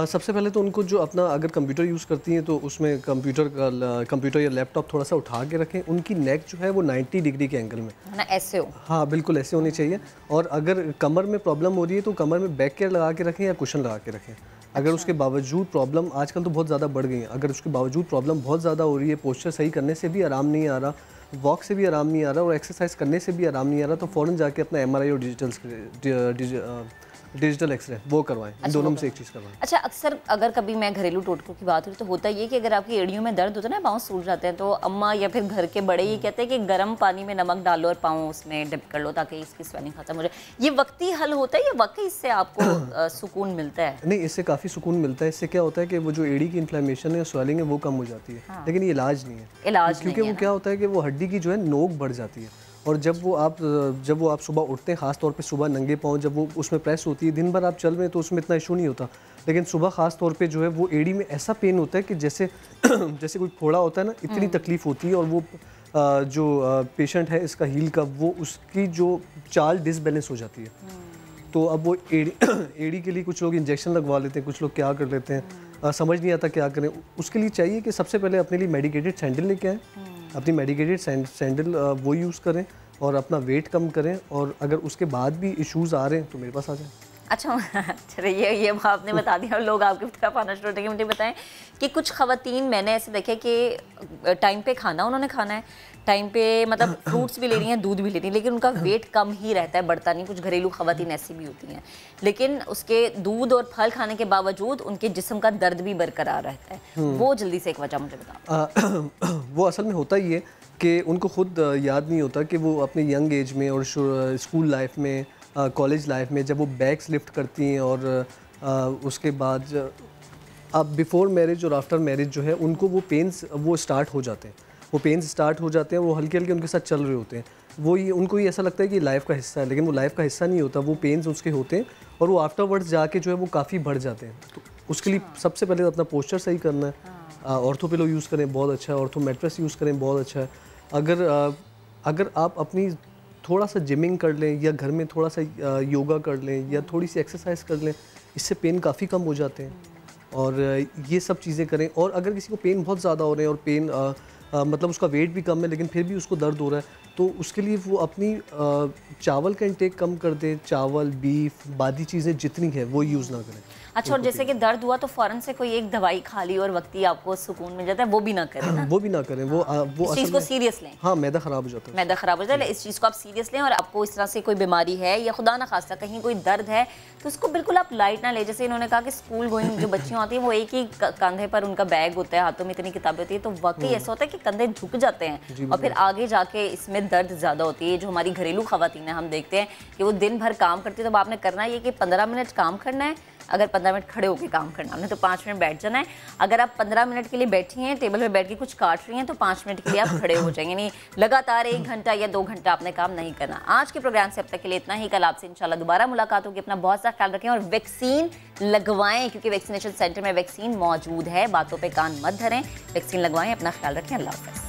सबसे पहले तो उनको जो अपना अगर कंप्यूटर यूज़ करती हैं तो उसमें कंप्यूटर या लैपटॉप थोड़ा सा उठा के रखें, उनकी नेक जो है वो 90 डिग्री के एंगल में ना ऐसे हो। हाँ बिल्कुल ऐसे होनी चाहिए। और अगर कमर में प्रॉब्लम हो रही है तो कमर में बैक केयर लगा के रखें या कुशन लगा के रखें। अगर उसके बावजूद प्रॉब्लम आजकल तो बहुत ज़्यादा बढ़ गई है, अगर उसके बावजूद प्रॉब्लम बहुत ज़्यादा हो रही है, पोस्चर सही करने से भी आराम नहीं आ रहा, वॉक से भी आराम नहीं आ रहा और एक्सरसाइज करने से भी आराम नहीं आ रहा, तो फ़ौरन जाके अपना MRI और डिजिटल एक्सरे वो करवाएं। इन दोनों में से एक चीज़ करवाएं। अच्छा, अक्सर अगर कभी मैं घरेलू टोटकों की बात करूँ तो होता ये कि अगर आपकी एड़ियों में दर्द होता है ना, पाँव सूज जाते हैं, तो अम्मा या फिर घर के बड़े ये कहते हैं कि गर्म पानी में नमक डालो और पाँव उसमें डिप कर लो ताकि इसकी स्वेलिंग खत्म हो जाए। ये वक्ती हल होता है या वाकई इससे आपको सुकून मिलता है? नहीं, इससे काफ़ी सुकून मिलता है। इससे क्या होता है कि वो जो एड़ी की इन्फ्लेमेशन है, स्वेलिंग है, वो कम हो जाती है। लेकिन ये इलाज नहीं है, क्योंकि वो क्या होता है कि वो हड्डी की जो है नोक बढ़ जाती है, और जब वो आप सुबह उठते हैं, ख़ास तौर पे सुबह नंगे पाँव जब वो उसमें प्रेस होती है, दिन भर आप चल रहे हैं तो उसमें इतना इशू नहीं होता, लेकिन सुबह ख़ास तौर पे जो है वो एड़ी में ऐसा पेन होता है कि जैसे जैसे कोई फोड़ा होता है ना, इतनी तकलीफ़ होती है। और वो जो पेशेंट है इसका हील का, वो उसकी जो चाल डिसबैलेंस हो जाती है। तो अब वो एड़ी के लिए कुछ लोग इंजेक्शन लगवा लेते हैं, कुछ लोग क्या कर लेते हैं, समझ नहीं आता क्या करें। उसके लिए चाहिए कि सबसे पहले अपने लिए मेडिकेटेड सैंडल लेके आएँ, अपनी मेडिकेटेड सैंडल वो यूज़ करें और अपना वेट कम करें, और अगर उसके बाद भी इश्यूज़ आ रहे हैं तो मेरे पास आ जाएं। अच्छा, चलिए ये आपने बता दिया और लोग आपकी तरफ आना शुरू होते हैं। मुझे बताएं कि कुछ ख़वातीन मैंने ऐसे देखे कि टाइम पे खाना उन्होंने खाना है, टाइम पे मतलब फ्रूट्स भी ले रही हैं, दूध भी ले रही हैं, लेकिन उनका वेट कम ही रहता है, बढ़ता नहीं। कुछ घरेलू ख़वातीन ऐसी भी होती हैं, लेकिन उसके दूध और फल खाने के बावजूद उनके जिस्म का दर्द भी बरकरार रहता है। वो जल्दी से एक वजह मुझे बताओ। वो असल में होता ही है कि उनको खुद याद नहीं होता कि वो अपने यंग एज में और स्कूल लाइफ में, कॉलेज लाइफ में जब वो बैग्स लिफ्ट करती हैं, और उसके बाद अब बिफ़ोर मैरिज और आफ्टर मैरिज जो है उनको वो पेन्स वो स्टार्ट हो जाते हैं, वो पेन्स स्टार्ट हो जाते हैं, वो हल्के हल्के उनके साथ चल रहे होते हैं। वो ये उनको ये ऐसा लगता है कि लाइफ का हिस्सा है, लेकिन वो लाइफ का हिस्सा नहीं होता। वो पेन्स उसके होते हैं और वो आफ्टरवर्ड्स जाके जो है वो काफ़ी बढ़ जाते हैं। तो उसके लिए सबसे पहले अपना पोस्चर सही करना है। ऑर्थो पिलो यूज़ करें, बहुत अच्छा है। ऑर्थो मैट्रेस यूज़ करें, बहुत अच्छा है। अगर आप अपनी थोड़ा सा जिमिंग कर लें या घर में थोड़ा सा योगा कर लें या थोड़ी सी एक्सरसाइज कर लें, इससे पेन काफ़ी कम हो जाते हैं। और ये सब चीज़ें करें। और अगर किसी को पेन बहुत ज़्यादा हो रहे हैं और पेन मतलब उसका वेट भी कम है लेकिन फिर भी उसको दर्द हो रहा है, तो उसके लिए वो अपनी चावल का इंटेक कम कर दे। चावल, बीफ, बादी चीज़ें जितनी है वो यूज़ ना करें। अच्छा, और जैसे कि दर्द हुआ तो फ़ौरन से कोई एक दवाई खा ली और वक्ती आपको सुकून मिल जाता है, वो भी ना करें ना? वो भी ना करें। वो इस चीज़ को सीरियस लें। हाँ, मैदा ख़राब हो जाता है। मैदा ख़राब हो जाता है, इस चीज़ को आप सीरियस लें। और आपको इस तरह से कोई बीमारी है या खुदा ना खास्ता कहीं कोई दर्द है तो उसको बिल्कुल आप लाइट ना लें। जैसे इन्होंने कहा कि स्कूल गोइंग जो बच्चियाँ होती हैं वो एक ही कंधे पर उनका बैग होता है, हाथों में इतनी किताबें होती है, तो वाकई ऐसा होता है कि कंधे झुक जाते हैं और फिर आगे जाके इसमें दर्द ज़्यादा होती है। जो हमारी घरेलू ख़वातीन है, हम देखते हैं कि वो दिन भर काम करती है, तो आपने करना ये कि 15 मिनट काम करना है। अगर 15 मिनट खड़े होकर काम करना हमने तो 5 मिनट बैठ जाना है। अगर आप 15 मिनट के लिए बैठी हैं, टेबल पे बैठ के कुछ काट रही हैं, तो 5 मिनट के लिए आप खड़े हो जाएंगे। नहीं लगातार 1 घंटा या 2 घंटा आपने काम नहीं करना। आज के प्रोग्राम से अब तक के लिए इतना ही। कल आपसे इंशाल्लाह दोबारा मुलाकात होगी। अपना बहुत सा ख्याल रखें और वैक्सीन लगवाएं, क्योंकि वैक्सीनेशन सेंटर में वैक्सीन मौजूद है। बातों पर कान मत धरें, वैक्सीन लगवाएं। अपना ख्याल रखें। अल्लाह हाफ़िज़।